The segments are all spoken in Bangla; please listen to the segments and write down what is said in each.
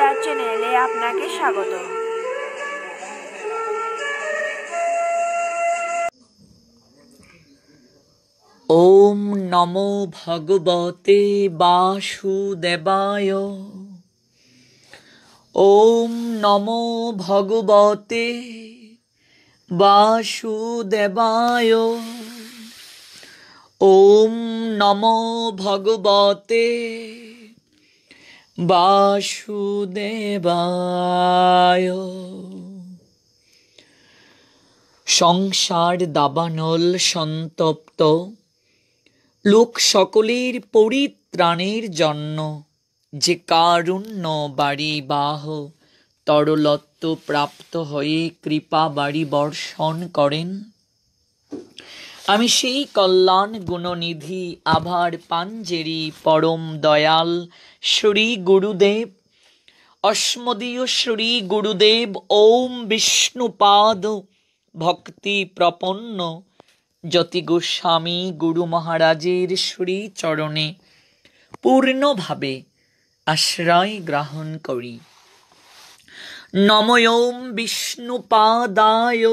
গীতা চ্যানেলে আপনাকে স্বাগত। ওম নমো ভগবতে বাসুদেবায়। ওম নমো ভগবতে বাসুদেবায়। ওম নমো ভগবতে বাসুদেবায়। সংসার দাবানল সন্তপ্ত লোক সকলের পরিত্রাণের জন্য যে কারুণ্য বাড়ি বাহ তরলত্ব প্রাপ্ত হয়ে কৃপা বাড়ি বর্ষণ করেন, আমি সেই কল্যাণ গুণনিধি আভার পাঞ্জেরি পরম দয়াল শ্রী গুরুদেব, অস্মদীয় শ্রী গুরুদেব ওম বিষ্ণুপাদ ভক্তি প্রপন্ন যতি গোস্বামী গুরু মহারাজের শ্রী চরণে পূর্ণভাবে আশ্রয় গ্রহণ করি। নমোম বিষ্ণুপাদায়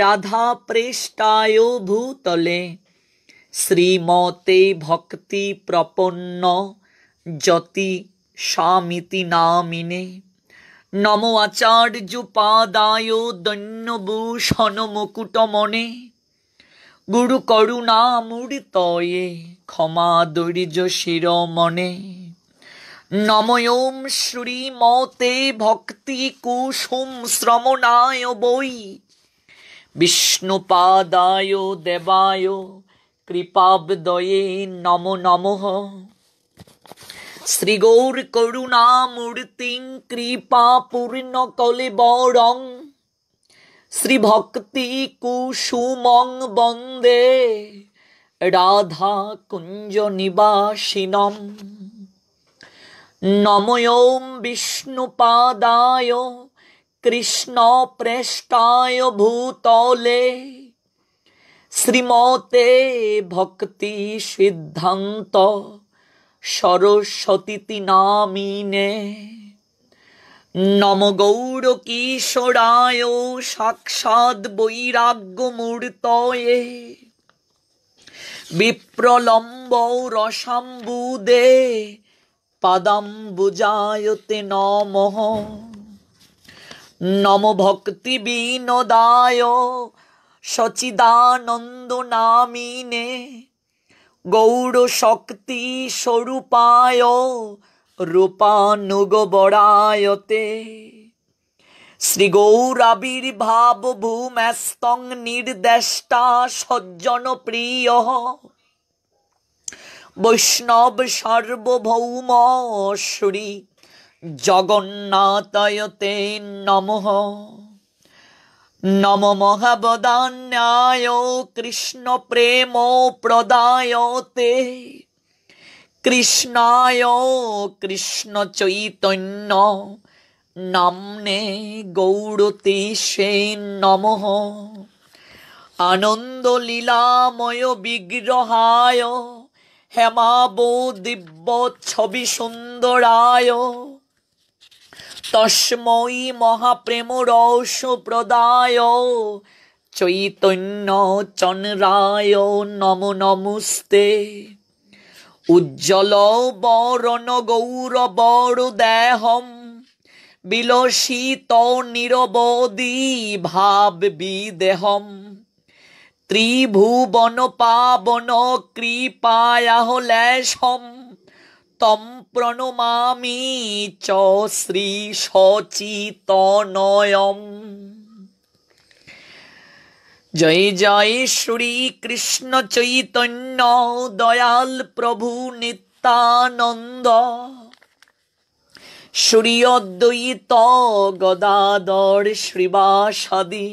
রাধা প্রেষ্টায় ভূতলে শ্রীমতে ভক্তি প্রপন্ন যতি স্বামিতি নামিনে। নমো আচার্য পাদায় দৈন্যভূষণ মুকুটমনে গুরু করুণামূর্তয়ে ক্ষমা দৈর্য শিরোমণে। নমোম শ্রীমতে ভক্তি কুসুম শ্রমণায় বৈ বিষ্ণুপাদায় দেবায় কৃপাবদয়ে নমো নমঃ। শ্রীগৌর করুণামূর্তিং কৃপা পূর্ণ কলেবরং শ্রীভক্তি কুসুমং বন্দে রাধা কুঞ্জ নিবাসিনম। নমোম বিষ্ণুপাদায় কৃষ্ণ প্রেষ্টায় ভূতলে শ্রীমতে ভক্তি সিদ্ধান্ত সরস্বতী নামিনে। নম গৌর কিশোরায় সাক্ষাৎ বৈরাগ্যমূর্তয়ে বিপ্রলম্ব রসাম্বুদে পাদাম্বুজায়তে নমঃ। নম ভক্তি বিনোদায় সচিদানন্দ নামিনে গৌর শক্তি স্বরূপায় রূপানুগ বরায়তে। শ্রী গৌরাবির্ভাব ভূমেস্তং নির্দেষ্টা সজ্জন প্রিয় বৈষ্ণব সার্বভৌম শ্রী জগন্নাথায়তে নমঃ। নম মহাবদান্যায় কৃষ্ণ প্রেম প্রদায়তে কৃষ্ণায় কৃষ্ণ চৈতন্য নামনে গৌরতেশে নমঃ। আনন্দ লীলাময় বিগ্রহায় হেমাবো দিব্য ছবি সুন্দরায় তস্मै মহাপ্রেম রস প্রদায় চৈতন্য চন্দ্রায় নমো নমস্তে। উজ্জ্বল বরণ গৌরবর দেহম বিলসিত নিরবধি ভাব বিদেহম ত্রিভুবন পাবন কৃপায়াহ লেশম তম প্রণমামি চ শ্রী সচিতনয়ম। জয় জয় শ্রী কৃষ্ণ চৈতন্য দয়াল প্রভু নিত্যানন্দ শ্রী অদ্বৈত গদাধর শ্রীবাসাদি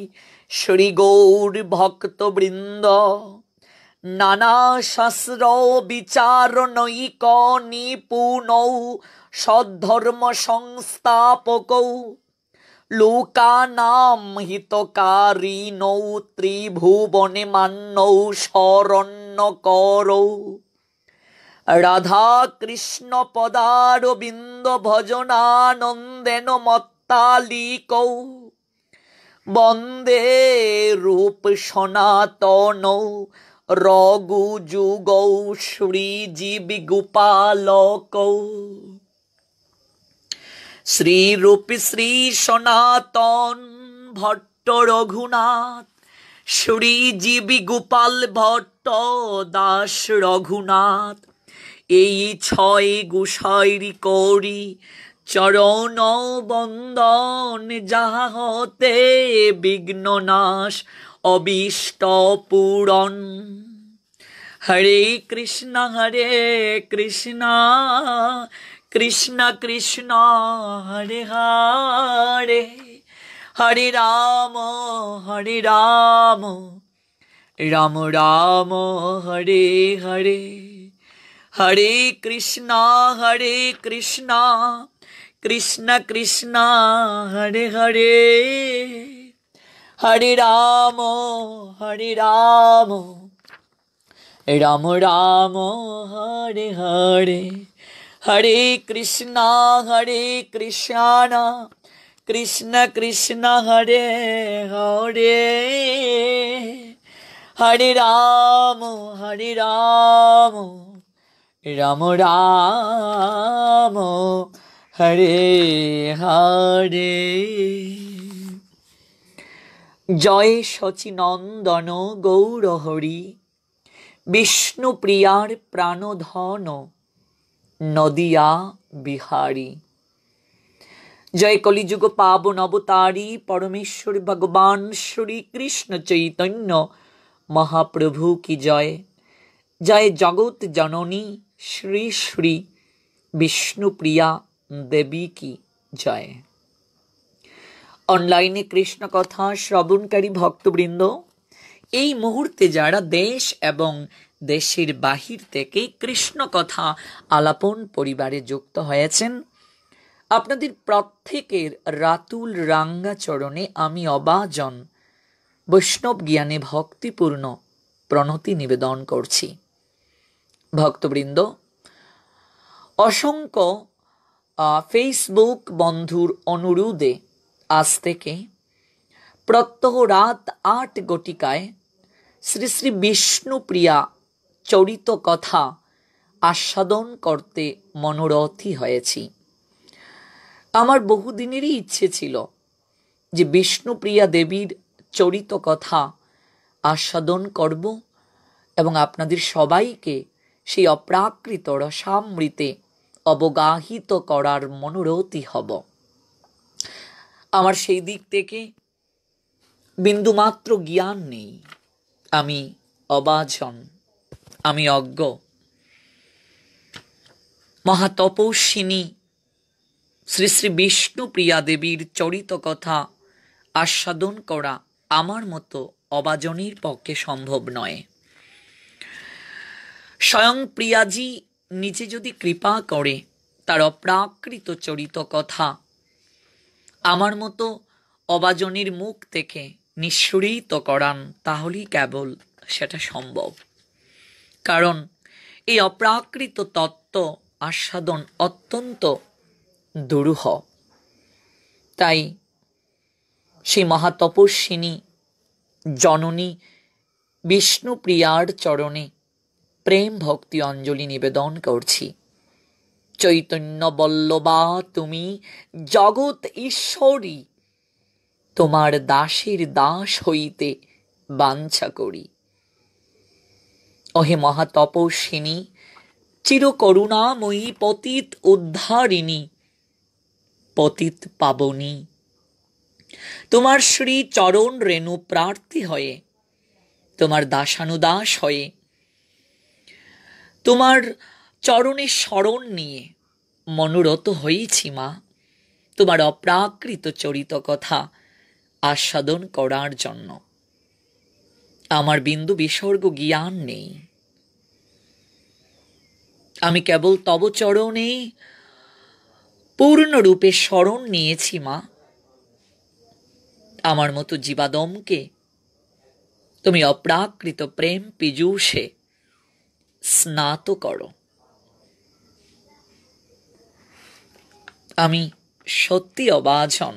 শ্রী গৌর ভক্তবৃন্দ। নানা শাস্ত্র বিচার নৈক নিপুণৌ সদ্ধর্ম সংস্থাপকৌ লোকানাম হিতকারিণৌ ত্রিভুবনে মান্যৌ শরণ্যকরৌ রাধা কৃষ্ণ পদারবিন্দ ভজনানন্দেন মত্তালিকৌ বন্দে রূপ সনাতন রঘুযুগৌ শ্রীজীবি গোপালকৌ। শ্রীরূপী শ্রী সনাতন ভট্ট রঘুনাথ, শ্রীজীবি গোপাল ভট্ট দাস রঘুনাথ, এই ছয় গুসাইরি করি চরণ বন্দন, যাহা হতে বিঘ্ন নাশ অবিষ্ট পূরণ। হরে কৃষ্ণ কৃষ্ণ কৃষ্ণ হরে হরে, হরে রাম রাম রাম হরে হরে, হরে কৃষ্ণ কৃষ্ণ কৃষ্ণ হরে হরে, হরে রাম রাম রাম হরে হরে, হরে কৃষ্ণ কৃষ্ণ কৃষ্ণ হরে হরে, হরে রাম রাম রাম হরে হরে। জয় শচীনন্দন গৌরহরি, বিষ্ণুপ্রিয়ার প্রাণধন নদিয়া বিহারী। জয় কলিযুগ পাবন অবতারী পরমেশ্বর ভগবান শ্রী কৃষ্ণ চৈতন্য মহাপ্রভু কি জয়। জয় জগৎ জননী শ্রী শ্রী বিষ্ণুপ্রিয়া দেবী কি জয়। অনলাইনে কৃষ্ণ কথা শ্রবণকারী ভক্তবৃন্দ, এই মুহূর্তে যারা দেশ এবং দেশের বাহির থেকে কৃষ্ণ কথা আলাপন পরিবারে যুক্ত হয়েছেন, আপনাদের প্রত্যেকের রাতুল রাঙ্গা চরণে আমি অবাজন বৈষ্ণব জ্ঞানে ভক্তিপূর্ণ প্রণতি নিবেদন করছি। ভক্তবৃন্দ, অসংখ্য ফেসবুক বন্ধুর অনুরোধে আজ থেকে প্রত্যহ রাত ৮ ঘটিকায় শ্রী শ্রী বিষ্ণুপ্রিয়া চরিত কথা আস্বাদন করতে মনোরথী হয়েছি। আমার বহুদিনেরই ইচ্ছে ছিল যে বিষ্ণুপ্রিয়া দেবীর চরিত কথা আস্বাদন করব এবং আপনাদের সবাইকে সেই অপ্রাকৃত রসামৃতে অবগাহিত করার মনোরথী হব। আমার সেই দিক থেকে বিন্দুমাত্র জ্ঞান নেই, আমি অবাজন, আমি অজ্ঞ। মহাতপস্বিনী শ্রী শ্রী বিষ্ণুপ্রিয়া দেবীর চরিত কথা আস্বাদন করা আমার মতো অবাজনের পক্ষে সম্ভব নয়। স্বয়ং প্রিয়াজি নিজে যদি কৃপা করে তার অপ্রাকৃত চরিত কথা আমার মতো অবাজনের মুখ থেকে নিঃসৃত করান, তাহলেই কেবল সেটা সম্ভব। কারণ এই অপ্রাকৃত তত্ত্ব আস্বাদন অত্যন্ত দুরূহ। তাই সেই মহাতপস্বিনী জননী বিষ্ণুপ্রিয়ার চরণে প্রেম ভক্তি অঞ্জলি নিবেদন করছি। চৈতন্য বল্লভা তুমি জগৎ ঈশ্বরী, তোমার দাসের দাস হইতে বাঞ্ছা করি। ওহে মহাতপস্বিনী চিরকরুণাময়ী পতিত উদ্ধারিণী পতিত পাবনী, তোমার শ্রী চরণ রেণু প্রার্থী হয়ে, তোমার দাসানুদাস হয়ে, তোমার চরণে শরণ নিয়ে মনোরত হয়েছি মা, তোমার অপ্রাকৃত চরিত কথা আস্বাদন করার জন্য। আমার বিন্দু বিসর্গ জ্ঞান নেই, আমি কেবল তব চরণে পূর্ণরূপে শরণ নিয়েছি মা। আমার মতো জীবাদমকে তুমি অপ্রাকৃত প্রেম পীযূষে স্নাত করো। আমি সত্যি অবাঞ্ছন।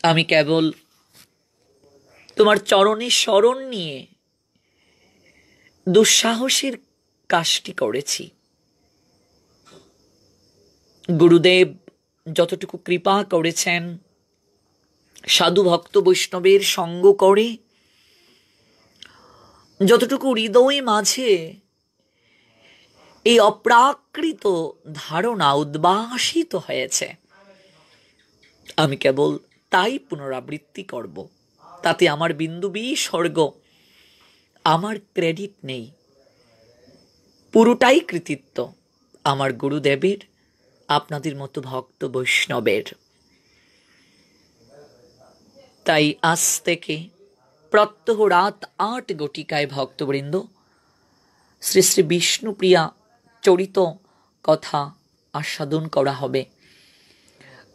আমি কেবল তোমার চরণে শরণ নিয়ে দুঃসাহসের কাজটি করেছি। গুরুদেব যতটুকু কৃপা করেছেন, সাধু ভক্ত বৈষ্ণবের সঙ্গ করে যতটুকু হৃদয় মাঝে এই অপ্রাকৃত ধারণা উদ্ভাসিত হয়েছে, আমি কেবল তাই পুনরাবৃত্তি করব। তাতে আমার বিন্দু বিসর্গ, আমার ক্রেডিট নেই, পুরোটাই কৃতিত্ব আমার গুরুদেবের, আপনাদের মতো ভক্ত বৈষ্ণবের। তাই আজ থেকে প্রত্যহ রাত ৮ ঘটিকায় ভক্তবৃন্দ শ্রী শ্রী বিষ্ণুপ্রিয়া চরিত কথা আস্বাদন করা হবে।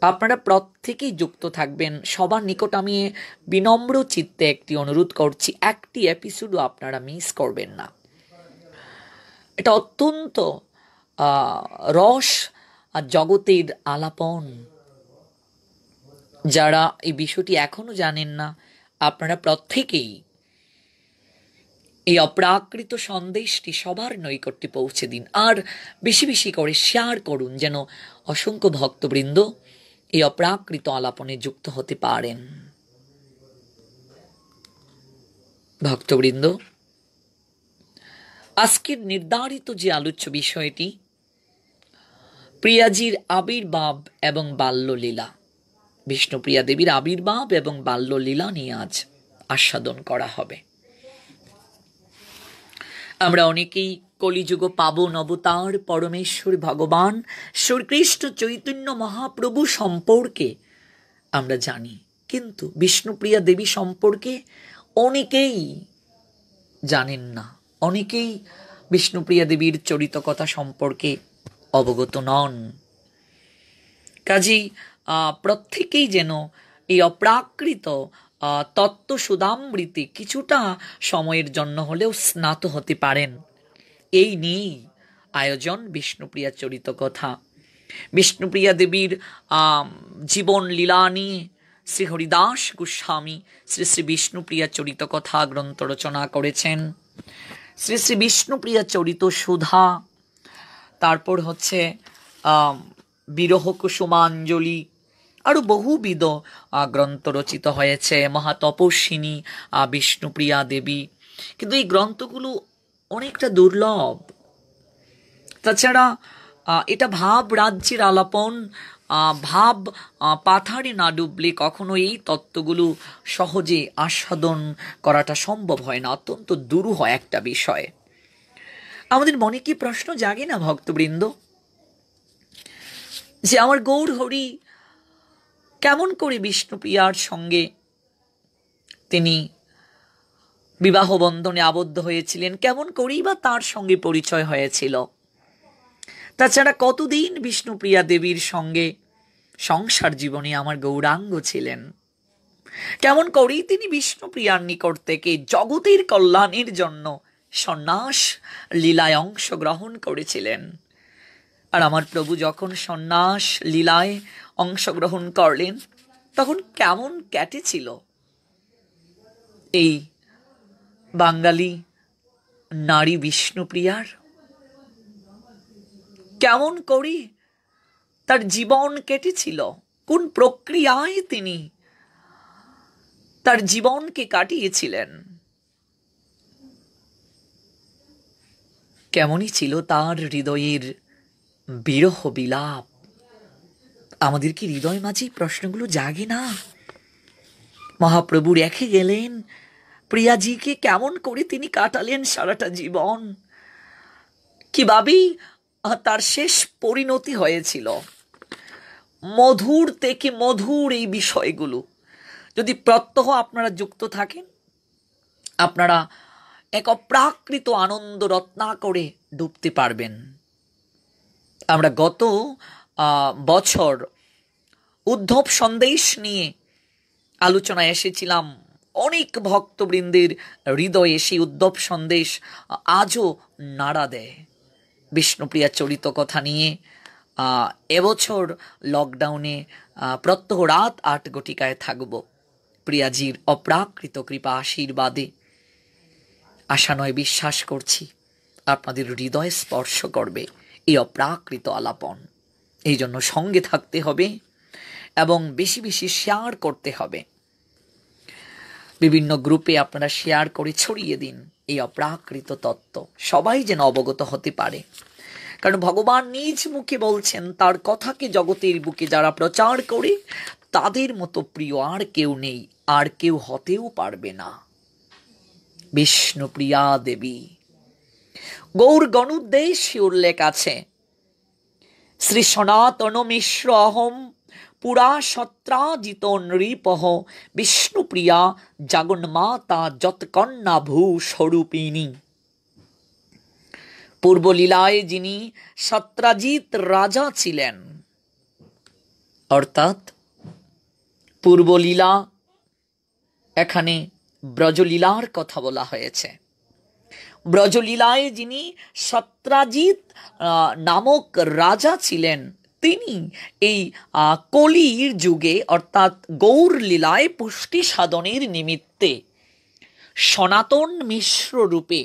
আপনারা প্রত্যেকেই যুক্ত থাকবেন। সবার নিকট আমি বিনম্র চিত্তে একটি অনুরোধ করছি, একটি এপিসোডও আপনারা মিস করবেন না। এটা অত্যন্ত রস আর জগতের আলাপন। যারা এই বিষয়টি এখনো জানেন না, আপনারা প্রত্যেকেই এই অপ্রাকৃত সন্দেশটি সবার নৈকট্যে পৌঁছে দিন, আর বেশি বেশি করে শেয়ার করুন, যেন অসংখ্য ভক্তবৃন্দ এই অপ্রাকৃত আলাপনে যুক্ত হতে পারেন। ভক্তবৃন্দ, আজকের নির্ধারিত যে আলোচ্য বিষয়টি প্রিয়াজির আবির্ভাব এবং বাল্যলীলা, বিষ্ণুপ্রিয়া দেবীর আবির্ভাব এবং বাল্যলীলা নিয়ে আজ আস্বাদন করা হবে। আমরা অনেকেই কলিযুগ পাবন অবতার পরমেশ্বর ভগবান শ্রীকৃষ্ণ চৈতন্য মহাপ্রভু সম্পর্কে আমরা জানি, কিন্তু বিষ্ণুপ্রিয়া দেবী সম্পর্কে অনেকেই জানেন না। অনেকেই বিষ্ণুপ্রিয়া দেবীর চরিত কথা সম্পর্কে অবগত নন। কাজেই প্রত্যেকেই যেন এই অপ্রাকৃত তত্ত্ব সুধামৃতি কিছুটা সময়ের জন্য হলেও স্নাত হতে পারেন, এই নিয়েই আয়োজন বিষ্ণুপ্রিয়া চরিত কথা। বিষ্ণুপ্রিয়া দেবীর জীবন লীলা নিয়ে শ্রী হরিদাস গোস্বামী শ্রী শ্রী বিষ্ণুপ্রিয়া চরিত কথা গ্রন্থ রচনা করেছেন। শ্রী শ্রী বিষ্ণুপ্রিয়া চরিত সুধা, তারপর হচ্ছে বিরহ কুসুমাঞ্জলি, আরও বহুবিধ গ্রন্থ রচিত হয়েছে। মহাতপস্বিনী বিষ্ণুপ্রিয়া দেবী, কিন্তু এই গ্রন্থগুলো অনেকটা দুর্লভ। তাছাড়া এটা ভাব রাজ্যের আলাপন, ভাব পাথারে না ডুবলে কখনো এই তত্ত্বগুলো সহজে আস্বাদন করাটা সম্ভব হয় না, অত্যন্ত দুরূহ একটা বিষয়। আমাদের মনে কি প্রশ্ন জাগে না ভক্তবৃন্দ, যে আমার গৌর হরি কেমন করে বিষ্ণুপ্রিয়ার সঙ্গে তিনি বিবাহ বন্ধনে আবদ্ধ হয়েছিলেন, কেমন করেই বা তার সঙ্গে পরিচয় হয়েছিল? তাছাড়া কতদিন বিষ্ণুপ্রিয়া দেবীর সঙ্গে সংসার জীবনে আমার গৌরাঙ্গ ছিলেন, কেমন করেই তিনি বিষ্ণুপ্রিয়ার নিকট থেকে জগতের কল্যাণের জন্য সন্ন্যাস লীলায় অংশগ্রহণ করেছিলেন। আর আমার প্রভু যখন সন্ন্যাস লীলায় অংশগ্রহণ করলেন, তখন কেমন কেটেছিল এই বাঙালি নারী বিষ্ণুপ্রিয়ার? কেমন করে তার জীবন কেটেছিল? কোন প্রক্রিয়ায় তিনি তার জীবনকে কাটিয়েছিলেন? কেমনই ছিল তার হৃদয়ের বিরহ বিলাপ? আমাদের কি হৃদয় মাঝে প্রশ্নগুলো জাগে না? মহাপ্রভু রেখে গেলেন প্রিয়াজিকে, কেমন করে তিনি কাটালেন সারাটা জীবন, কিভাবেই তার শেষ পরিণতি হয়েছিল। মধুর থেকে মধুর এই বিষয়গুলো যদি প্রত্যহ আপনারা যুক্ত থাকেন, আপনারা এক অপ্রাকৃত আনন্দ রত্নাকরে ডুবতে পারবেন। আমরা গত বছর উদ্ধব সন্দেশ নিয়ে আলোচনায় এসেছিলাম। অনেক ভক্তবৃন্দের হৃদয়ে সেই উদ্ধব সন্দেশ আজও নাড়া দেয়। বিষ্ণুপ্রিয়া চরিত কথা নিয়ে এবছর লকডাউনে প্রত্যহ রাত 8 ঘটিকায় থাকব প্রিয়াজির অপ্রাকৃত কৃপা আশীর্বাদে। আশা নয়, বিশ্বাস করছি আপনাদের হৃদয় স্পর্শ করবে এই অপ্রাকৃত আলাপন। এই জন্য সঙ্গে থাকতে হবে এবং বেশি বেশি শেয়ার করতে হবে। বিভিন্ন গ্রুপে আপনারা শেয়ার করে ছড়িয়ে দিন এই অপ্রাকৃত তত্ত্ব, সবাই যেন অবগত হতে পারে। কারণ ভগবান নিজ মুখে বলছেন, তার কথাকে জগতের বুকে যারা প্রচার করে তাদের মতো প্রিয় আর কেউ নেই, আর কেউ হতেও পারবে না। বিষ্ণুপ্রিয়া দেবী গৌর গণুদ্দেশ্যে উল্লেখ আছে, শ্রী সনাতন মিশ্র অহম পুরা সত্রাজিত নৃপহ বিষ্ণুপ্রিয়া জগন্মাতা যৎকন্যা ভূ স্বরূপিণী। পূর্বলীলায় যিনি সত্রাজিত রাজা ছিলেন, অর্থাৎ পূর্বলীলা, এখানে ব্রজলীলার কথা বলা হয়েছে। ব্রজলীলায় যিনি সত্রাজিত নামক রাজা ছিলেন, তিনি এই কলির যুগে অর্থাৎ গৌর লীলায় পুষ্টি সাধনের নিমিত্তে সনাতন মিশ্র রূপে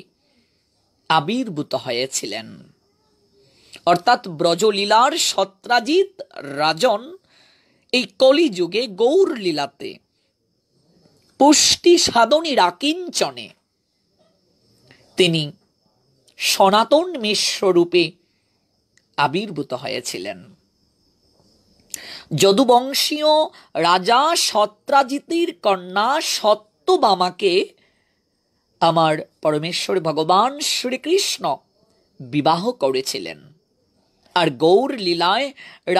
আবির্ভূত হয়েছিলেন। অর্থাৎ ব্রজলীলার সত্রাজিত রাজন এই কলিযুগে গৌর লীলাতে পুষ্টি সাধনের আকিঞ্চনে তিনি সনাতন মিশ্র রূপে আবির্ভূত হয়েছিলেন। যদুবংশীয় রাজা সত্রাজিতের কন্যা সত্যভামাকে আমার পরমেশ্বর ভগবান শ্রীকৃষ্ণ বিবাহ করেছিলেন। আর গৌর লীলায়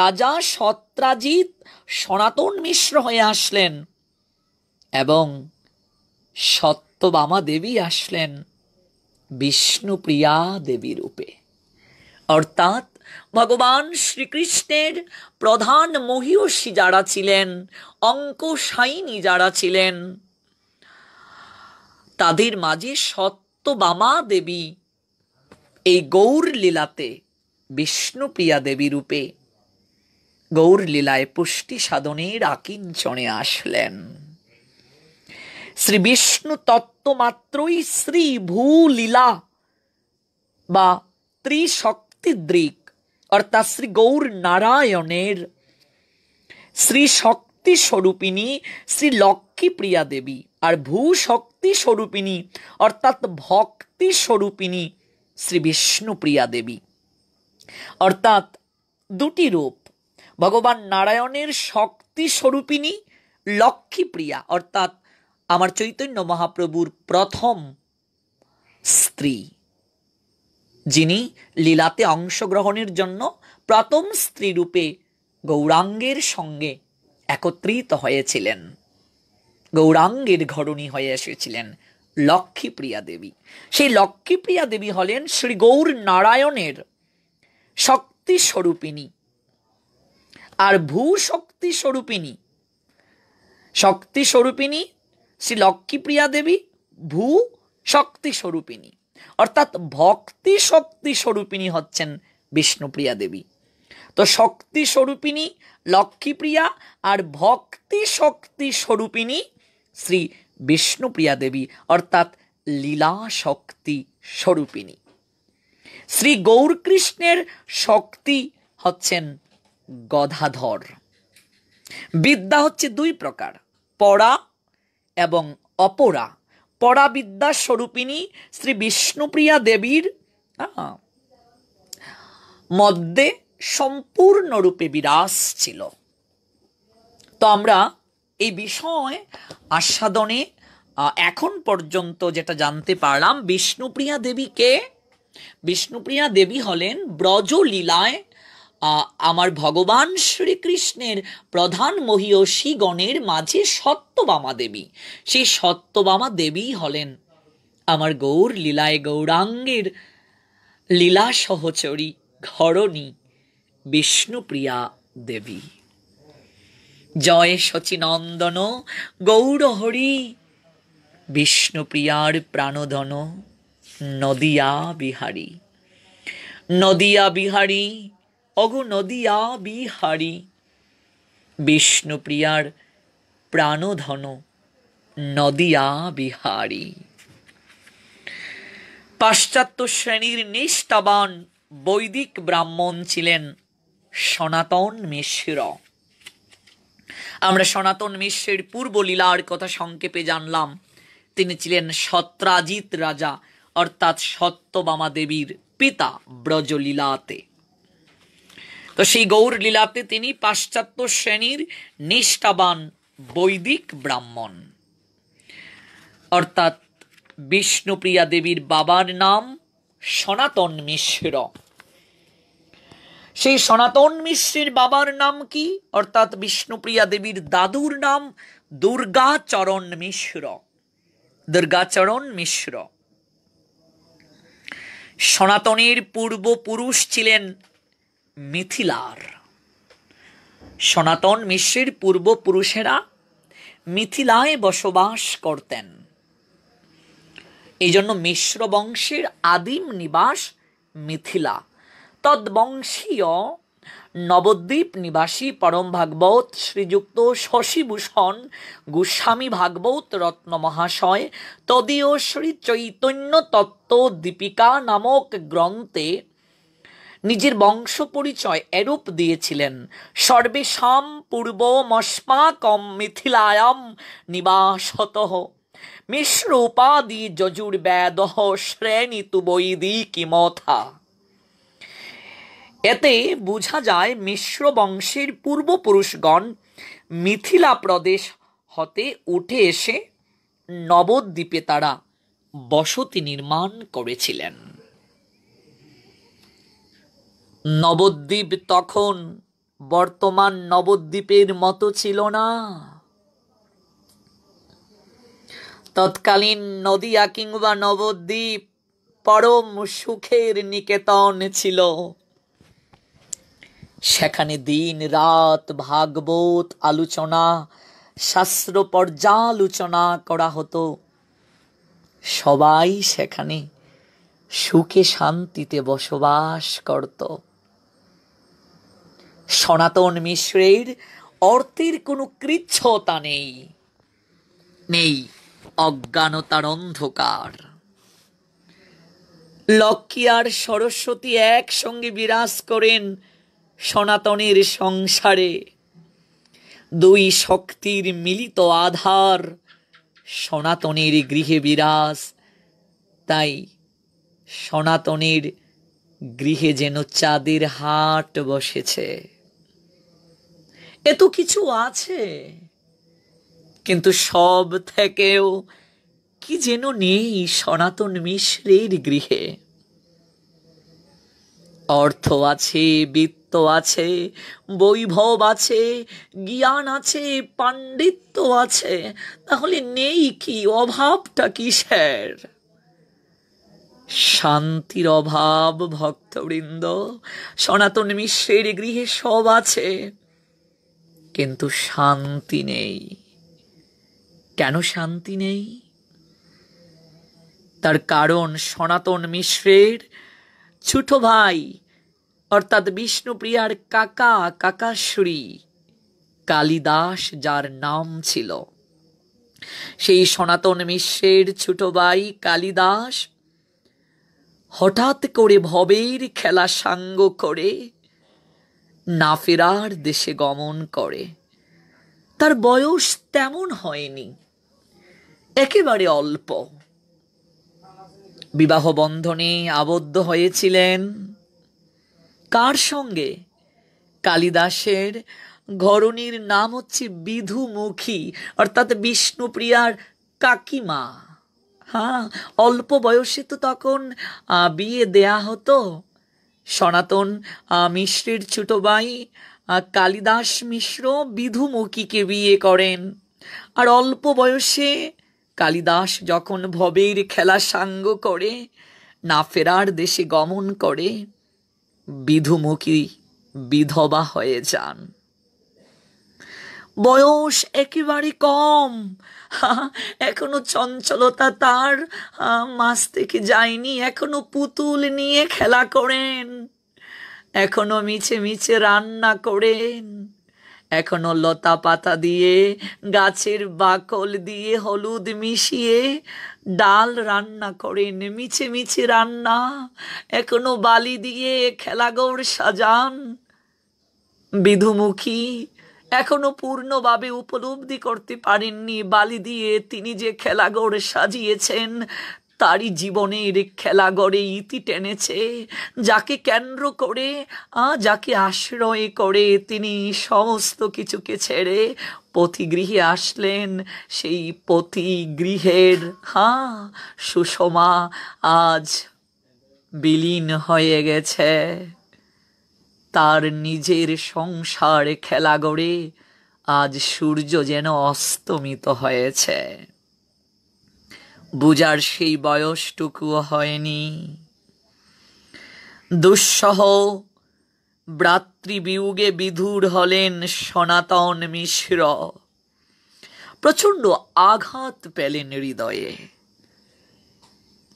রাজা সত্রাজিত সনাতন মিশ্র হয়ে আসলেন এবং সত্যভামা দেবী আসলেন বিষ্ণুপ্রিয়া দেবী রূপে। অর্থাৎ ভগবান শ্রীকৃষ্ণের প্রধান মহিষী যারা ছিলেন, অঙ্কশায়িনী যারা ছিলেন, তাদের মাঝে সত্যভামা দেবী এই গৌর লীলাতে বিষ্ণুপ্রিয়া দেবী রূপে গৌর লীলায় পুষ্টি সাধনের আকিঞ্চনে আসলেন। শ্রী বিষ্ণু তত্ত্ব মাত্রই শ্রী ভূলীলা বা ত্রিশক্তিদৃক অর্থাৎ শ্রী গৌর নারায়ণের শ্রী শক্তি স্বরূপিণী শ্রী লক্ষ্মীপ্রিয়া দেবী আর ভূশক্তি স্বরূপিণী অর্থাৎ ভক্তি স্বরূপিণী শ্রী বিষ্ণুপ্রিয়া দেবী। অর্থাৎ দুটি রূপ, ভগবান নারায়ণের শক্তি স্বরূপিণী লক্ষ্মীপ্রিয়া অর্থাৎ আমার চৈতন্য মহাপ্রভুর প্রথম স্ত্রী, যিনি লীলাতে অংশগ্রহণের জন্য প্রথম স্ত্রী রূপে গৌরাঙ্গের সঙ্গে একত্রিত হয়েছিলেন, গৌরাঙ্গের ঘরণী হয়ে এসেছিলেন লক্ষ্মীপ্রিয়া দেবী। সেই লক্ষ্মীপ্রিয়া দেবী হলেন শ্রী গৌর নারায়ণের শক্তি স্বরূপিণী আর ভূশক্তি স্বরূপিণী। শক্তি স্বরূপিণী শ্রী লক্ষ্মীপ্রিয়া দেবী, ভূ শক্তি স্বরূপিণী অর্থাৎ ভক্তি শক্তি স্বরূপিণী হচ্ছেন বিষ্ণুপ্রিয়া দেবী। তো শক্তি স্বরূপিণী লক্ষ্মীপ্রিয়া আর ভক্তি শক্তি স্বরূপিণী শ্রী বিষ্ণুপ্রিয়া দেবী অর্থাৎ লীলা শক্তি স্বরূপিণী। শ্রী গৌরকৃষ্ণের শক্তি হচ্ছেন গদাধর। বিদ্যা হচ্ছে দুই প্রকার, পরা এবং অপরা। পরা বিদ্যা স্বরূপিণী শ্রী বিষ্ণুপ্রিয়া দেবীর মধ্যে সম্পূর্ণরূপে বিরাজ ছিল। তো আমরা এই বিষয় আস্বাদনে এখন পর্যন্ত যেটা জানতে পারলাম, বিষ্ণুপ্রিয়া দেবীকে, বিষ্ণুপ্রিয়া দেবী হলেন ব্রজলীলায় আমার ভগবান শ্রীকৃষ্ণের প্রধান মহিষী গণের মাঝে সত্যভামা দেবী। সেই সত্যভামা দেবী হলেন আমার গৌর লীলায় গৌরাঙ্গের লীলা সহচরী ঘরণী বিষ্ণুপ্রিয়া দেবী। জয় শচীনন্দন গৌর হরি বিষ্ণুপ্রিয়ার প্রাণধন নদিয়া বিহারী। নদিয়া বিহারী অগো নদিয়া বিহারী, বিষ্ণুপ্রিয়ার প্রাণধন নদিয়া বিহারী। পাশ্চাত্য শ্রেণীর নিষ্ঠাবান বৈদিক ব্রাহ্মণ ছিলেন সনাতন মিশ্র। আমরা সনাতন মিশ্রের পূর্ব লীলার কথা সংক্ষেপে জানলাম। তিনি ছিলেন সত্রাজিৎ রাজা, অর্থাৎ সত্যভামা দেবীর পিতা ব্রজলীলাতে। তো সেই গৌর লীলাতে তিনি পাশ্চাত্য শ্রেণীর নিষ্ঠাবান বৈদিক ব্রাহ্মণ, অর্থাৎ বিষ্ণুপ্রিয়া দেবীর বাবার নাম সনাতন মিশ্র। সেই সনাতন মিশ্রের বাবার নাম কি? অর্থাৎ বিষ্ণুপ্রিয়া দেবীর দাদুর নাম দুর্গাচরণ মিশ্র। দুর্গাচরণ মিশ্র সনাতনের পূর্বপুরুষ ছিলেন মিথিলার। সনাতন মিশ্রের পূর্বপুরুষেরা মিথিলায় বসবাস করতেন। এই জন্য মিশ্র বংশের আদিম নিবাস মিথিলা। তদ্বংশীয় নবদ্বীপ নিবাসী পরম ভাগবত শ্রীযুক্ত শশীভূষণ গোস্বামী ভাগবত রত্ন মহাশয় তদীয় শ্রী চৈতন্য তত্ত্ব দীপিকা নামক গ্রন্থে নিজের বংশ পরিচয় এরূপ দিয়েছিলেন। সর্বেষাং পূর্বমস্মাকং মিথিলায়াম নিবাসতঃ মিশ্র উপাধি যজুর্বেদঃ শ্রেণীতু বৈদিকীমথা। এতে বোঝা যায় মিশ্র বংশের পূর্বপুরুষগণ মিথিলা প্রদেশ হতে উঠে এসে নবদ্বীপে তারা বসতি নির্মাণ করেছিলেন। নবদ্বীপ তখন বর্তমান নবদ্বীপের মতো ছিল না। তৎকালীন নদিয়া কিংবা নবদ্বীপ পরম সুখের নিকেতন ছিল। সেখানে দিন রাত ভাগবত আলোচনা, শাস্ত্র পর্যালোচনা করা হতো। সবাই সেখানে সুখে শান্তিতে বসবাস করত। সনাতন মিশ্রের অর্থের কোনো কৃচ্ছতা নেই, নেই অজ্ঞানতার অন্ধকার। লক্ষ্মী আর সরস্বতী একসঙ্গে বিরাজ করেন সনাতনের সংসারে। দুই শক্তির মিলিত আধার সনাতনের গৃহে বিরাজ। তাই সনাতনের গৃহে যেন চাঁদের হাট বসেছে। এত কিছু আছে, কিন্তু সব থেকেও কি যেন নেই সনাতন মিশ্রের গৃহে। অর্থ আছে, বিত্ত আছে, বৈভব আছে, জ্ঞান আছে, পাণ্ডিত্য আছে, তাহলে নেই কি? অভাবটা কিসের? শান্তির অভাব ভক্তবৃন্দ। সনাতন মিশ্রের গৃহে সব আছে, কিন্তু শান্তি নেই। কেন শান্তি নেই? তার কারণ সনাতন মিশ্রের ছোট ভাই অর্থাৎ বিষ্ণুপ্রিয়ার কাকাশ্রী কালিদাস যার নাম ছিল, সেই সনাতন মিশ্রের ছোট ভাই কালিদাস হঠাৎ করে ভবের খেলা সাঙ্গ করে না ফেরার দেশে গমন করে। তার বয়স তেমন হয়নি, একেবারে অল্প। বিবাহ বন্ধনে আবদ্ধ হয়েছিলেন কার সঙ্গে? কালিদাসের ঘরণীর নাম হচ্ছে বিধুমুখী, অর্থাৎ বিষ্ণুপ্রিয়ার কাকিমা। হ্যাঁ, অল্প বয়সে তো তখন বিয়ে দেয়া হতো। সনাতন মিশ্রের ছোট ভাই কালিদাস মিশ্র বিধুমুখীকে বিয়ে করেন। আর অল্প বয়সে কালিদাস যখন ভবের খেলা সাঙ্গ করে না ফেরার দেশে গমন করে, বিধুমুখী বিধবা হয়ে যান। বয়স একেবারে কম, এখনো চঞ্চলতা তার মাঝ থেকে যায়নি, এখনো পুতুল নিয়ে খেলা করেন। এখনো মিছে মিছে রান্না করেন, এখনো লতা পাতা দিয়ে, গাছের বাকল দিয়ে, হলুদ মিশিয়ে ডাল রান্না করেন, মিছে মিছে রান্না। এখনো বালি দিয়ে খেলাঘর সাজান। বিধুমুখী এখনো পূর্ণভাবে উপলব্ধি করতে পারেননি বালি দিয়ে তিনি যে খেলাঘর সাজিয়েছেন তারই জীবনের খেলাঘরে ইতি টেনেছে, যাকে কেন্দ্র করে যাকে আশ্রয় করে তিনি সমস্ত কিছুকে ছেড়ে পথিগৃহে আসলেন। সেই পথিগৃহের সুষমা আজ বিলীন হয়ে গেছে। তার নিজের সংসার খেলাঘরে আজ সূর্য যেন অস্তমিত হয়েছে। বুঝার সেই বয়সটুকুও হয়নি। দুঃসহ ভ্রাতৃবিয়োগে বিধুর হলেন সনাতন মিশ্র। প্রচণ্ড আঘাত পেলেন হৃদয়ে।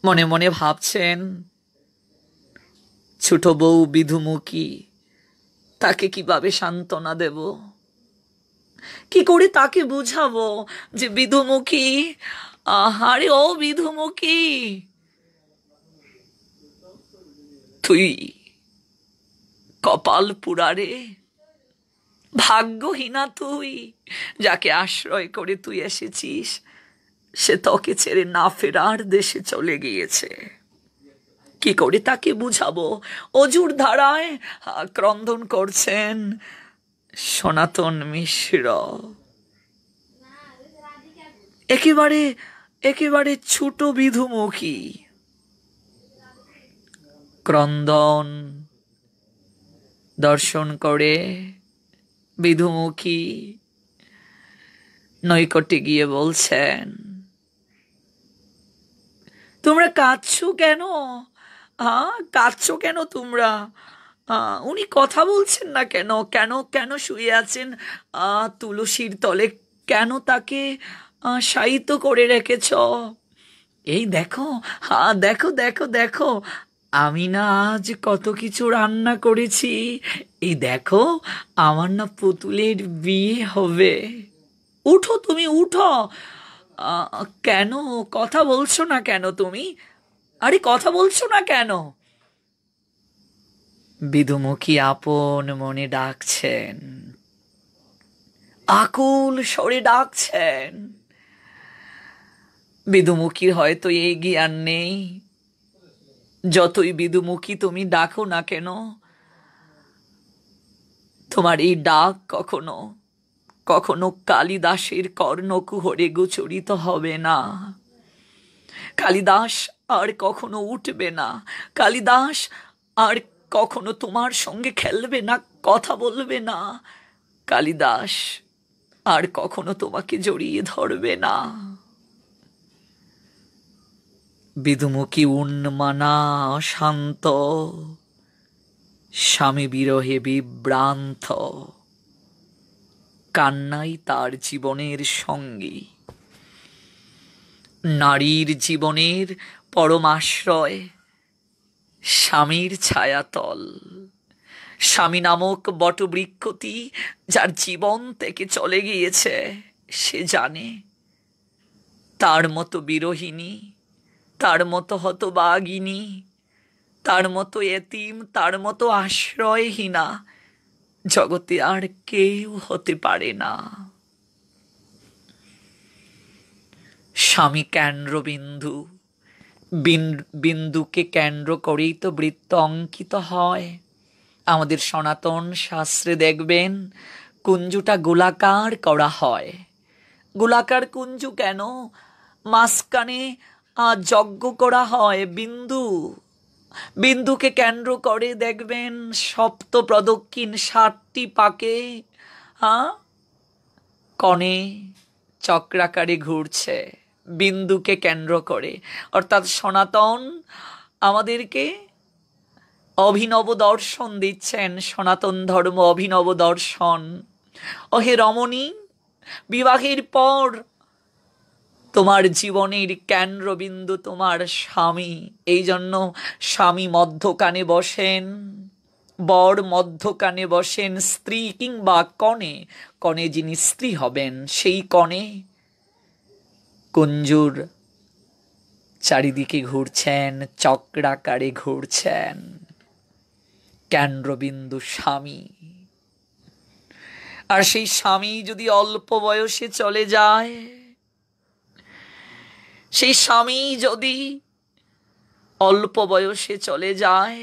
মনে মনে ভাবছেন, ছোট বউ বিধুমুখী, তাকে কিভাবে সান্ত্বনা দেব, কি করে তাকে বুঝাবো যে বিধুমুখী, আরে ও বিধুমুখী, তুই কপাল পুরারে, ভাগ্যহীনা তুই, যাকে আশ্রয় করে তুই এসেছিস সে তোকে ছেড়ে না ফেরার দেশে চলে গিয়েছে। কি করে তাকে বুঝাবো? অজুর ধারায় ক্রন্দন করছেন সনাতন মিশ্র। একেবারে একেবারে ছোট বিধুমুখী ক্রন্দন দর্শন করে বিধুমুখী নৈকট্যে গিয়ে বলছেন, তোমরা কাঁদছো কেন? কাঁদছো কেন তোমরা? উনি কথা বলছেন না কেন? কেন কেন শুয়ে আছেন তুলসীর তলে? কেন তাকে শায়িত করে রেখেছ? এই দেখো, দেখো দেখো দেখো, আমি না আজ কত কিছু রান্না করেছি। এই দেখো, আমার না পুতুলের বিয়ে হবে। উঠো তুমি, উঠো। কেন কথা বলছো না কেন তুমি? আরে কথা বলছো না কেন? বিধুমুখী আপন মনে ডাকছেন, আকুল স্বরে ডাকছেন। বিধুমুখীর হয়তো এই জ্ঞান নেই, যতই বিধুমুখী তুমি ডাকো না কেন, তোমার এই ডাক কখনো কখনো কালিদাসের কর্ণকুহরে গোচরিত হবে না। কালিদাস আর কখনো উঠবে না। কালিদাস আর কখনো তোমার সঙ্গে খেলবে না, কথা বলবে না। কালিদাস আর কখনো তোমাকে জড়িয়ে ধরবে না। বিধুমুখী উন্মানা, শান্ত, স্বামী বিরহে বিভ্রান্ত, কান্নাই তার জীবনের সঙ্গী। নারীর জীবনের পরমাশ্রয় স্বামীর ছায়াতল। স্বামী নামক বটবৃক্ষটি যার জীবন থেকে চলে গিয়েছে, সে জানে তার মতো বিরহিণী, তার মতো হতভাগিনী, তার মতো এতিম, তার মতো আশ্রয়হীনা জগতে আর কেউ হতে পারে না। স্বামী কেন্দ্রবিন্দু, বিন্দুকে কেন্দ্র করেই তো বৃত্ত অঙ্কিত হয়। আমাদের সনাতন শাস্ত্রে দেখবেন কুঞ্জুটা গোলাকার করা হয়। গোলাকার কুঞ্জু কেন? মাঝখানে যজ্ঞ করা হয় বিন্দু। বিন্দুকে কেন্দ্র করে দেখবেন সপ্ত প্রদক্ষিণ 7টি পাকে কণে চক্রাকারে ঘুরছে বিন্দুকে কেন্দ্র করে। অর্থাৎ সনাতন আমাদেরকে অভিনব দর্শন দিচ্ছেন, সনাতন ধর্ম অভিনব দর্শন। ওহে রমণী, বিবাহের পর তোমার জীবনের কেন্দ্রবিন্দু তোমার স্বামী। এই জন্য স্বামী মধ্যখানে বসেন, বর মধ্যকানে বসেন, স্ত্রী কিংবা কনে, কনে যিনি স্ত্রী হবেন সেই কনে কুঞ্জুর চারিদিকে ঘুরছেন, চক্রাকারে ঘুরছেন। কেন্দ্রবিন্দু স্বামী। আর সেই স্বামী যদি অল্প বয়সে চলে যায়, সেই স্বামী যদি অল্প বয়সে চলে যায়,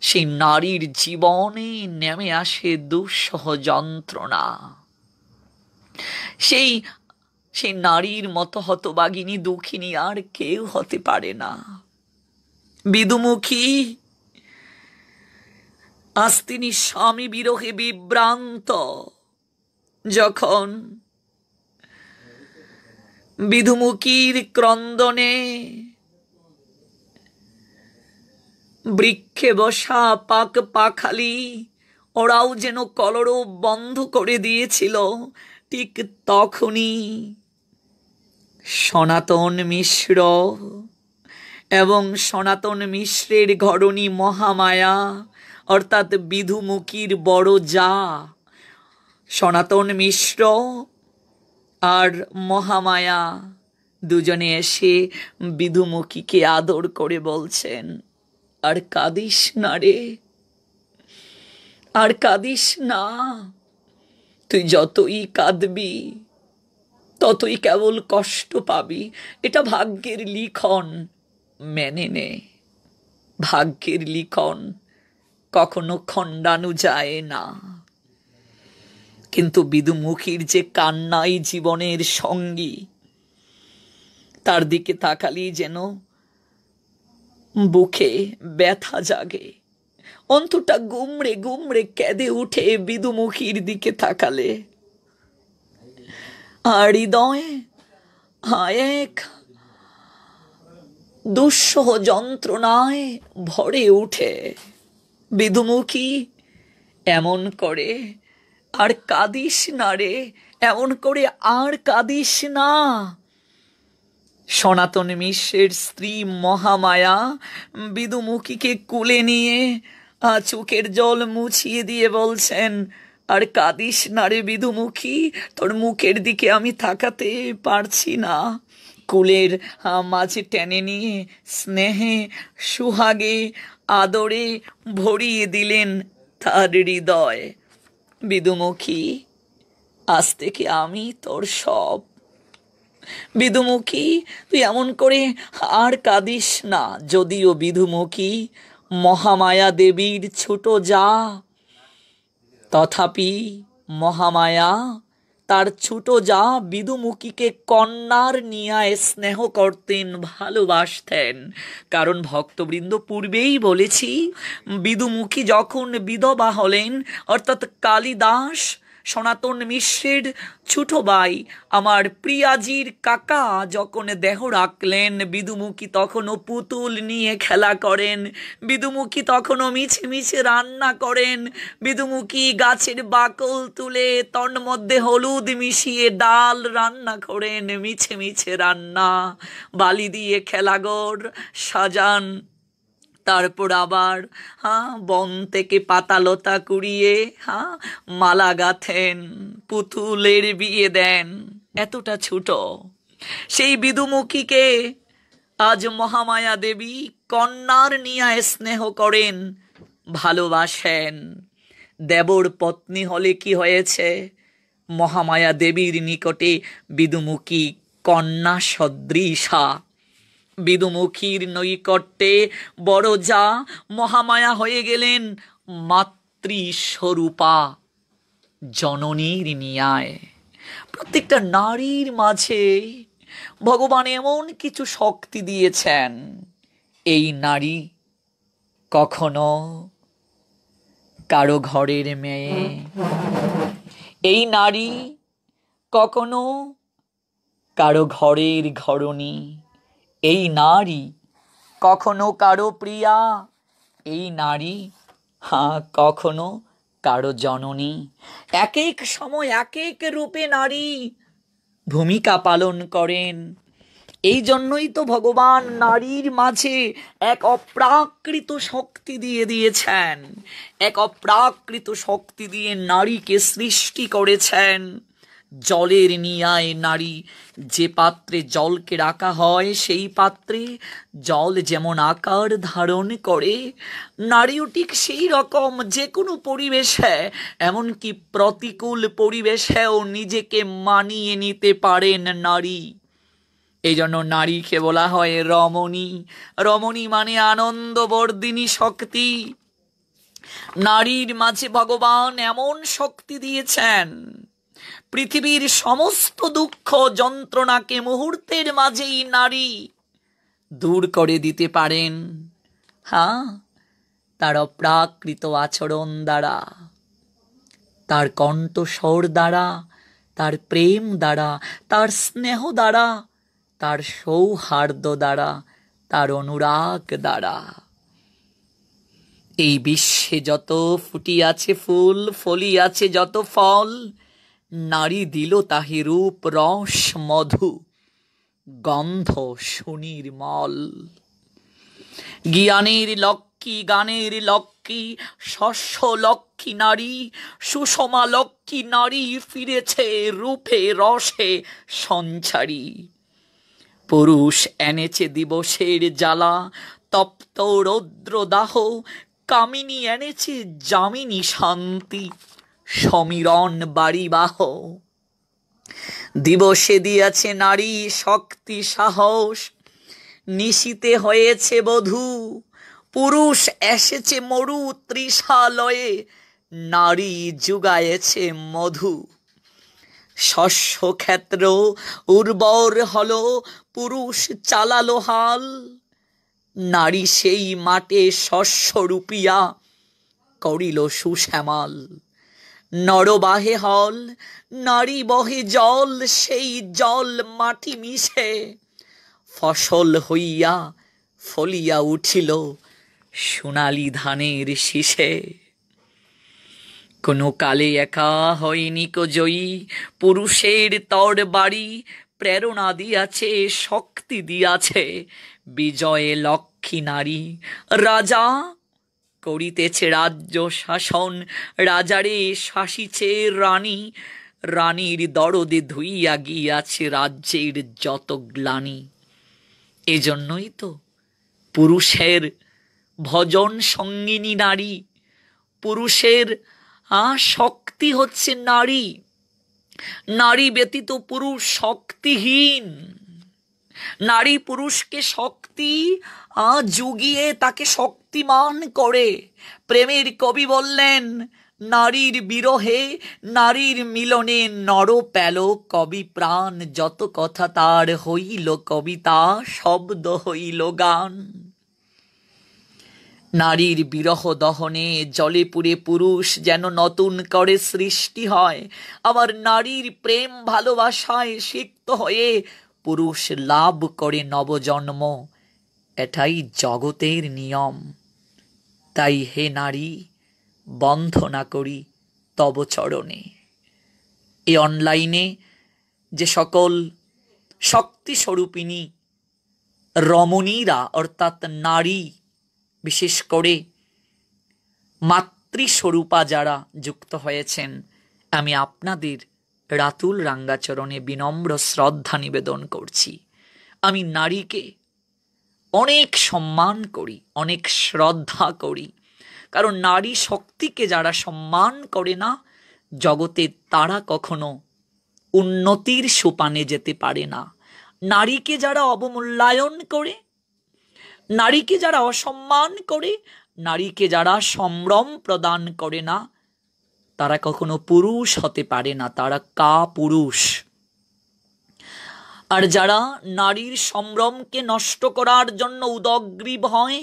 সেই নারীর জীবনে নেমে আসে দুঃসহ যন্ত্রণা। সেই নারীর মতো হতবাগিনী দুঃখিনী আর কেউ হতে পারে না। বিদুমুখী আজ তিনি স্বামী বিরহে বিভ্রান্ত। যখন বিদুমুখীর ক্রন্দনে বৃক্ষে বসা পাক পাখালি ওরাও যেন কলরব বন্ধ করে দিয়েছিল, ঠিক তখনই সনাতন মিশ্র এবং সনাতন মিশ্রের ঘরণী মহামায়া অর্থাৎ বিধুমুখীর বড় জা সনাতন মিশ্র আর মহামায়া দুজনে এসে বিধুমুখীকে আদর করে বলছেন, আর কাঁদিস না রে, আর কাঁদিস না। তুই যতই কাঁদবি ততই কেবল কষ্ট পাবি। এটা ভাগ্যের লিখন, মেনে নে। ভাগ্যের লিখন কখনো খণ্ডানো যায় না। কিন্তু বিদুমুখীর যে কান্নাই জীবনের সঙ্গী, তার দিকে তাকালি যেন বুকে ব্যথা জাগে, অন্তটা গুমড়ে গুমড়ে কেঁদে উঠে বিদুমুখীর দিকে তাকালে। আর হৃদয়ে এক দুঃসহ যন্ত্রণায় ভরে উঠে। বিদুমুখী এমন করে, আর কাঁদিস না রে, এমন করে আর কাঁদিস না। সনাতন মিশ্রের স্ত্রী মহামায়া বিদুমুখীকে কুলে নিয়ে চোখের জল মুছিয়ে দিয়ে বলছেন, আর কাঁদিস না রে বিদুমুখী, তোর মুখের দিকে আমি তাকাতে পারছি না। কুলের মাঝে টেনে নিয়ে স্নেহে সুহাগে আদরে ভরিয়ে দিলেন তার হৃদয়। বিদুমুখী, আজ থেকে আমি তোর সব। বিদুমুখী, তুই এমন করে আর কাঁদিস না। যদিও বিদুমুখী মহামায়া দেবীর ছোট জা, তথাপি মহামায়া তার ছোট জা বিদুমুখীকে কন্যার নিয়ায় স্নেহ করতেন, ভালোবাসতেন। কারণ ভক্তবৃন্দ, পূর্বেই বলেছি, বিদুমুখী যখন বিধবা হলেন, অর্থাৎ কালিদাস সনাতন মিশ্রের ছোট ভাই আমার প্রিয়াজির কাকা যখন দেহ রাখলেন, বিদুমুখী তখনও পুতুল নিয়ে খেলা করেন, বিদুমুখী তখনও মিছে মিছে রান্না করেন, বিদুমুখী গাছের বাকল তুলে তন্ড মধ্যে হলুদ মিশিয়ে ডাল রান্না করেন, মিছে মিছে রান্না, বালি দিয়ে খেলাঘর সাজান। তারপর আবার বন থেকে পাতালতা কুড়িয়ে মালা গাঁথেন, পুতুলের বিয়ে দেন। এতটা ছোট সেই বিদুমুখীকে আজ মহামায়া দেবী কন্যার নিয়ায় স্নেহ করেন, ভালোবাসেন। দেবর পত্নী হলে কি হয়েছে, মহামায়া দেবীর নিকটে বিদুমুখী কন্যা সদৃশা। বিদুমুখীর নৈকট্যে বড় জা মহামায়া হয়ে গেলেন মাতৃস্বরূপা, জননীর নিয়ায়। প্রত্যেকটা নারীর মাঝে ভগবান এমন কিছু শক্তি দিয়েছেন, এই নারী কখনো কারো ঘরের মেয়ে, এই নারী কখনো কারো ঘরের ঘরণী, এই নারী কখনো কারো প্রিয়া, এই নারী কখনো কারো জননী। এক এক সময় এক এক রূপে নারী ভূমিকা পালন করেন। এই জন্যই তো ভগবান নারীর মাঝে এক অপ্রাকৃত শক্তি দিয়ে দিয়েছেন, এক অপ্রাকৃত শক্তি দিয়ে নারীকে সৃষ্টি করেছেন। জলের নিয়ায় নারী, যে পাত্রে জলকে রাখা হয় সেই পাত্রে জল যেমন আকার ধারণ করে, নারীও ঠিক সেই রকম যে কোনো পরিবেশে, এমনকি প্রতিকূল পরিবেশেও নিজেকে মানিয়ে নিতে পারেন নারী। এই জন্য নারীকে বলা হয় রমণী। রমণী মানে আনন্দবর্ধিনী শক্তি। নারীর মাঝে ভগবান এমন শক্তি দিয়েছেন, পৃথিবীর সমস্ত দুঃখ যন্ত্রণাকে মুহূর্তের মাঝেই নারী দূর করে দিতে পারেন। হ্যাঁ, তার অপ্রাকৃত আচরণ দ্বারা, তার কণ্ঠস্বর দ্বারা, তার প্রেম দ্বারা, তার স্নেহ দ্বারা, তার সৌহার্দ্য দ্বারা, তার অনুরাগ দ্বারা। এই বিশ্বে যত ফুটিয়াছে ফুল, ফলিয়াছে যত ফল, নারী দিল তাহি রূপ রস মধু, গন্ধ সুনির্মল। জ্ঞানের লক্ষ্মী, গানের লক্ষ্মী, শস্য লক্ষ্মী নারী, সুষমা লক্ষ্মী নারী ফিরেছে রূপে রসে সঞ্চারী। পুরুষ এনেছে দিবসের জ্বালা, তপ্ত রৌদ্র দাহ, কামিনী এনেছে যামিনী শান্তি, সমীরণ বাড়িবাহ। দিবসে দিয়াছে নারী শক্তি সাহস, নিশীতে হয়েছে বধূ, পুরুষ এসেছে মরু তৃষালয়ে, নারী যুগায়েছে মধু। শস্য ক্ষেত্র উর্বর হল, পুরুষ চালালো হাল, নারী সেই মাঠে শস্য রূপিয়া করিল সুশ্যামল। নরবাহে হল, নারী বহে জল, সেই জল মাটি মিশে ফসল হইয়া ফলিয়া উঠিল সোনালি ধানের শীষে। কোনো কালে একা হয়নি কো জয়ী, পুরুষের তর বাড়ি প্রেরণা দিয়াছে, শক্তি দিয়াছে বিজয়ে লক্ষ্মী নারী। রাজা করিতেছে রাজ্য শাসন, রাজারে শাসিছে রানী, রানীর দরদে ধুইয়া গিয়াছে রাজ্যের যত গ্লানি। এজন্যই তো পুরুষের ভজন সঙ্গিনী নারী, পুরুষের শক্তি হচ্ছে নারী। নারী ব্যতীত পুরুষ শক্তিহীন। নারী পুরুষকে শক্তি জুগিয়ে তাকে শক্তিমান করে। প্রেমের কবি বললেন, নারীর বিরহে নারীর মিলনে নর পেল কবি প্রাণ, যত কথা তার হইল কবিতা, শব্দ হইল গান। নারীর বিরহ দহনে জলে পুড়ে পুরুষ যেন নতুন করে সৃষ্টি হয়, আবার নারীর প্রেম ভালোবাসায় সিক্ত হয়ে পুরুষ লাভ করে নবজন্ম। এটাই জগতের নিয়ম। তাই হে নারী, বন্ধনা করি তব চরণে। এই অনলাইনে যে সকল শক্তি স্বরূপিনী রমণীরা, অর্থাৎ নারী, বিশেষ করে মাতৃস্বরূপা যারা যুক্ত হয়েছেন, আমি আপনাদের রাতুল রাঙ্গাচরণে বিনম্র শ্রদ্ধা নিবেদন করছি। আমি নারীকে অনেক সম্মান করি, অনেক শ্রদ্ধা করি, কারণ নারী শক্তিকে যারা সম্মান করে না, জগতে তারা কখনো উন্নতির সোপানে যেতে পারে না। নারীকে যারা অবমূল্যায়ন করে, নারীকে যারা অসম্মান করে, নারীকে যারা সম্ভ্রম প্রদান করে না, তারা কখনো পুরুষ হতে পারে না, তারা কাপুরুষ। আর যারা নারীর সম্ভ্রমকে নষ্ট করার জন্য উদগ্রীব হয়,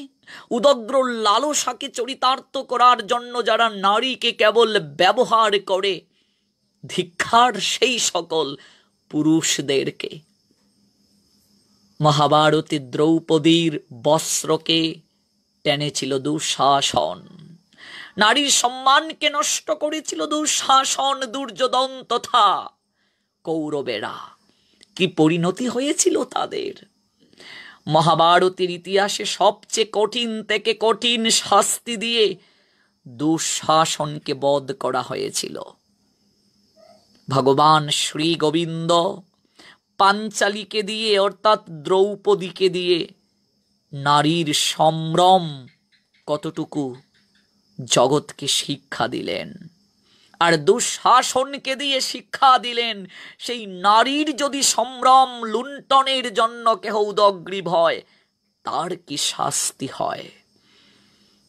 উদগ্র লালসাকে চরিতার্থ করার জন্য যারা নারীকে কেবল ব্যবহার করে, ধিক্কার সেই সকল পুরুষদেরকে। মহাভারতে দ্রৌপদীর বস্ত্রকে টেনেছিল দুঃশাসন, নারীর সম্মানকে নষ্ট করেছিল দুঃশাসন, দুর্যোধন তথা কৌরবেরা। কি পরিণতি হয়েছিল তাদের। মহাভারতের ইতিহাসে সবচেয়ে কঠিন থেকে কঠিন শাস্তি দিয়ে দুঃশাসনকে বধ করা হয়েছিল। ভগবান শ্রী গোবিন্দ পাঞ্চালীকে দিয়ে অর্থাৎ দ্রৌপদীকে দিয়ে নারীর সম্ভ্রম কতটুকু জগৎকে শিক্ষা দিলেন, আর দুঃশাসনকে দিয়ে শিক্ষা দিলেন সেই নারীর যদি সম্ভ্রম লুণ্ঠনের জন্য কেহ উদগ্রীব হয় তার কি শাস্তি হয়।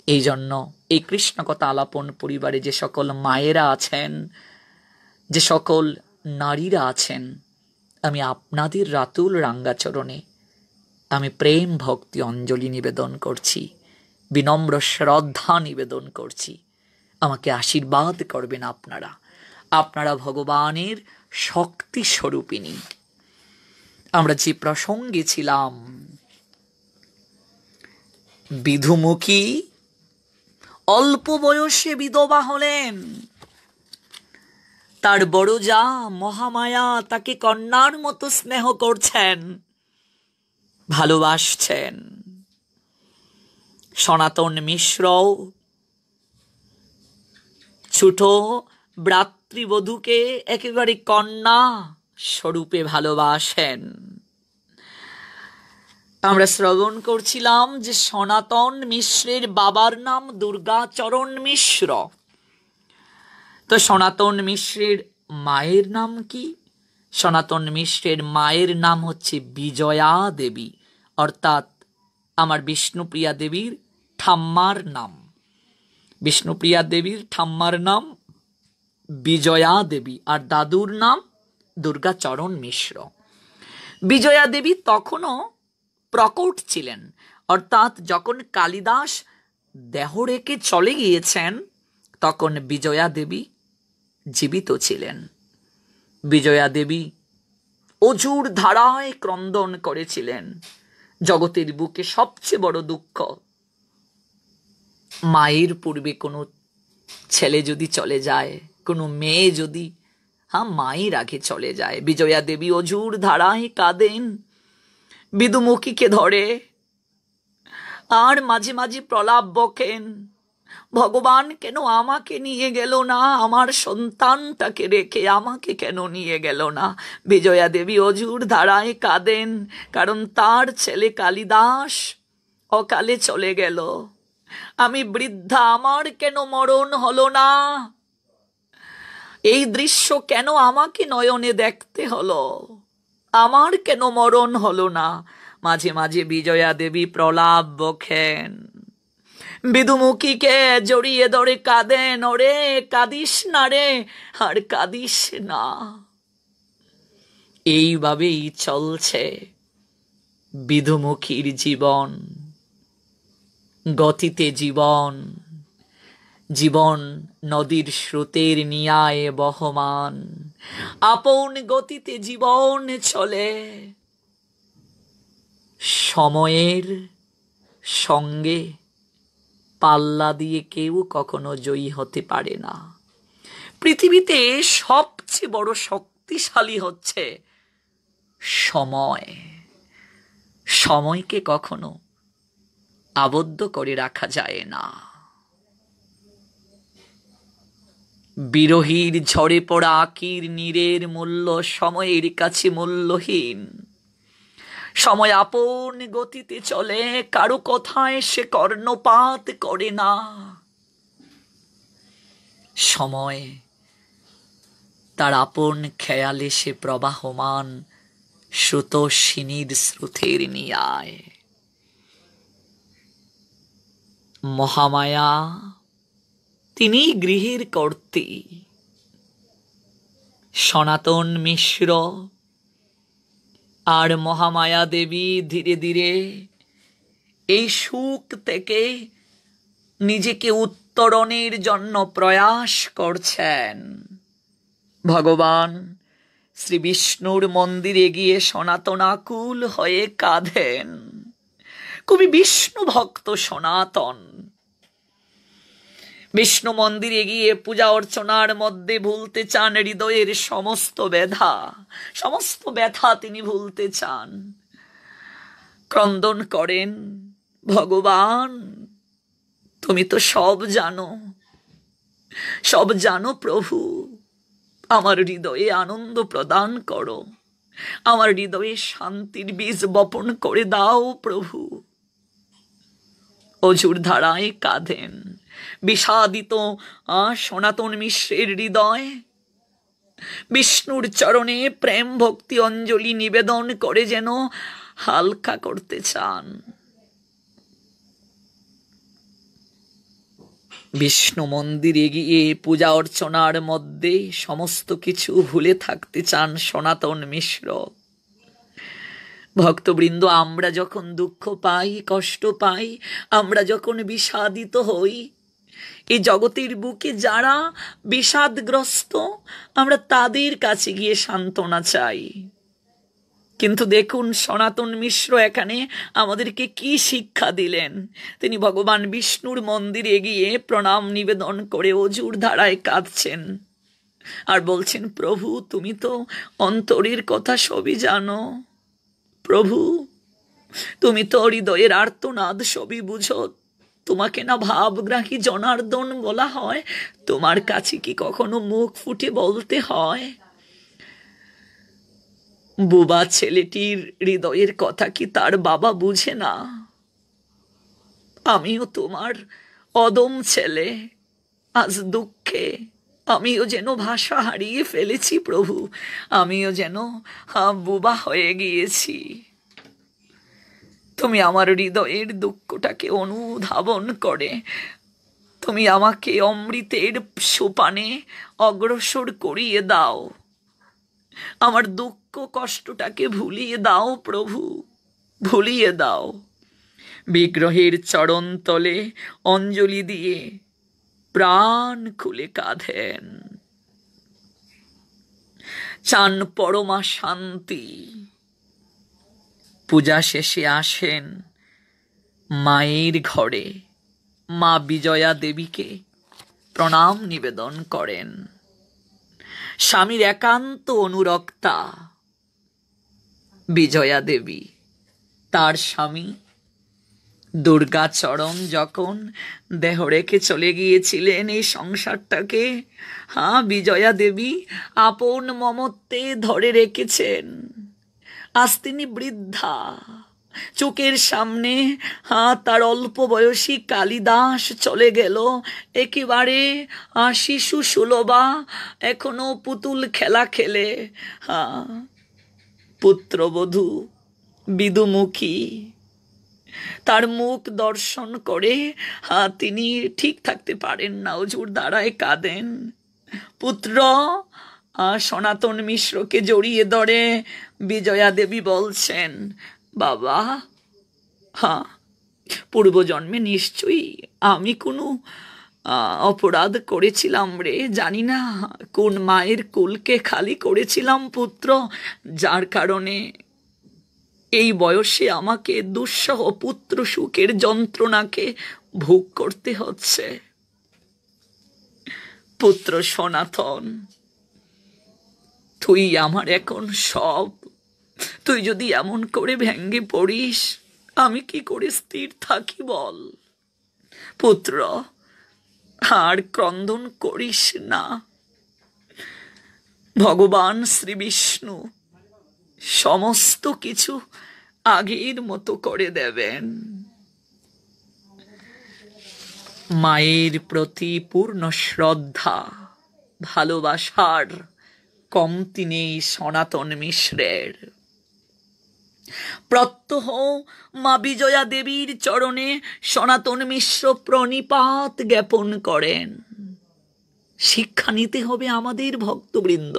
এই জন্য এই কৃষ্ণ কথা আলাপন পরিবারে যে সকল মায়েরা আছেন, যে সকল নারীরা আছেন, আমি আপনাদের রাতুল রাঙ্গাচরণে আমি প্রেম ভক্তি অঞ্জলি নিবেদন করছি, বিনম্র শ্রদ্ধা নিবেদন করছি। আমাকে আশীর্বাদ করবেন আপনারা। আপনারা ভগবানের শক্তি স্বরূপিণী। আমরা যে প্রসঙ্গে ছিলাম, বিধুমুখী অল্প বয়সে বিধবা হলেন। তার বড় যা মহামায়া তাকে কন্যার মতো স্নেহ করছেন, ভালোবাসছেন। সনাতন মিশ্র ছোট ভ্রাতৃবধূকে একেবারে কন্যা স্বরূপে ভালোবাসেন। আমরা শ্রবণ করছিলাম যে সনাতন মিশ্রের বাবার নাম দুর্গাচরণ মিশ্র। তো সনাতন মিশ্রের মায়ের নাম কি? সনাতন মিশ্রের মায়ের নাম হচ্ছে বিজয়া দেবী, অর্থাৎ আমার বিষ্ণুপ্রিয়া দেবীর ঠাম্মার নাম। বিষ্ণুপ্রিয়া দেবীর ঠাম্মার নাম বিজয়া দেবী, আর দাদুর নাম দুর্গাচরণ মিশ্র। বিজয়া দেবী তখনও প্রকট ছিলেন, অর্থাৎ যখন কালিদাস দেহ রেখে চলে গিয়েছেন তখন বিজয়া দেবী জীবিত ছিলেন। বিজয়া দেবী অজুর ধারায় ক্রন্দন করেছিলেন। জগতের বুকে সবচেয়ে বড় দুঃখ, মায়ের পূর্বে কোনো ছেলে যদি চলে যায়, কোনো মেয়ে যদি মায়ের আগে চলে যায়। বিজয়া দেবী অজুর ধারায় কাঁদেন, বিধুমুখীকে ধরে, আর মাঝে মাঝে প্রলাপ বকেন, ভগবান কেন আমাকে নিয়ে গেল না, আমার সন্তানটাকে রেখে আমাকে কেন নিয়ে গেল না। বিজয়া দেবী অজুর ধারায় কাঁদেন, কারণ তার ছেলে কালিদাস অকালে চলে গেল। আমি বৃদ্ধা, আমার কেন মরণ হলো না, এই দৃশ্য কেন আমাকে নয়নে দেখতে হলো, আমার কেন মরণ হলো না। মাঝে মাঝে বিজয়া দেবী প্রলাপ বকেন, বিধুমুখীকে জড়িয়ে ধরে কাঁদেন, ওরে কাঁদিস না রে, আর কাঁদিস না। এইভাবেই চলছে বিধুমুখীর জীবন, গতিতে জীবন। জীবন নদীর স্রোতের নিয়ায় বহমান, আপন গতিতে জীবন চলে। সময়ের সঙ্গে পাল্লা দিয়ে কেউ কখনো জয়ী হতে পারে না। পৃথিবীতে সবচেয়ে বড় শক্তিশালী হচ্ছে সময়। সময়কে কখনো আবদ্ধ করে রাখা যায় না। বিরহীর ঝরে পড়া আকির নীরের মূল্য সময়ের কাছে মূল্যহীন। সময় আপন গতিতে চলে, কারো কথায় সে কর্ণপাত করে না। সময় তার আপন খেয়ালে সে প্রবাহমান স্রোতস্বিনীর স্রোতের নিয়ায়। মহামায়া তিনি গৃহের কর্ত্রী। সনাতন মিশ্র আর মহামায়া দেবী ধীরে ধীরে এই সুখ থেকে নিজেকে উত্তরণের জন্য প্রয়াস করছেন। ভগবান শ্রী বিষ্ণুর মন্দিরে গিয়ে সনাতনাকুল হয়ে কাঁদেন। কবি বিষ্ণু ভক্ত সনাতন বিষ্ণু মন্দিরে গিয়ে পূজা অর্চনার মধ্যে ভুলতে চান হৃদয়ের সমস্ত ব্যথা তিনি ভুলতে চান। ক্রন্দন করেন, ভগবান তুমি তো সব জানো প্রভু, আমার হৃদয়ে আনন্দ প্রদান করো, আমার হৃদয়ে শান্তির বীজ বপন করে দাও প্রভু। অঝোর ধারায় কাঁদেন বিষাদিত সনাতন মিশ্রের হৃদয়। বিষ্ণুর চরণে প্রেম ভক্তি অঞ্জলি নিবেদন করে যেন হালকা করতে চান। বিষ্ণু মন্দিরে গিয়ে পূজা অর্চনার মধ্যে সমস্ত কিছু ভুলে থাকতে চান সনাতন মিশ্র। ভক্তবৃন্দ, আমরা যখন দুঃখ পাই, কষ্ট পাই, আমরা যখন বিষাদিত হই, এই জগতের বুকে যারা বিষাদগ্রস্ত, আমরা তাদের কাছে গিয়ে সান্ত্বনা চাই। কিন্তু দেখুন সনাতন মিশ্র এখানে আমাদেরকে কি শিক্ষা দিলেন। তিনি ভগবান বিষ্ণুর মন্দিরে গিয়ে প্রণাম নিবেদন করে অঝোর ধারায় কাঁদছেন আর বলছেন, প্রভু তুমি তো অন্তরের কথা সবই জানো, প্রভু তুমি তো হৃদয়ের আর্তনাদ সবই বুঝো, তোমাকে না ভাবগ্রাহী জনার্দন বলা হয়? তোমার কাছে কি কখনো মুখ ফুটে বলতে হয়? বুবা ছেলেটির হৃদয়ের কথা কি তার বাবা বুঝে না? আমিও তোমার অদম ছেলে, আজ দুঃখে আমিও যেন ভাষা হারিয়ে ফেলেছি প্রভু, আমিও যেন বুবা হয়ে গিয়েছি। তুমি আমার হৃদয়ের দুঃখটাকে অনুধাবন করে তুমি আমাকে অমৃতের সোপানে অগ্রসর করিয়ে দাও, আমার দুঃখ কষ্টটাকে ভুলিয়ে দাও প্রভু, ভুলিয়ে দাও। বিগ্রহের চরণ তলে অঞ্জলি দিয়ে প্রাণ খুলে কাঁদেন, চান পরমা শান্তি। পূজা শেষে আসেন মায়ের ঘরে, মা বিজয়া দেবীকে প্রণাম নিবেদন করেন। স্বামীর একান্ত অনুরক্তা বিজয়া দেবী, তার স্বামী দুর্গাচরণ যখন দেহ রেখে চলে গিয়েছিলেন এই সংসারটাকে, বিজয়া দেবী আপন মমত্বে ধরে রেখেছেন। আজ তিনি বৃদ্ধা, চোখের সামনে তার অল্প বয়সী কালিদাস চলে গেল, একেবারে শিশু সুলভা, এখনো পুতুল খেলা খেলে। পুত্রবধূ বিদুমুখী, তার মুখ দর্শন করে তিনি ঠিক থাকতে পারেন না, অঝোর ধারায় কাঁদেন। পুত্র সনাতন মিশ্রকে জড়িয়ে ধরে বিজয়া দেবী বলছেন, বাবা পূর্বজন্মে নিশ্চয়ই আমি কোনো অপরাধ করেছিলাম রে, জানি না কোন মায়ের কুলকে খালি করেছিলাম পুত্র, যার কারণে এই বয়সে আমাকে দুঃসহ পুত্র সুখের যন্ত্রণাকে ভোগ করতে হচ্ছে। পুত্র সনাতন, তুই আমার এখন সব, তুই যদি এমন করে ভেঙ্গে পড়িস আমি কি করে স্থির থাকি বল? পুত্র আর ক্রন্দন করিস না, ভগবান শ্রী বিষ্ণু সমস্ত কিছু আগের মতো করে দেবেন। মায়ের প্রতি পূর্ণ শ্রদ্ধা ভালোবাসার কমতি নেই সনাতন মিশ্রের। প্রত্যহ মা বিজয়া দেবীর চরণে সনাতন মিশ্র প্রণিপাত জ্ঞাপন করেন। শিক্ষা নিতে হবে আমাদের ভক্তবৃন্দ,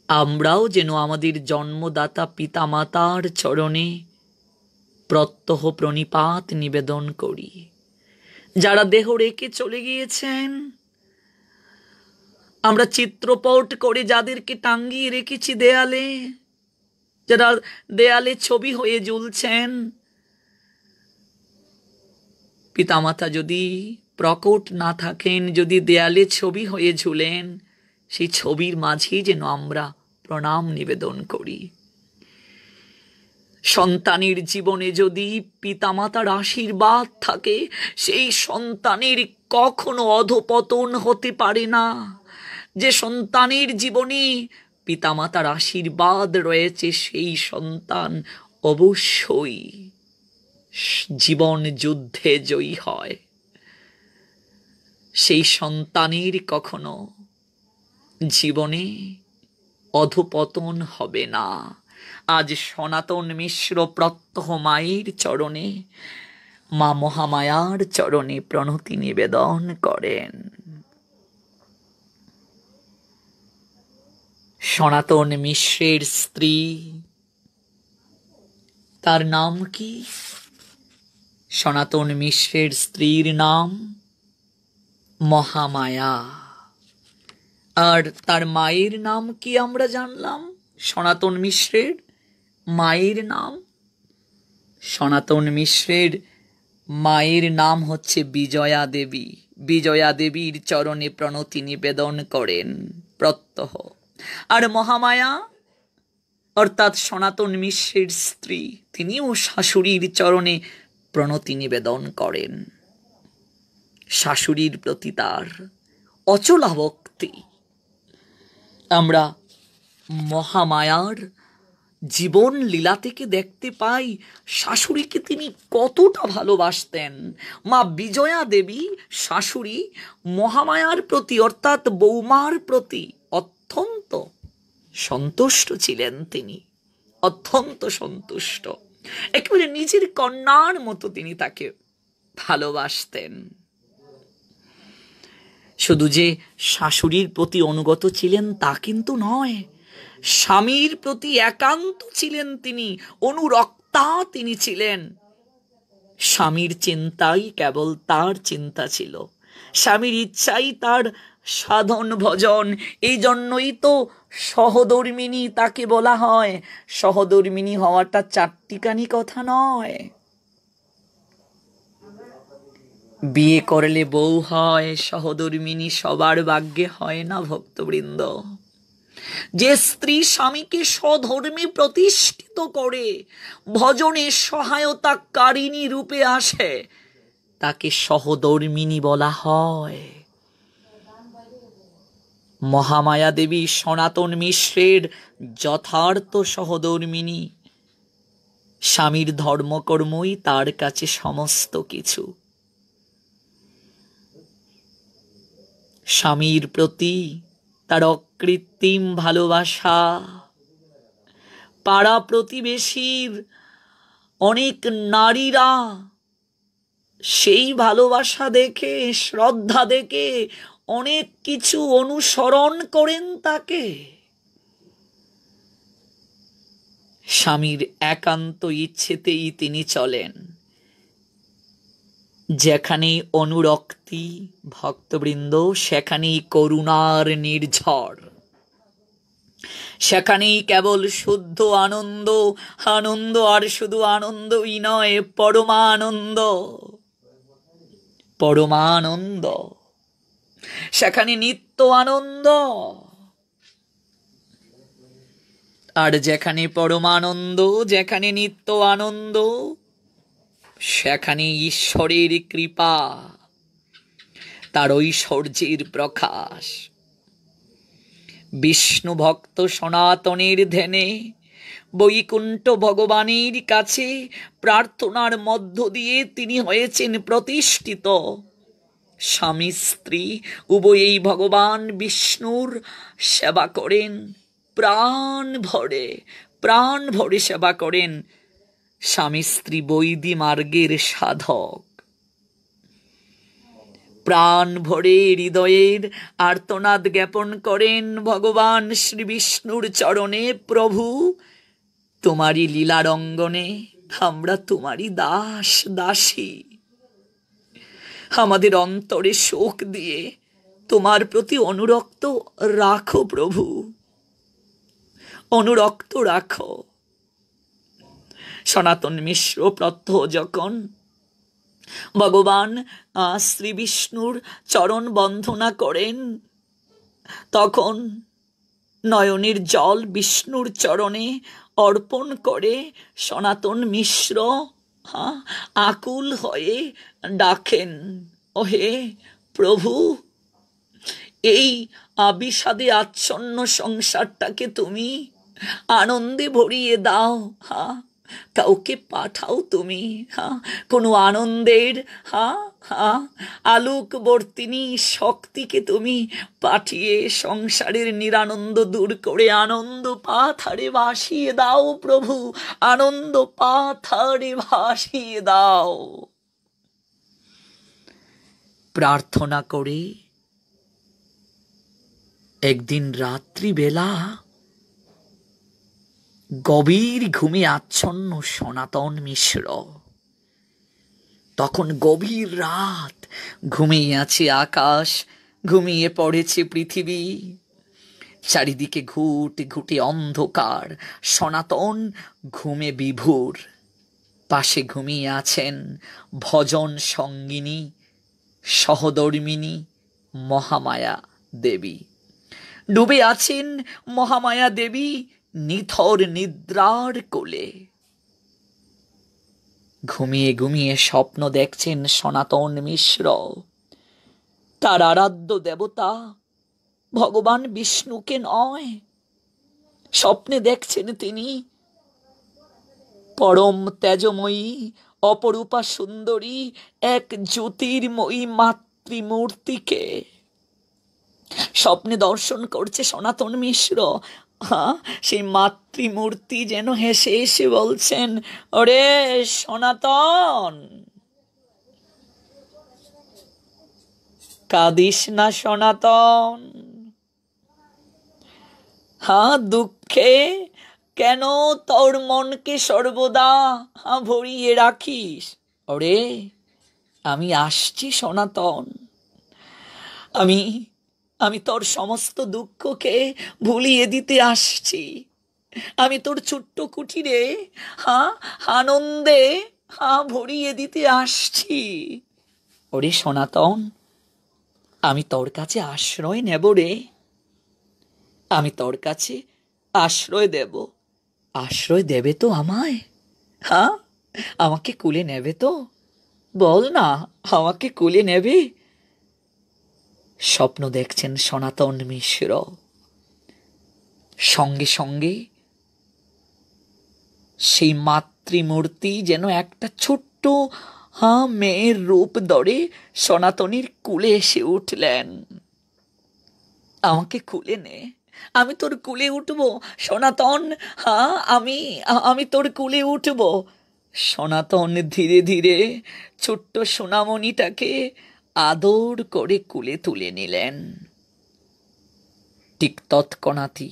আমরাও যেন আমাদের জন্মদাতা পিতামাতার চরণে প্রত্যহ প্রণিপাত নিবেদন করি। যারা দেহ রেখে চলে গিয়েছেন, আমরা চিত্রপট করে যাদেরকে টাঙ্গিয়ে রেখেছি দেয়ালে, যারা দেয়ালে ছবি হয়ে ঝুলছেন, পিতামাতা যদি প্রকট না থাকেন, যদি দেয়ালে ছবি হয়ে ঝুলেন, সেই ছবির মাঝেই যেন আমরা প্রণাম নিবেদন করি। সন্তানের জীবনে যদি পিতামাতার আশীর্বাদ থাকে, সেই সন্তানের কখনো অধপতন হতে পারে না। যে সন্তানের জীবনে পিতামাতার আশীর্বাদ রয়েছে, সেই সন্তান অবশ্যই জীবন যুদ্ধে জয়ী হয়। সেই সন্তানের কখনো জীবনে অধপতন হবে না। আজ সনাতন মিশ্র প্রত্যহ মায়ের চরণে, মা মহামায়ার চরণে প্রণতি নিবেদন করেন। সনাতন মিশ্রের স্ত্রী, তার নাম কি? সনাতন মিশ্রের স্ত্রীর নাম মহামায়া। আর তার মায়ের নাম কি আমরা জানলাম? সনাতন মিশ্রের মায়ের নাম, সনাতন মিশ্রের মায়ের নাম হচ্ছে বিজয়া দেবী। বিজয়া দেবীর চরণে প্রণতি নিবেদন করেন প্রত্যহ। আর মহামায়া অর্থাৎ সনাতন মিশ্রের স্ত্রী, তিনিও শাশুড়ির চরণে প্রণতি নিবেদন করেন। শাশুড়ির প্রতি তার অচলা ভক্তি। আমরা মহামায়ার জীবন লীলা থেকে দেখতে পাই শাশুড়িকে তিনি কতটা ভালোবাসতেন। মা বিজয়া দেবী শাশুড়ি মহামায়ার প্রতি অর্থাৎ বৌমার প্রতি অত্যন্ত সন্তুষ্ট ছিলেন। তিনি অত্যন্ত সন্তুষ্ট, একেবারে নিজের কন্যার মতো তিনি তাকে ভালোবাসতেন। শুধু যে শাশুড়ির প্রতি অনুগত ছিলেন তা কিন্তু নয়, স্বামীর প্রতি একান্ত ছিলেন তিনি, অনুরক্তা তিনি ছিলেন। স্বামীর চিন্তাই কেবল তার চিন্তা ছিল, স্বামীর ইচ্ছাই তার সাধন ভজন। এই জন্যই তো সহধর্মিণী তাকে বলা হয়। সহধর্মিণী হওয়াটা চারটিখানি কথা নয়। বিয়ে করলে বউ হয়, সহধর্মিণী সবার ভাগ্যে হয় না ভক্তবৃন্দ। যে স্ত্রী স্বামীকে স্বধর্মে প্রতিষ্ঠিত করে, ভজনে সহায়তাকারিণী রূপে আসে, তাকে সহধর্মিণী বলা হয়। মহামায়া দেবী সনাতন মিশ্রের যথার্থ সহধর্মিণী। স্বামীর ধর্মকর্মই তার কাছে সমস্ত কিছু। স্বামীর প্রতি তার অকৃত্রিম ভালোবাসা, পাড়া প্রতিবেশীর অনেক নারীরা সেই ভালোবাসা দেখে, শ্রদ্ধা দেখে অনেক কিছু অনুসরণ করেন তাকে। স্বামীর একান্ত ইচ্ছেতেই তিনি চলেন। যেখানেই অনুরক্তি ভক্তবৃন্দ, সেখানেই করুণার নির্ঝর, সেখানেই কেবল শুদ্ধ আনন্দ। আনন্দ আর শুধু আনন্দই নয়, পরমানন্দ। পরমানন্দ, সেখানে নিত্য আনন্দ। আর যেখানে পরমানন্দ, যেখানে নিত্য আনন্দ, সেখানে ঈশ্বরের কৃপা, তার ঐশ্বর্যের প্রকাশ। বিষ্ণু ভক্ত সনাতনের ধ্যানে বৈকুণ্ঠ ভগবানের কাছে প্রার্থনার মধ্য দিয়ে তিনি হয়েছেন প্রতিষ্ঠিত। স্বামী স্ত্রী উভয়েই ভগবান বিষ্ণুর সেবা করেন, প্রাণ ভরে সেবা করেন। স্বামী স্ত্রী বৈদি মার্গের সাধক, প্রাণ ভরে হৃদয়ের আর্তনাদ জ্ঞাপন করেন ভগবান শ্রী বিষ্ণুর চরণে। প্রভু, তোমারই লীলারঙ্গনে আমরা তোমারই দাস দাসী। আমাদের অন্তরে শোক দিয়ে তোমার প্রতি অনুরক্ত রাখো প্রভু, অনুরক্ত রাখো। সনাতন মিশ্র প্রত্যহ যখন ভগবান শ্রী বিষ্ণুর চরণ বন্দনা করেন, তখন নয়নের জল বিষ্ণুর চরণে অর্পণ করে সনাতন মিশ্র আকুল হয়ে ডাকেন, ওহে প্রভু, এই বিষাদে আচ্ছন্ন সংসারটাকে তুমি আনন্দে ভরিয়ে দাও। কাউকে পাঠাও তুমি কোনো আনন্দের আলোকবর্তিনী শক্তিকে তুমি পাঠিয়ে সংসারের নিরানন্দ দূর করে আনন্দ পাথারে ভাসিয়ে দাও প্রভু, আনন্দ পাথারে ভাসিয়ে দাও। প্রার্থনা করে একদিন রাত্রিবেলা গভীর ঘুমে আচ্ছন্ন সনাতন মিশ্র, তখন গভীর রাত, ঘুমিয়ে আছে আকাশ, ঘুমিয়ে পড়েছে পৃথিবী, চারিদিকে ঘুটে ঘুটে অন্ধকার, সনাতন ঘুমে বিভোর। পাশে ঘুমিয়ে আছেন ভজন সঙ্গিনী সহধর্মিনী মহামায়া দেবী। ডুবে আছেন মহামায়া দেবী নিথর নিদ্রার কোলে। ঘুমিয়ে ঘুমিয়ে স্বপ্ন দেখছেন সনাতন মিশ্র। তার আরাধ্য দেবতা ভগবান বিষ্ণুকে নয়, স্বপ্নে দেখছেন তিনি পরম তেজময়ী অপরূপা সুন্দরী এক জ্যোতির্ময়ী মাতৃমূর্তিকে স্বপ্নে দর্শন করছে সনাতন মিশ্র। সেই মাতৃমূর্তি যেন হেসে হেসে বলছেন, ওরে সনাতন, কাঁদিস না সনাতন, দুঃখে কেন তোর মনকে সর্বদা ভরিয়ে রাখিস? ওরে আমি আসছি সনাতন, আমি তোর সমস্ত দুঃখকে ভুলিয়ে দিতে আসছি। আমি তোর ছোট্ট কুটিরে আনন্দে ভরিয়ে দিতে আসছি। ওরে সনাতন, আমি তোর কাছে আশ্রয় নেব রে, আমি তোর কাছে আশ্রয় দেব। আশ্রয় দেবে তো আমায়? আমাকে কুলে নেবে তো? বল না, আমাকে কুলে নেবে? স্বপ্ন দেখছেন সনাতন মিশ্র। সঙ্গে সঙ্গে সেই মাতৃমূর্তি যেন একটা ছোট্ট মেয়ের রূপ ধরে সনাতনীর কুলে এসে উঠলেন। আমাকে কুলে নে, আমি তোর কুলে উঠব সনাতন, আমি তোর কুলে উঠব। সনাতন ধীরে ধীরে ছোট্ট সোনামণিটাকে আদর করে কুলে তুলে নিলেন। ঠিক তৎক্ষণাৎই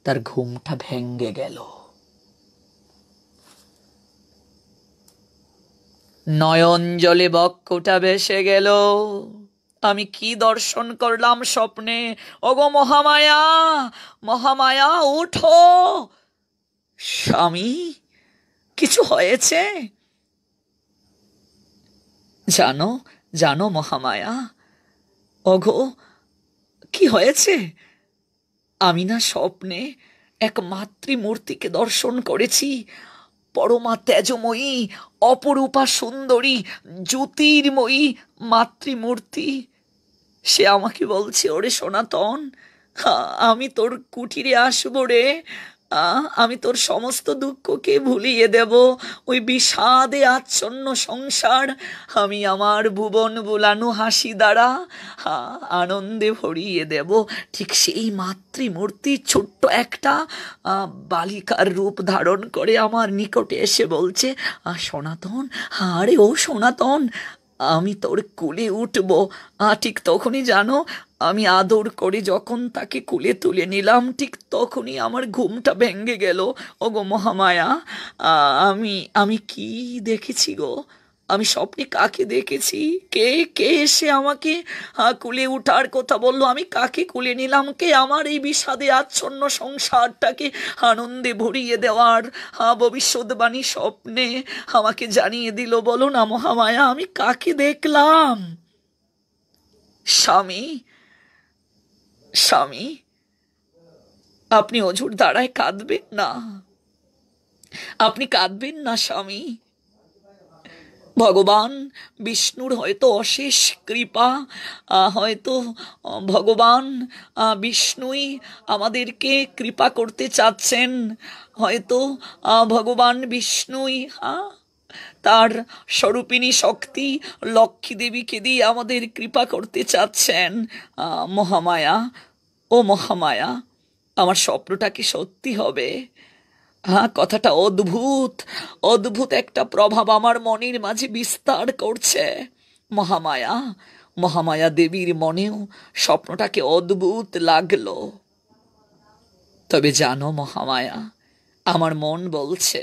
তার ঘুমটা ভেঙ্গে গেল। নয়ন জলে বক্ষটা ভেসে গেল। আমি কি দর্শন করলাম স্বপ্নে? ওগো মহামায়া, মহামায়া ওঠো। স্বামী, কিছু হয়েছে? জানো জানো মহামায়া, ওগো কি হয়েছে? আমি না স্বপ্নে এক মাতৃমূর্তিকে দর্শন করেছি, পরমা তেজময়ী অপরূপা সুন্দরী জ্যোতির্ময়ী মাতৃমূর্তি। সে আমাকে বলছে, ওরে সনাতন, আমি তোর কুটিরে আসবো রে, আমি তোর সমস্ত দুঃখকে ভুলিয়ে দেব। ওই বিষাদে আচ্ছন্ন সংসার আমি আমার ভুবন বোলানো হাসি দ্বারা আনন্দে ভরিয়ে দেব। ঠিক সেই মাতৃমূর্তি ছোট্ট একটা বালিকার রূপ ধারণ করে আমার নিকটে এসে বলছে, সনাতন, আরে ও সনাতন, আমি তোর কুলে উঠব। ঠিক তখনই জানো, আমি আদর করে যখন তাকে কুলে তুলে নিলাম, ঠিক তখনই আমার ঘুমটা ভেঙে গেল। ওগো মহামায়া, আমি কি দেখেছি গো? আমি স্বপ্নে কাকে দেখেছি? কে কে এসে আমাকে কুলে উঠার কথা বললো? আমি কাকে কুলে নিলাম? কে আমার এই বিষাদে আচ্ছন্ন সংসারটাকে আনন্দে ভরিয়ে দেওয়ার ভবিষ্যৎবাণী স্বপ্নে আমাকে জানিয়ে দিল? বলো না মহামায়া, আমি কাকে দেখলাম? স্বামী, স্বামী, আপনি অঝোর দাঁড়ায় কাঁদবেন না, আপনি কাঁদবেন না স্বামী। ভগবান বিষ্ণুর হয়তো অশেষ কৃপা, হয়তো ভগবান বিষ্ণুই আমাদেরকে কৃপা করতে চাচ্ছেন, হয়তো ভগবান বিষ্ণুই তার স্বরূপিণী শক্তি লক্ষ্মী দেবীকে দিয়ে আমাদের কৃপা করতে চাচ্ছেন। মহামায়া, ও মহামায়া, আমার স্বপ্নটা কি সত্যি হবে? কথাটা অদ্ভুত, অদ্ভুত একটা প্রভাব আমার মনের মাঝে বিস্তার করছে। মহামায়া, মহামায়া দেবীর মনেও স্বপ্নটাকে অদ্ভুত লাগলো। তবে জানো মহামায়া, আমার মন বলছে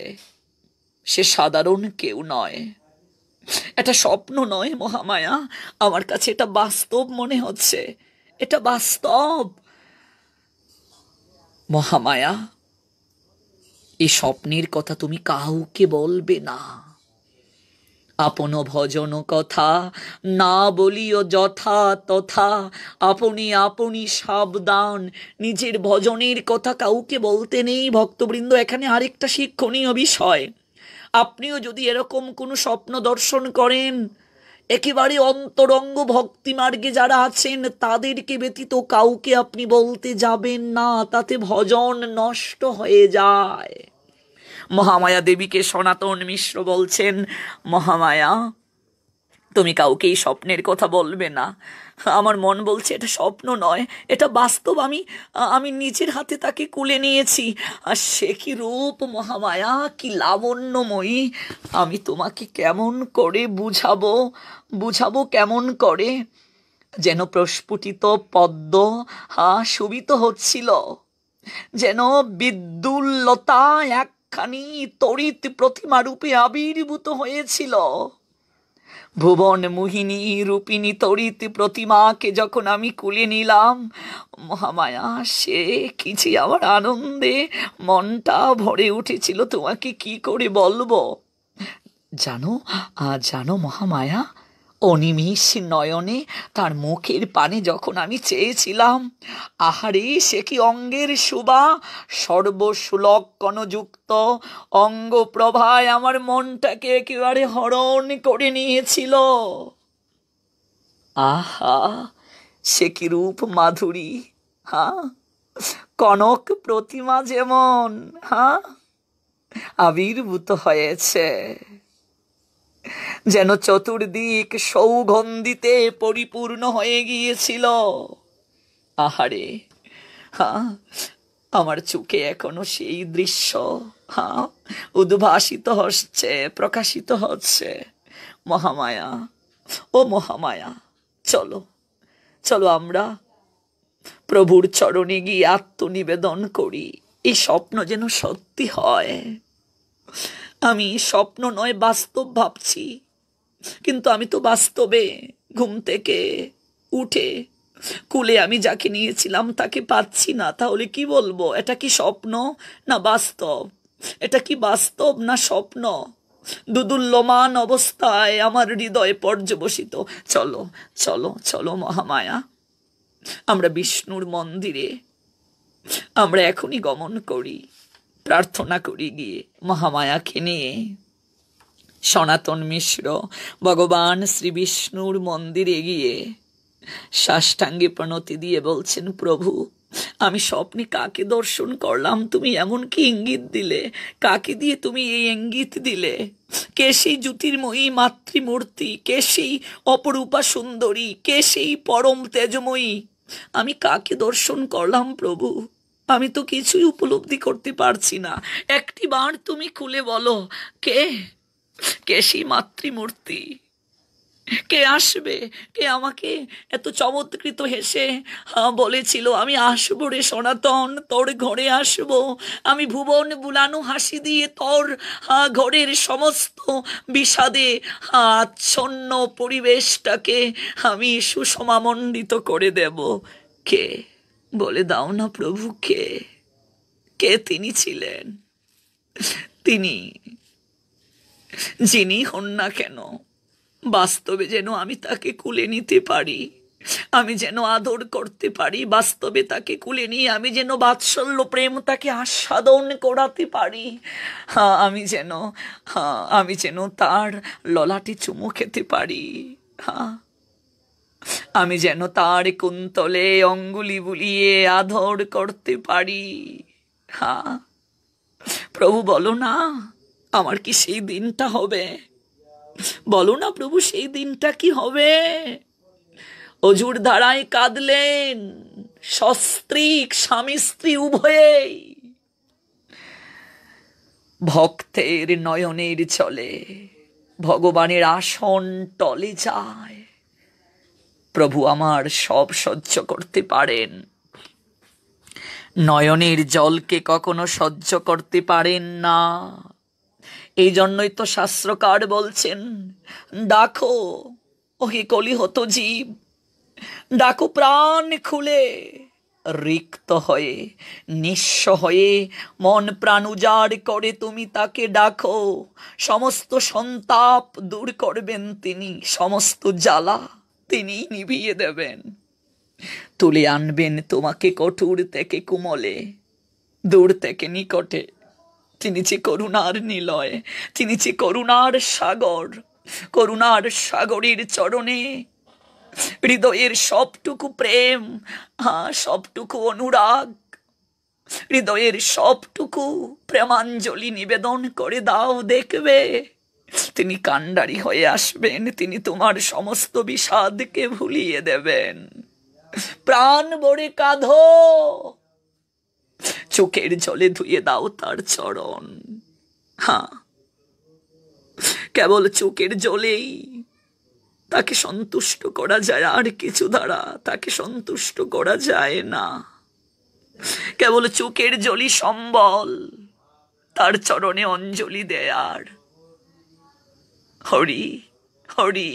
সে সাধারণ কেউ নয়, এটা স্বপ্ন নয় মহামায়া, আমার কাছে এটা বাস্তব মনে হচ্ছে, এটা বাস্তব। মহামায়া, এই স্বপ্নের কথা তুমি কাউকে বলবে না। আপন ভজন কথা না বলিও যথা তথা, আপনি আপনি সাবধান, নিজের ভজনের কথা কাউকে বলতে নেই। ভক্তবৃন্দ, এখানে আরেকটা শিক্ষণীয় বিষয়, আপনিও যদি এরকম কোনো স্বপ্ন দর্শন করেন, একেবারে অন্তরঙ্গ ভক্তি মার্গে যারা আছেন তাদেরকে ব্যতীত কাউকে আপনি বলতে যাবেন না, তাতে ভজন নষ্ট হয়ে যায়। মহামায়া দেবীকে সনাতন মিশ্র বলছেন, মহামায়া তুমি কাউকে এই স্বপ্নের কথা বলবে না। আমার মন বলছে এটা স্বপ্ন নয়, এটা বাস্তব। আমি আমি নিজের হাতে তাকে কুলে নিয়েছি। আর সে কি রূপ মহামায়া, কি লাবণ্যময়ী! আমি তোমাকে কেমন করে বুঝাবো, বুঝাবো কেমন করে? যেন প্রস্ফুটিত পদ্ম শোভিত হচ্ছিল, যেন বিদ্যুল্লতা একখানি তড়িৎ প্রতিমা রূপে আবির্ভূত হয়েছিল। ভুবন মোহিনী রূপিণী তড়িৎ প্রতিমাকে যখন আমি কুলে নিলাম, মহামায়া সে কিছু আমার আনন্দে মনটা ভরে উঠেছিল, তোমাকে কি করে বলবো। জানো, জানো মহামায়া, অনিমিষ নয়নে তার মুখের পানে যখন আমি চেয়েছিলাম, আহারে সে কি অঙ্গের শোভা, সর্বসুলক্ষণযুক্ত অঙ্গ প্রভায় আমার মনটাকে একেবারে হরণ করে নিয়েছিল। আহা, সে কি রূপ মাধুরী! কনক প্রতিমা যেমন আবির্ভূত হয়েছে, যেন চতুর্দিক সৌগন্ধিতে পরিপূর্ণ হয়ে গিয়েছিল। আহারে, আমার চোখে এখনো সেই দৃশ্য উদ্ভাসিত হচ্ছে, প্রকাশিত হচ্ছে। মহামায়া, ও মহামায়া, চলো চলো আমরা প্রভুর চরণে গিয়ে আত্মনিবেদন করি, এই স্বপ্ন যেন সত্যি হয়। আমি স্বপ্ন নয় বাস্তব ভাবছি, কিন্তু আমি তো বাস্তবে ঘুম থেকে উঠে কুলে আমি যাকে নিয়েছিলাম তাকে পাচ্ছি না। তাহলে কি বলবো, এটা কি স্বপ্ন না বাস্তব? এটা কি বাস্তব না স্বপ্ন? দুদুল্যমান অবস্থায় আমার হৃদয়ে পর্যবসিত। চলো চলো চলো মহামায়া, আমরা বিষ্ণুর মন্দিরে আমরা এখনই গমন করি, প্রার্থনা করি গিয়ে মহামায়াকে নিয়ে। সনাতন মিশ্র ভগবান শ্রী বিষ্ণুর মন্দিরে গিয়ে সাষ্টাঙ্গে প্রণতি দিয়ে বলছেন, প্রভু আমি স্বপ্নে কাকে দর্শন করলাম? তুমি এমন কি ইঙ্গিত দিলে? কাকে দিয়ে তুমি এই ইঙ্গিত দিলে? কে সেই জ্যোতির্ময়ী মাতৃমূর্তি? কে সেই অপরূপা সুন্দরী? কে সেই পরম তেজময়ী? আমি কাকে দর্শন করলাম প্রভু? আমি তো কিছুই উপলব্ধি করতে পারছি না। একটি বার তুমি খুলে বলো, কে কে সেই মাতৃমূর্তি? কে আসবে? কে আমাকে এত চমৎকৃত হেসে বলেছিল, আমি আসবো রে সনাতন, তোর ঘরে আসবো, আমি ভুবন বুলানো হাসি দিয়ে তোর ঘরের সমস্ত বিষাদে আচ্ছন্ন পরিবেশটাকে আমি সুষমামণ্ডিত করে দেব। কে? বলে দাও না প্রভু, কে? কে তিনি ছিলেন? তিনি যিনি হন না কেন, বাস্তবে যেন আমি তাকে কুলে নিতে পারি, আমি যেন আদর করতে পারি, বাস্তবে তাকে কুলে নিয়ে আমি যেন বাৎসল্য প্রেম তাকে আস্বাদন করাতে পারি, আমি যেন তার ললাটে চুমু খেতে পারি, আমি যেন তার কুন্তলে অঙ্গুলি বুলিয়ে আদর করতে পারি। প্রভু বলো না, আমার কি সেই দিনটা হবে? বলো না প্রভু, সেই দিনটা কি হবে? অজুর ধারায় কাঁদলেন সস্ত্রীক স্বামী স্ত্রী উভয়েই, ভক্তের নয়নের চলে ভগবানের আসন টলে যায়। প্রভু আমার সব সহ্য করতে পারেন, নয়নের জলকে কখনো সহ্য করতে পারেন না। এই জন্যই তো শাস্ত্রকার বলছেন, ডাকো ওহে কলিহত জীব, ডাকো প্রাণ খুলে, রিক্ত হয়ে নিঃস্ব হয়ে মন প্রাণ উজাড় করে তুমি তাকে ডাকো, সমস্ত সন্তাপ দূর করবেন তিনি, সমস্ত জ্বালা তিনি নিভিয়ে দেবেন, তুলে আনবেন তোমাকে কঠোর থেকে কুমলে, দূর থেকে নিকটে। তিনি যে করুণার নিলয়, তিনি যে করুণার সাগর, করুণার সাগরের চরণে হৃদয়ের সবটুকু প্রেম, সবটুকু অনুরাগ, হৃদয়ের সবটুকু প্রেমাঞ্জলি নিবেদন করে দাও, দেখবে তিনি কাণ্ডারি হয়ে আসবেন, তিনি তোমার সমস্ত বিষাদকে ভুলিয়ে দেবেন। প্রাণ ভরে কাঁধো, চোখের জলে ধুয়ে দাও তার চরণ। কেবল চোখের জলেই তাকে সন্তুষ্ট করা যায়, আর কিছু দ্বারা তাকে সন্তুষ্ট করা যায় না। কেবল চোখের জলই সম্বল তার চরণে অঞ্জলি দেয়ার। হরি হরি,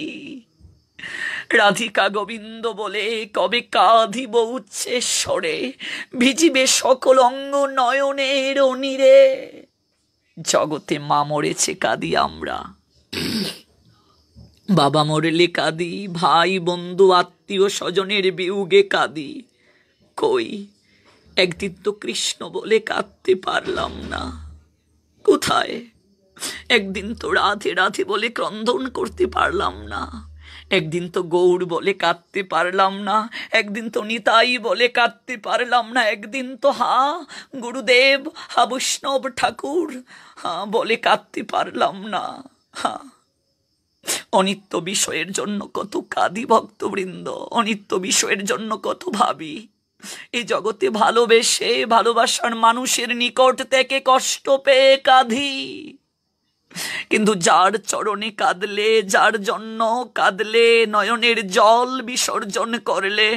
রাধিকা গোবিন্দ বলে কবে কাঁদিব উচ্চেশ্বরে, ভিজিবে সকল অঙ্গ নয়নের অনিরে। জগতে মা মরেছে কাঁদি আমরা, বাবা মরলে কাঁদি, ভাই বন্ধু আত্মীয় স্বজনের বিয়োগে কাঁদি। কই একদিন তো কৃষ্ণ বলে কাঁদতে পারলাম না, কোথায়? একদিন তো রাধে রাধে বলে ক্রন্দন করতে পারলাম না, একদিন তো গৌর বলে কাঁদতে পারলাম না, একদিন তো নিতাই বলে কাঁদতে পারলাম না, একদিন তো গুরুদেব বৈষ্ণব ঠাকুর বলে কাঁদতে পারলাম না। অনিত্য বিষয়ের জন্য কত কাঁদি ভক্তবৃন্দ, অনিত্য বিষয়ের জন্য কত ভাবি। এই জগতে ভালোবেসে ভালোবাসার মানুষের নিকট থেকে কষ্ট পেয়ে কাঁদি, কিন্তু যার চরণে কাঁদলে, যার জন্য কাঁদলে, নয়নের জল বিসর্জন করলে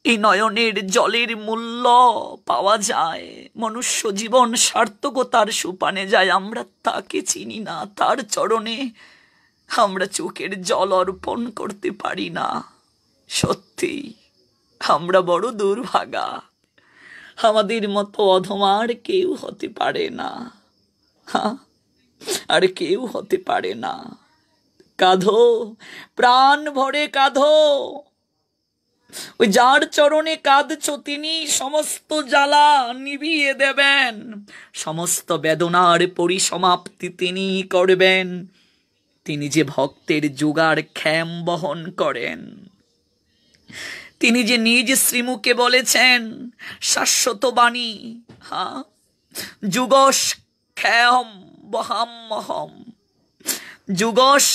এই নয়নের জলের মূল্য পাওয়া যায়, মনুষ্য জীবন সার্থকতার সুপানে যায়। আমরা তাকে চিনি না, তার চরণে আমরা চোখের জল অর্পণ করতে পারি না। সত্যি আমরা বড় দুর্ভাগা, আমাদের মতো অধমার কেউ হতে পারে না, আর কেউ হতে পারে না। কাঁধো, প্রাণ ভরে কাঁধো, ওই যার চরণে কাঁদছো তিনি সমস্ত জ্বালা নিভিয়ে দেবেন, সমস্ত বেদনার পরিসমাপ্তি তিনি করবেন। তিনি যে ভক্তের যুগার ক্ষেম বহন করেন, তিনি যে নিজ শ্রীমুখে বলেছেন শাশ্বত বাণী, যুগস ক্ষেম বহাম্যহম, যুগস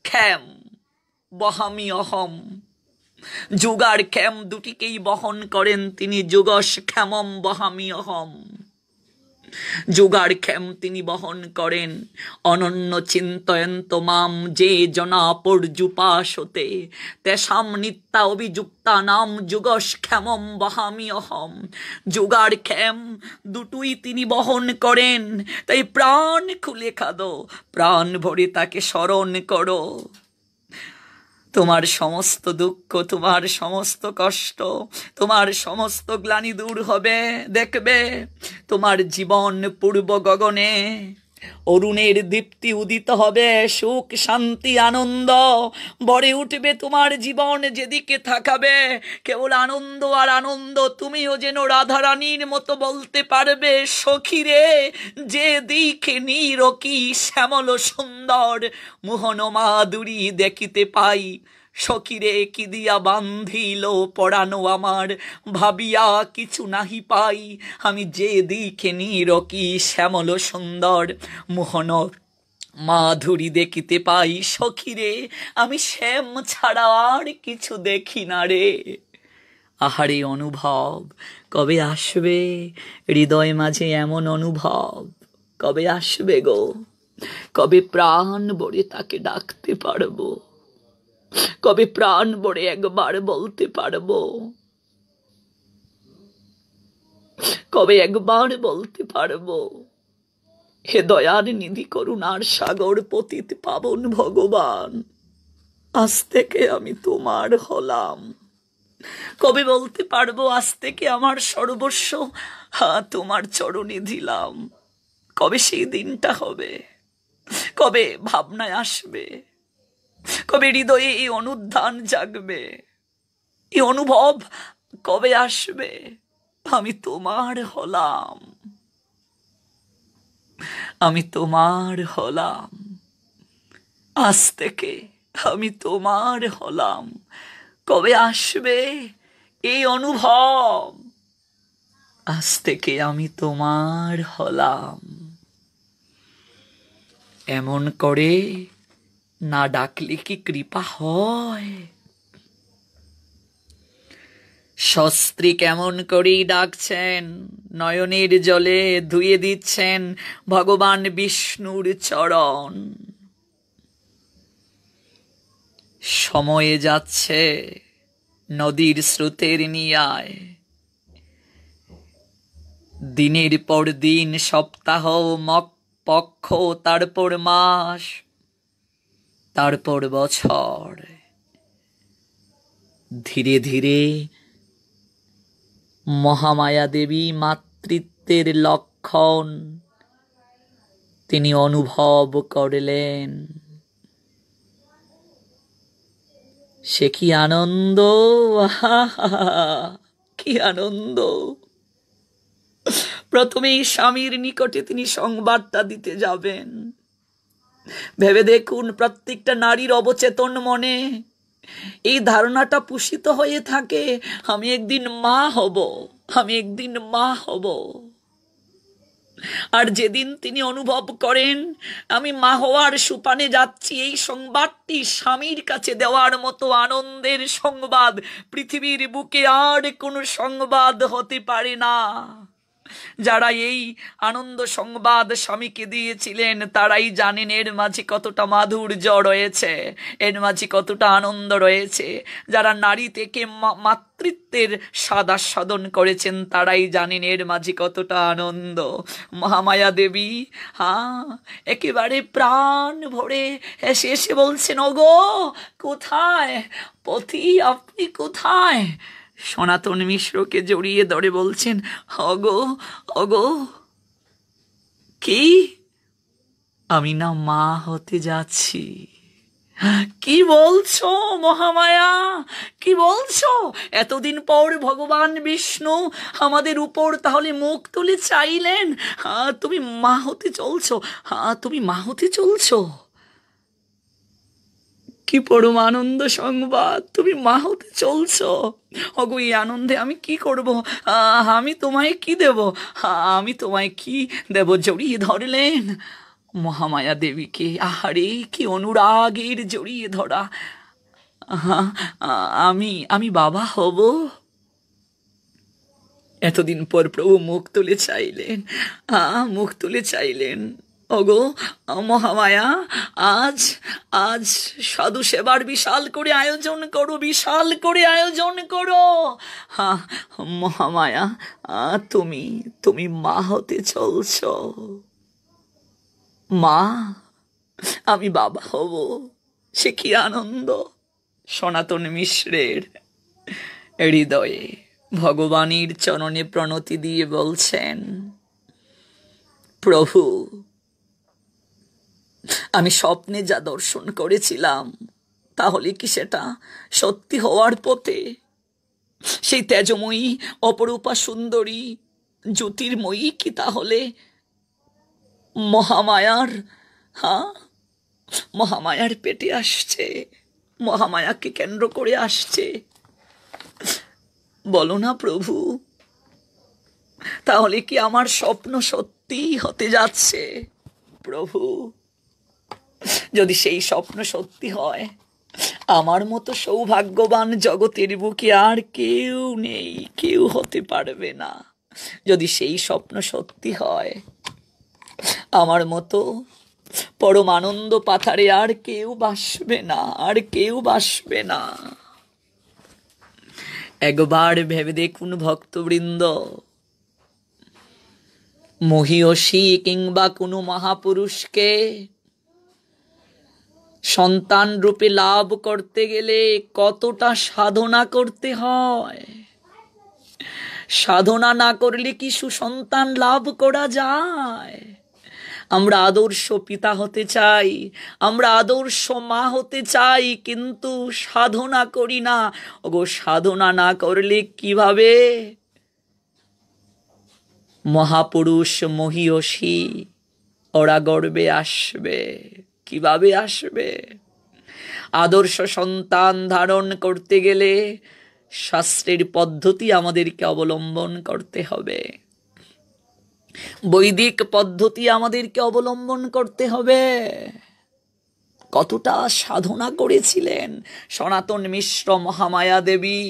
ক্ষেম বহামি অহম, যুগার ক্ষেম দুটিকেই বহন করেন তিনি, যুগস ক্ষেমম বহামি অহম। যুগার্ক্ষেম তিনি বহন করেন। অনন্য চিন্তয়ন্ত মাম যে জনা পর্যুপাসতে তেষাম নিত্যা অভিযুক্তা নাম যুগস্ক্ষেমম বহামি অহম। যুগার্ক্ষেম দুটোই তিনি বহন করেন, তাই প্রাণ খুলে কাঁদো, প্রাণ ভরে তাকে স্মরণ করো। তোমার সমস্ত দুঃখ, তোমার সমস্ত কষ্ট, তোমার সমস্ত গ্লানি দূর হবে। দেখবে তোমার জীবন পূর্ব গগনে অরুণের দীপ্তি উদিত হবে। সুখ, শান্তি, আনন্দ ভরে উঠবে তোমার জীবন। যেদিকে তাকাবে কেবল আনন্দ আর আনন্দ। তুমিও যেন রাধারানীর মতো বলতে পারবে, সখীরে যে দিকে নীরকি শ্যামল সুন্দর মোহন মাধুরী দেখিতে পাই। সখীরে কি দিয়া বান্ধিল পরানো আমার, ভাবিয়া কিছু নাহি পাই। আমি যে দিকে নীরকি শ্যামল সুন্দর মোহন মাধুরী দেখিতে পাই। সখীরে আমি শ্যাম ছাড়া আর কিছু দেখি না রে। আহারে অনুভব কবে আসবে হৃদয় মাঝে এমন অনুভব? কবে আসবে গো? কবে প্রাণ ভরে তাকে ডাকতে পারবো? কবে প্রাণ ভরে একবার বলতে পারবো? কবে একবার বলতে পারবো, হে দয়ার নিধি করুণার সাগর পতিত পাবন ভগবান, আজ থেকে আমি তোমার হলাম? কবে বলতে পারবো আজ থেকে আমার সর্বস্ব তোমার চরণে দিলাম? কবে সেই দিনটা হবে? কবে ভাবনায় আসবে? কবে হৃদয়ে এই অনুধান জাগবে? এই অনুভব কবে আসবে? আমি তোমার হলাম, আমি তোমার হলাম, আজ থেকে আমি তোমার হলাম। কবে আসবে এই অনুভব? আজ থেকে আমি তোমার হলাম। এমন করে না ডাকলে কি কৃপা হয়? সস্ত্রী কেমন করেই ডাকছেন, নয়নের জলে ধুয়ে দিচ্ছেন ভগবান বিষ্ণুর চরণ। সময়ে যাচ্ছে নদীর স্রোতের নিয়ায়, দিনের পর দিন, সপ্তাহ, পক্ষ, তারপর মাস, তারপর বছর। ধীরে ধীরে মহামায়া দেবী মাতৃত্বের লক্ষণ তিনি অনুভব করলেন। সে কি আনন্দ! কি আনন্দ! প্রথমেই স্বামীর নিকটে তিনি সংবাদটা দিতে যাবেন। ভেবে দেখুন, প্রত্যেকটা নারীর অবচেতন মনে এই ধারণাটা পুষিত হয়ে থাকে, আমি একদিন মা হব, আমি একদিন মা হব। আর যেদিন তিনি অনুভব করেন আমি মা হওয়ার সুপানে যাচ্ছি, এই সংবাদটি স্বামীর কাছে দেওয়ার মতো আনন্দের সংবাদ পৃথিবীর বুকে আর কোনো সংবাদ হতে পারে না। যারা এই আনন্দ সংবাদ স্বামীকে দিয়েছিলেন তারাই জানেন এর মাঝে কতটা মাধুর্য রয়েছে, এর মাঝে কতটা আনন্দ রয়েছে। যারা নারী থেকে মাতৃত্বের স্বাদ আস্বাদন করেছেন তারাই জানেন এর মাঝে কতটা আনন্দ। মহামায়া দেবী একেবারে প্রাণ ভরে এসে বলছেন, ওগো কোথায় পতি, আপনি কোথায়? সনাতন মিশ্রকে জড়িয়ে ধরে বলছেন, অগো অগো কি? আমি না মা হতে যাচ্ছি। কি বলছো মহামায়া, কি বলছো? এতদিন পর ভগবান বিষ্ণু আমাদের উপর তাহলে মুখ তুলে চাইলেন, তুমি মা হতে চলছো, তুমি মা হতে চলছো। কি পরম আনন্দ সংবাদ, তুমি মা হতে চলছো। অগো এই আনন্দে আমি কি করব? আমি তোমায় কি দেব? আমি তোমায় কি দেব? জড়িয়ে ধরলেন মহামায়া দেবীকে। আহারে কি অনুরাগের জড়িয়ে ধরা। আমি বাবা হব। এতদিন পর প্রভু মুখ তুলে চাইলেন, মুখ তুলে চাইলেন, ওগো মহামায়া, আজ আজ সাধু সেবার বিশাল করে আয়োজন করো, বিশাল করে আয়োজন করো। মহামায়া, তুমি তুমি মা হতে চলছ। মা, আমি বাবা হব, সে কি আনন্দ। সনাতন মিশ্রের হৃদয়ে ভগবানের চরণে প্রণতি দিয়ে বলছেন, প্রভু, আমি স্বপ্নে যা দর্শন করেছিলাম তাহলে কি সেটা সত্যি হওয়ার পথে? সেই তেজময়ী অপরূপা সুন্দরী জ্যোতির্ময়ী কি তাহলে মহামায়ার মহামায়ার পেটে আসছে, মহামায়াকে কেন্দ্র করে আসছে? বলো না প্রভু, তাহলে কি আমার স্বপ্ন সত্যি হতে যাচ্ছে? প্রভু, যদি সেই স্বপ্ন সত্যি হয়, আমার মতো সৌভাগ্যবান জগতের বুকে আর কেউ নেই, কেউ হতে পারবে না। যদি সেই স্বপ্ন সত্যি হয়, আমার মতো পরমানন্দ পাথারে আর কেউ বাসবে না, আর কেউ বাসবে না। একবার ভেবে দেখুন ভক্তবৃন্দ, মহিষী কিংবা কোনো মহাপুরুষকে সন্তান রূপে লাভ করতে গেলে কতটা সাধনা করতে হয়। সাধনা না করলে কি সুসন্তান লাভ করা যায়? আমরা আদর্শ পিতা হতে চাই, আমরা আদর্শ মা হতে চাই, কিন্তু সাধনা করি না। ওগো, সাধনা না করলে কিভাবে মহাপুরুষ মহিষী ওরা গর্বে আসবে? কিভাবে আসবে? আদর্শ সন্তান ধারণ করতে গেলে শাস্ত্রের পদ্ধতি আমাদেরকে অবলম্বন করতে হবে, বৈদিক পদ্ধতি আমাদেরকে অবলম্বন করতে হবে। কতটা সাধনা করেছিলেন সনাতন মিশ্র মহামায়া দেবী,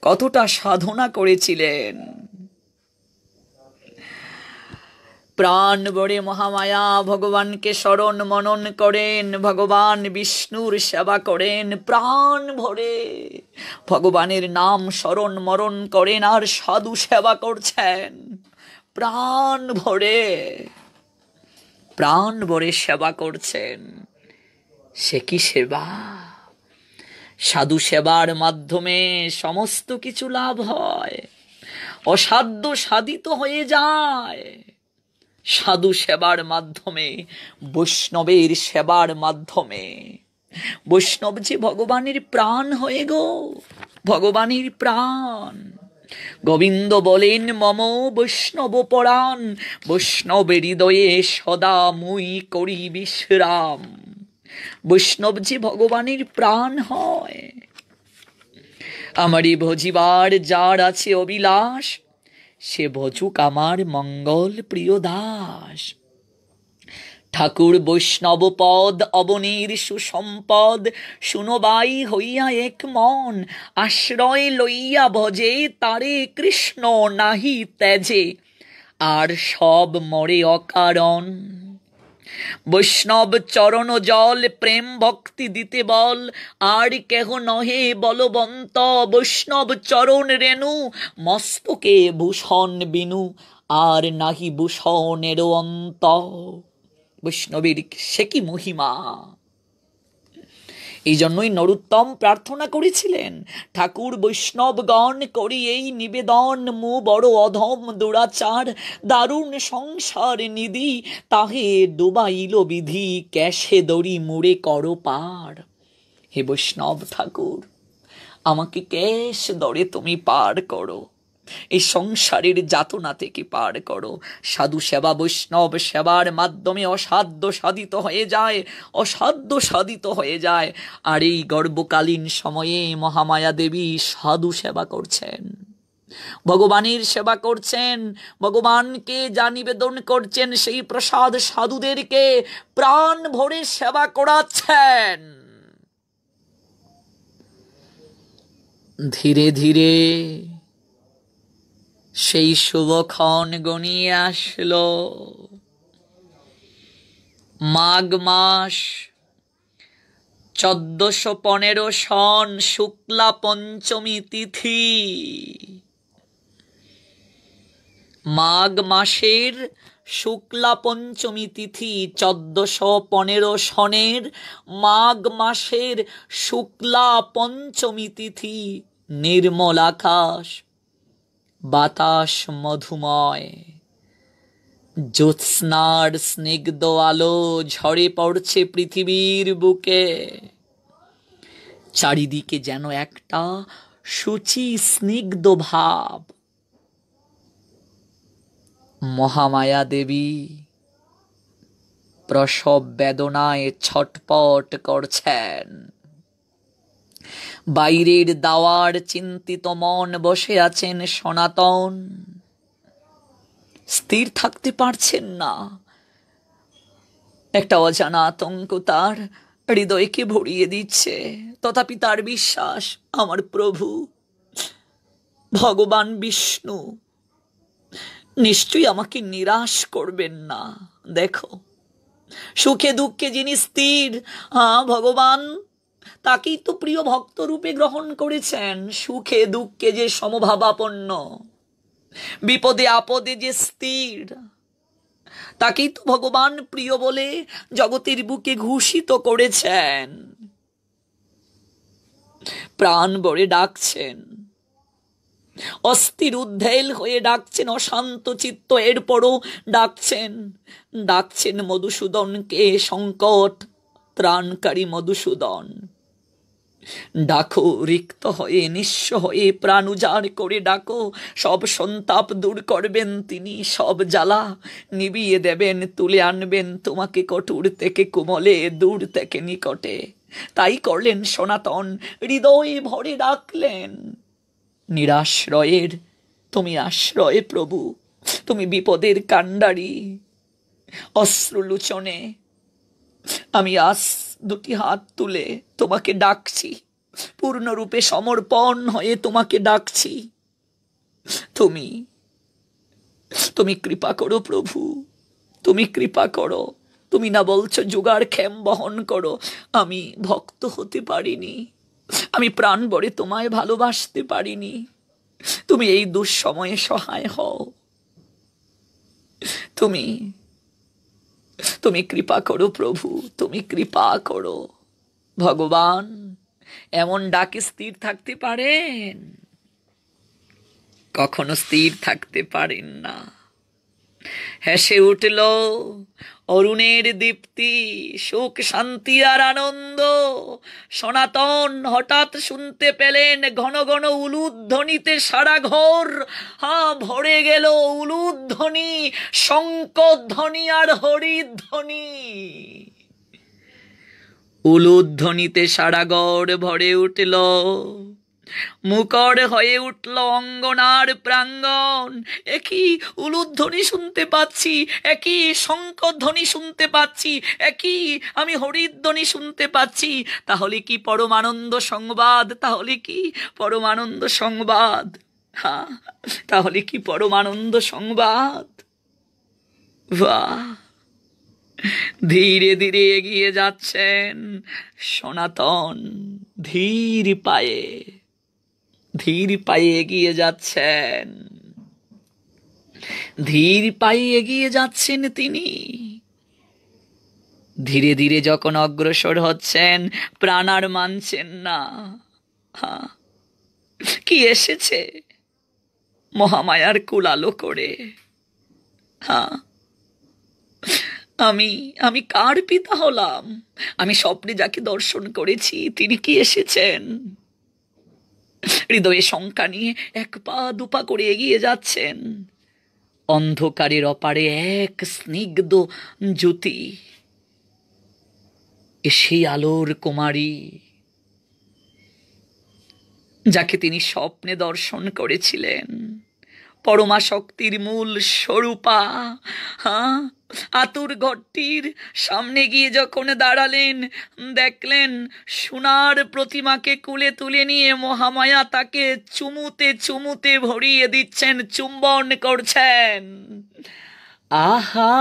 কতটা সাধনা করেছিলেন। প্রাণ ভরে মহামায়া ভগবানকে স্মরণ মনন করেন, ভগবান বিষ্ণুর সেবা করেন, প্রাণ ভরে ভগবানের নাম স্মরণ মরণ করেন আর সাধু সেবা করছেন। প্রাণ ভরে সেবা করছেন। সে কি সেবা! সাধু সেবার মাধ্যমে সমস্ত কিছু লাভ হয়, অসাধ্য সাধিত হয়ে যায়। সাধু সেবার মাধ্যমে, বৈষ্ণবের সেবার মাধ্যমে, বৈষ্ণব যে ভগবানের প্রাণ হয়ে গো, ভগবানের প্রাণ। গোবিন্দ বলেন, মম বৈষ্ণব পরাণ, বৈষ্ণব হৃদয়ে সদা মুই করি বিশ্রাম। বৈষ্ণব যে ভগবানের প্রাণ হয়। আমারই ভজিবার যার আছে অবিলাস, সে ভজুক আমার মঙ্গল প্রিয় দাস। ঠাকুর বৈষ্ণব পদ অবনীর সুসম্পদ, শুনবাই হইয়া এক মন, আশ্রয় লইয়া ভজে তারে কৃষ্ণ নাহি ত্যাজে, আর সব মরে অকারণ। বৈষ্ণব চরণ জল প্রেম ভক্তি দিতে বল, আর কেহ নহে বলবন্ত। বৈষ্ণব চরণ রেণু মস্তকে ভূষণ বিনু, আর নাহি ভূষণেরও অন্ত। বৈষ্ণবের সে কি মহিমা! এই জন্যই নরোত্তম প্রার্থনা করেছিলেন, ঠাকুর বৈষ্ণবগণ করি এই নিবেদন, মু বড় অধম দুরাচার, দারুণ সংসার নিধি, তাহে ডুবাইল বিধি, ক্যাশে দড়ি মুড়ে করো পার। হে বৈষ্ণব ঠাকুর, আমাকে ক্যাশ দরে তুমি পার করো, এই সংসারের যাতনা থেকে পার করো। সাধু সেবা বৈষ্ণব সেবার মাধ্যমে অসাধ্য সাধিত হয়ে যায়, অসাধ্য সাধিত হয়ে যায়। আর এই গর্ভকালীন সময়ে মহামায়া দেবী সাধু সেবা করছেন, ভগবানের সেবা করছেন, ভগবানকে যা নিবেদন করছেন সেই প্রসাদ সাধুদেরকে প্রাণ ভরে সেবা করাচ্ছেন। ধীরে ধীরে সেই শুভক্ষণ গনিয়ে আসলো। মাঘ মাস 1415 সন শুক্লা পঞ্চমী তিথি। মাঘ মাসের শুক্লা পঞ্চমী তিথি 1415 সনের মাঘ মাসের শুক্লা পঞ্চমী তিথি। নির্মল আকাশ, বাতাস মধুময়, জ্যোৎস্নার স্নিগ্ধ আলো ঝরে পড়ছে পৃথিবীর বুকে। চারিদিকে যেন একটা শুচি স্নিগ্ধ ভাব। মহামায়া দেবী প্রসব বেদনায় ছটপট করছেন। বাইরের দাওয়ার চিন্তিত মন বসে আছেন সনাতন। স্থির থাকতে পারছেন না। একটা অজানা আতঙ্ক তার হৃদয়কে ভরিয়ে দিচ্ছে। তথাপি তার বিশ্বাস, আমার প্রভু ভগবান বিষ্ণু নিশ্চয়ই আমাকে নিরাশ করবেন না। দেখো, সুখে দুঃখে যিনি স্থির, ভগবান তাকেই তো প্রিয় ভক্ত রূপে গ্রহণ করেছেন। সুখে দুঃখে যে সমভাবাপন্ন, বিপদে আপদে যে স্থির, তাকেই তো ভগবান প্রিয় বলে জগতের বুকে ঘোষিত করেছেন। প্রাণ ভরে ডাকছেন, অস্থির উদ্ধেল হয়ে ডাকছেন, অশান্ত চিত্ত এরপরও ডাকছেন মধুসূদনকে, সংকট ত্রাণকারী মধুসূদন। ডাকো, রিক্ত হয়ে নিঃস্ব হয়ে প্রাণ উজাড় করে ডাকো। সব সন্তাপ দূর করবেন তিনি, সব জ্বালা নিবিয়ে দেবেন, তুলে আনবেন তোমাকে কঠোর থেকে কোমলে, দূর থেকে নিকটে। তাই করলেন সনাতন, হৃদয়ে ভরে ডাকলেন। নিরাশ্রয়ের তুমি আশ্রয় প্রভু, তুমি বিপদের কাণ্ডারি। অশ্রুলোচনে আমি আজ দুটি হাত তুলে তোমাকে ডাকছি, পূর্ণরূপে সমর্পণ হয়ে তোমাকে ডাকছি। তুমি কৃপা করো প্রভু, তুমি কৃপা করো। তুমি না বলছো যুগার ক্ষেম বহন করো। আমি ভক্ত হতে পারিনি, আমি প্রাণ ভরে তোমায় ভালোবাসতে পারিনি। তুমি এই দুঃসময়ে সহায় হও। তুমি কৃপা করো প্রভু, তুমি কৃপা করো। ভগবান এমন ডাকে স্থির থাকতে পারেন? কখনো স্থির থাকতে পারেন না। হেসে উঠল অরুণের দীপ্তি, সুখ শান্তি আর আনন্দ। সনাতন হঠাৎ শুনতে পেলেন ঘন ঘন উলুধ্বনিতে সারা ঘর ভরে গেল। উলুধ্বনি, শঙ্খধ্বনি আর হরিধ্বনি। উলুধ্বনিতে সারা ঘর ভরে উঠল, মুখর হয়ে উঠল অঙ্গনার প্রাঙ্গণ। একই উলুধ্বনি শুনতে পাচ্ছি, একই শঙ্খধ্বনি শুনতে পাচ্ছি, একই আমি হরিধ্বনি শুনতে পাচ্ছি। তাহলে কি পরমানন্দ সংবাদ, তাহলে কি পরমানন্দ সংবাদ, তাহলে কি পরমানন্দ সংবাদ। বাহ! ধীরে ধীরে এগিয়ে যাচ্ছেন সনাতন, ধীর পায়ে এগিয়ে যাচ্ছেন, ধীর পায়ে এগিয়ে যাচ্ছেন তিনি। ধীরে ধীরে যখন অগ্রসর হচ্ছেন, প্রাণ আর মানছেন না। কি এসেছে মহামায়ার কুলালো করে। আমি কার পিতা হলাম? আমি স্বপ্নে যাকে দর্শন করেছি তিনি কি এসেছেন? হৃদয়ে শঙ্কা নিয়ে এক পা দুপা করে এগিয়ে যাচ্ছেন। অন্ধকারের অপারে এক স্নিগ্ধ জ্যোতি, সেই আলোর কুমারী যাকে তিনি স্বপ্নে দর্শন করেছিলেন, পরমাশক্তির মূল স্বরূপা। হ্যাঁ, আতুর ঘরটির সামনে গিয়ে যখন দাঁড়ালেন, দেখলেন সোনার প্রতিমাকে কুলে তুলে নিয়ে মহামায়া তাকে চুমুতে চুমুতে ভরিয়ে দিচ্ছেন, চুম্বন করছেন। আহা,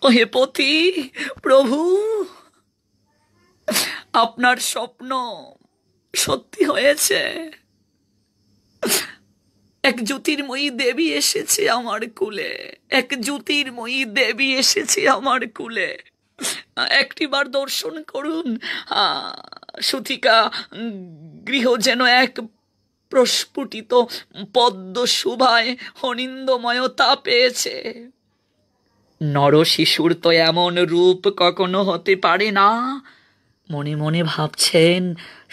ওহে পতি প্রভু, আপনার স্বপ্ন সত্যি হয়েছে। এক জ্যোতির্ময়ী দেবী এসেছে আমার কুলে, এক জ্যোতির্ময়ী দেবী এসেছে আমার কুলে। একটিবার দর্শন করুন। সুতিকা গৃহ যেন এক প্রস্ফুটিত পদ্ম শোভায় অনিন্দময়তা পেয়েছে। নর শিশুর তো এমন রূপ কখনো হতে পারে না। মনে মনে ভাবছেন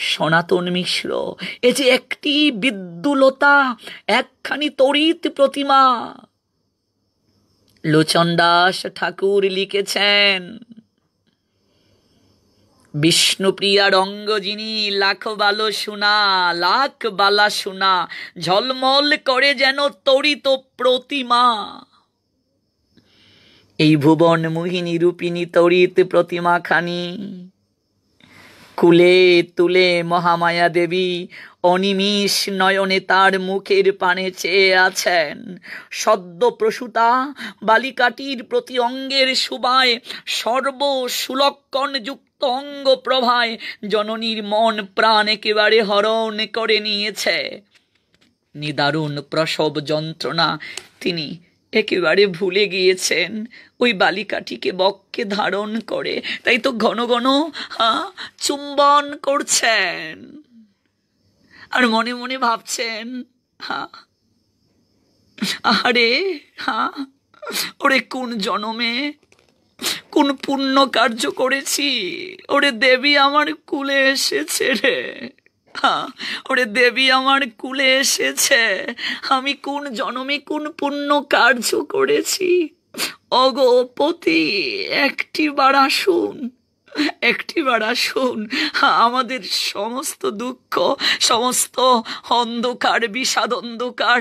সনাতন মিশ্র, এ যে একটি বিদ্যুলতা, একখানি তড়িৎ প্রতিমা। লোচন দাস ঠাকুর লিখেছেন, বিষ্ণুপ্রিয়া রঙ্গ যিনি, লাখ বালো সোনা, লাখ বালা সোনা, ঝলমল করে যেন তড়িত প্রতিমা। এই ভুবন মোহিনী রূপিণী তড়িৎ প্রতিমা খানি কুলে তুলে মহামায়া দেবী অনিমিষ নয়নে তার মুখের পানে চেয়ে আছেন। সদ্য প্রসূতা বালিকাটির প্রতি অঙ্গের শোভায়, সর্ব সুলক্ষণ যুক্ত অঙ্গ প্রভায় জননীর মন প্রাণ একেবারে হরণ করে নিয়েছে। নিদারুণ প্রসব যন্ত্রণা তিনি একেবারে ভুলে গিয়েছেন ওই বালিকাটিকে বক্ষে ধারণ করে। তাই তো ঘন ঘন চুম্বন করছেন আর মনে মনে ভাবছেন, আরে ওরে কোন জনমে কোন পুণ্য কার্য করেছি, ওরে দেবী আমার কুলে এসেছে রে। ওরে দেবী আমার কুলে এসেছে, আমি কোন জনমে কোন পুণ্য কার্য করেছি। ওগো পতি, একটিবার আসুন, একটিবার আসুন। আমাদের সমস্ত দুঃখ, সমস্ত অন্ধকার, বিষাদ অন্ধকার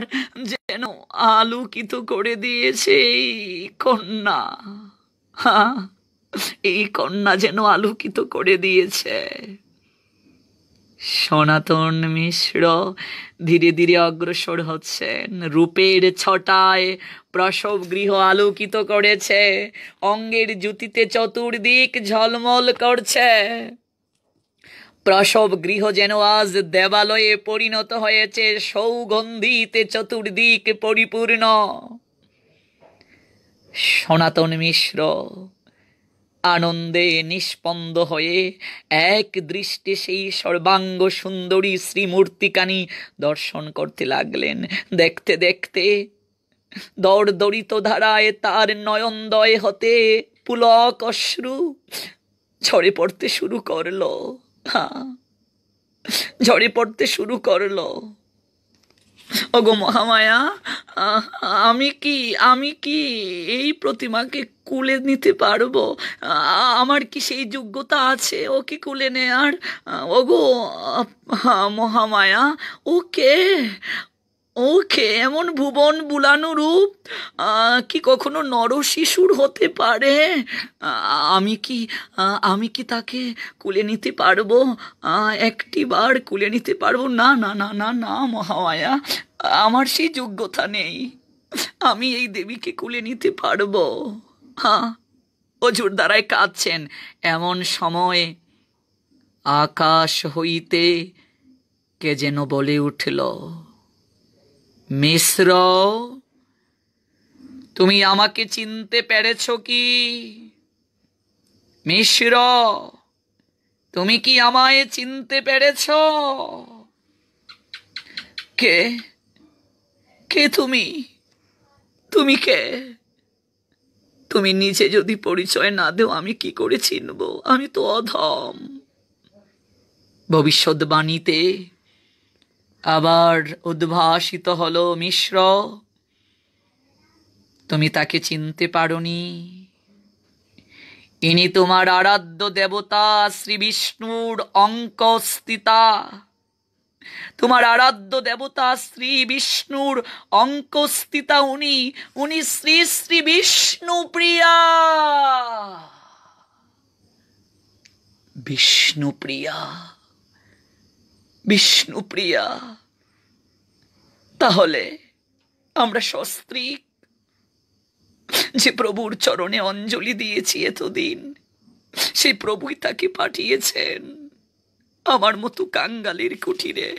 যেন আলোকিত করে দিয়েছে এই কন্যা। এই কন্যা যেন আলোকিত করে দিয়েছে। সনাতন মিশ্র ধীরে ধীরে অগ্রসর হচ্ছেন। রূপের ছটায় প্রসব গৃহ আলোকিত করেছে, অঙ্গের জ্যোতিতে চতুর্দিক ঝলমল করছে। প্রসব গৃহ যেন আজ দেবালয়ে পরিণত হয়েছে, সৌগন্ধিতে চতুর্দিক পরিপূর্ণ। সনাতন মিশ্র আনন্দে নিষ্পন্দ হয়ে এক দৃষ্টে সেই সর্বাঙ্গ সুন্দরী শ্রীমূর্তিকানি দর্শন করতে লাগলেন। দেখতে দেখতে দরদরিত ধারায় তার নয়নদয় হতে পুলক অশ্রু ঝরে পড়তে শুরু করলো। ঝরে পড়তে শুরু করলো। ওগো মহামায়া, আমি কি এই প্রতিমাকে কুলে নিতে পারবো? আমার কি সেই যোগ্যতা আছে ওকে কুলে নেয়ার? ওগো মহামায়া, ওকে ওকে এমন ভুবন বুলানো রূপ কি কখনো নর শিশুর হতে পারে? আমি কি তাকে কুলে নিতে পারবো? একটিবার কুলে নিতে পারবো? না না না না না মহামায়া, আমার সেই যোগ্যতা নেই। আমি এই দেবীকে কুলে নিতে পারবো? অজুর দ্বারায় কাঁদছেন। এমন সময় আকাশ হইতে কে যেন বলে উঠল, মিশ্র, তুমি আমাকে চিনতে পেরেছ কি? মিশ্র, তুমি কি আমায় চিনতে পেরেছ? কে কে তুমি? তুমি কে? তুমি নিজে যদি পরিচয় না দেও আমি কি করে চিনব? আমি তো অধম। ভবিষ্যৎবাণীতে আবার উদ্ভাসিত হলো, মিশ্র, তুমি তাকে চিনতে পারোনি। ইনি তোমার আরাধ্য দেবতা শ্রী বিষ্ণুর অঙ্কস্থিতা। তোমার আরাধ্য দেবতা শ্রী বিষ্ণুর অঙ্কস্থিতা উনি, উনি শ্রী শ্রী বিষ্ণু প্রিয়া। বিষ্ণুপ্রিয়া, বিষ্ণুপ্রিয়া। তাহলে আমরা সস্ত্রীক যে প্রভুর চরণে অঞ্জলি দিয়েছি এতদিন, সেই প্রভুই তাকে পাঠিয়েছেন আমার মতো কাঙ্গালের কুটিরে।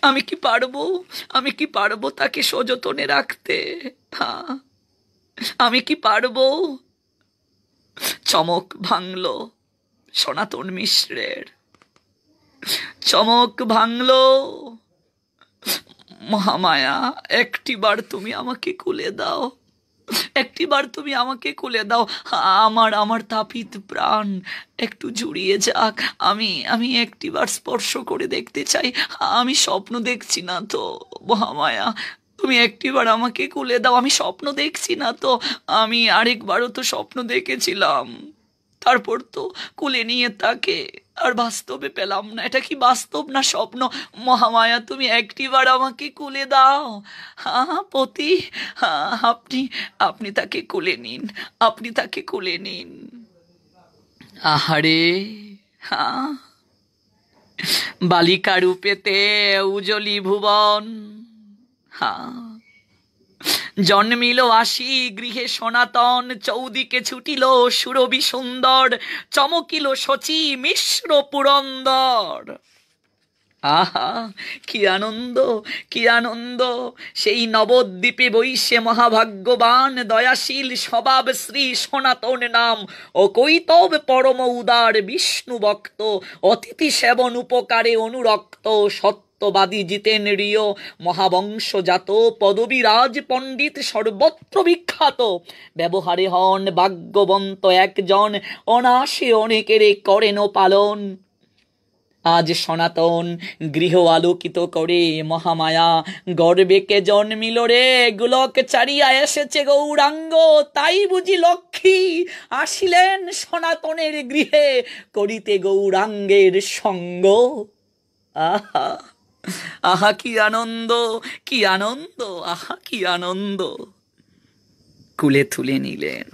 আমি কি পারবো, আমি কি পারবো তাকে সযতনে রাখতে? হ্যাঁ, আমি কি পারবো? চমক ভাঙলো সনাতন মিশ্রের, চমক ভাঙলো। মহামায়া, একটিবার তুমি আমাকে কুলে দাও, একটিবার তুমি আমাকে কুলে দাও। আমার আমার তাপিত প্রাণ একটু জুড়িয়ে যাক। আমি একটিবার স্পর্শ করে দেখতে চাই। আমি স্বপ্ন দেখছি না তো মহামায়া, তুমি একটিবার আমাকে কুলে দাও। আমি স্বপ্ন দেখছি না তো। আমি আরেকবারও তো স্বপ্ন দেখেছিলাম, তারপর তো কুলে নিয়ে তাকে আর বাস্তবে পেলাম না। এটা কি বাস্তব না স্বপ্ন? মহামায়া, তুমি একটিবার আমাকে কুলে দাও। হ্যাঁ পতি, হ্যাঁ, আপনি আপনি তাকে কুলে নিন, আপনি তাকে কুলে নিন। আহারে, হ্যাঁ, বালিকা রূপেতে উজলি ভুবন। হ্যাঁ, জন্মিল আসি গৃহে সনাতন, চৌদিকে ছুটিল সুরভি সুন্দর, চমকিল শচী মিশ্র পুরন্দর। আহা, কি আনন্দ, কি আনন্দ! সেই নবদ্বীপে বৈশে মহাভাগ্যবান দয়াশীল স্বভাব শ্রী সনাতন নাম ও কৈতব পরম উদার বিষ্ণু ভক্ত, অতিথি সেবন উপকারে অনুরক্ত, সত্যবাদী জিতেন্দ্রিয় মহাবংশজাত, পদবীরাজ পণ্ডিত সর্বত্র বিখ্যাত, ব্যবহারে হন ভাগ্যবন্ত একজন, অনাসে অনেকেরে করেন পালন। আজ সনাতন গৃহ আলোকিত করে মহামায়া গর্বেকে জন্মিল রে, গোলক চারিয়া এসেছে গৌরাঙ্গ, তাই বুঝি লক্ষ্মী আসিলেন সনাতনের গৃহে করিতে গৌরাঙ্গের সঙ্গ। আহা, আহা কি আনন্দ, কি আনন্দ, আহা কি আনন্দ! কুলে তুলে নিলেন,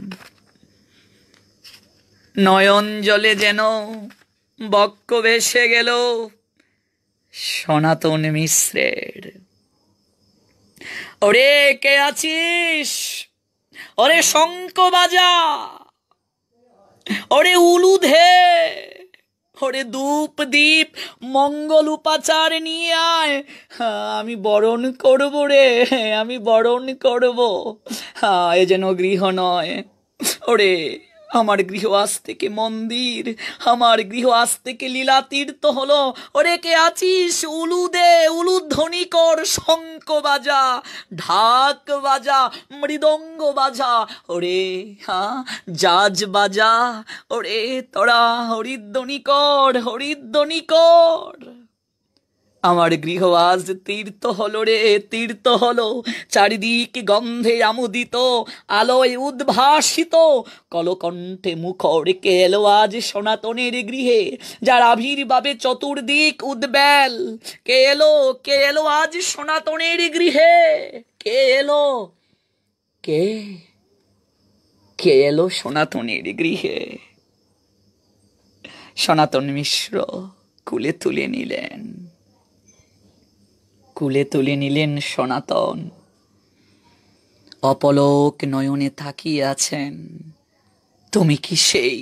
নয়ন জলে যেন বক্ষ ভেসে গেল সনাতন মিশ্রের। ওরে কে আছিস? ওরে শঙ্খ বাজা, ওরে উলুধে, ওরে ধূপ দীপ মঙ্গল উপাচার নিয়ে আয়। আমি বরণ করব রে, আমি বরণ করব। এ যেন গৃহ নয়, ওরে আমার গৃহ আজ থেকে মন্দির, আমার গৃহ আজ থেকে লীলা তীর্থ হলো। ওরে কে আছিস? উলুদে, উলুধ্বনি কর, শঙ্খ বাজা, ঢাক বাজা, মৃদঙ্গ বাজা, ওরে হ্যাঁ জাজ বাজা, ওরে তোরা হরিধ্বনি কর, হরিধ্বনি কর। আমার গৃহ আজ তীর্থ হলো রে, তীর্থ হলো। চারিদিক গন্ধে আমোদিত, আলোয় উদ্ভাসিত, কলকণ্ঠে মুখর কে এলো আজ সনাতনের গৃহে, যার আবির্ভাবে চতুর্দিক উদ্বেল। কে এলো, কে এলো আজ সনাতনের গৃহে? কে এলো? কে কে এলো সনাতনের গৃহে? সনাতন মিশ্র কুলে তুলে নিলেন, কুলে তুলে নিলেন সনাতন। অপলক নয়নে তাকিয়ে আছেন। তুমি কি সেই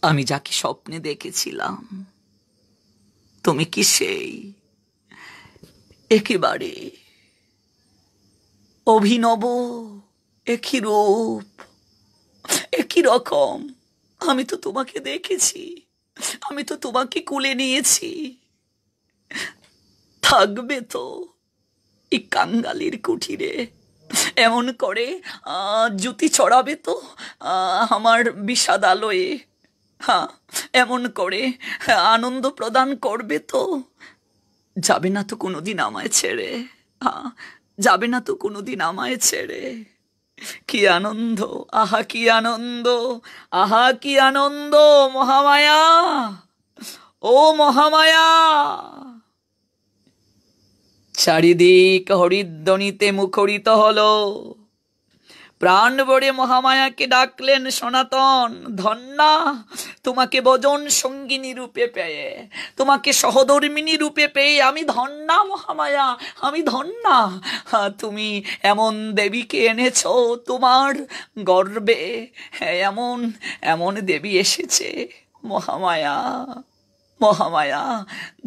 আমি যাকে স্বপ্নে দেখেছিলাম? তুমি কি সেই? একেবারে অভিনব, একই রূপ, একই রকম। আমি তো তোমাকে দেখেছি, আমি তো তোমাকে কুলে নিয়েছি। থাকবে তো এই কাঙ্গালির কুঠিরে, এমন করে জুতি চড়াবে তো আমার বিষাদ আলোয়ে। হ্যাঁ, এমন করে আনন্দ প্রদান করবে তো। যাবে না তো কোনোদিন আমায় ছেড়ে? হ্যাঁ, যাবে না তো কোনোদিন আমায় ছেড়ে? কি আনন্দ, আহা কি আনন্দ, আহা কি আনন্দ! মহামায়া, ও মহামায়া। চারিদিক হরিধ্বনিতে মুখরিত হলো। প্রাণ ভরে মহামায়াকে ডাকলেন সনাতন, ধন্যা তোমাকে ভজন সঙ্গিনী রূপে পেয়ে, তোমাকে সহধর্মিনী রূপে পেয়ে আমি ধন্যা মহামায়া, আমি ধন্যা। তুমি এমন দেবীকে এনেছো তোমার গর্বে, এমন এমন দেবী এসেছে মহামায়া, মহামায়া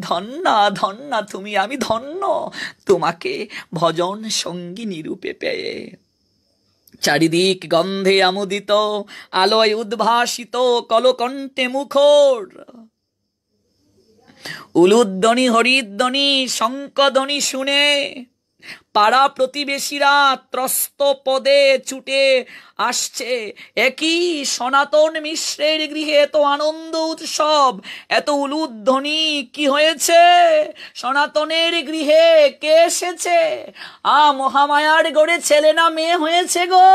ধন্যা ধন্যা তুমি, আমি ধন্য তোমাকে ভজন সঙ্গিনী রূপে পেয়ে। চারিদিক গন্ধে আমোদিত, আলোয় উদ্ভাসিত, কলকণ্ঠে মুখর, উলুধ্বনি হরিধ্বনি শঙ্খধ্বনি শুনে পাড়া প্রতিবেশীরা ত্রস্ত পদে ছুটে আসছে। একই সনাতন মিশ্রের গৃহে এত আনন্দ উৎসব, এত উলুধ্বনি, কি হয়েছে? সনাতনের গৃহে কে এসেছে? মহামায়ার গড়ে ছেলে না মেয়ে হয়েছে গো।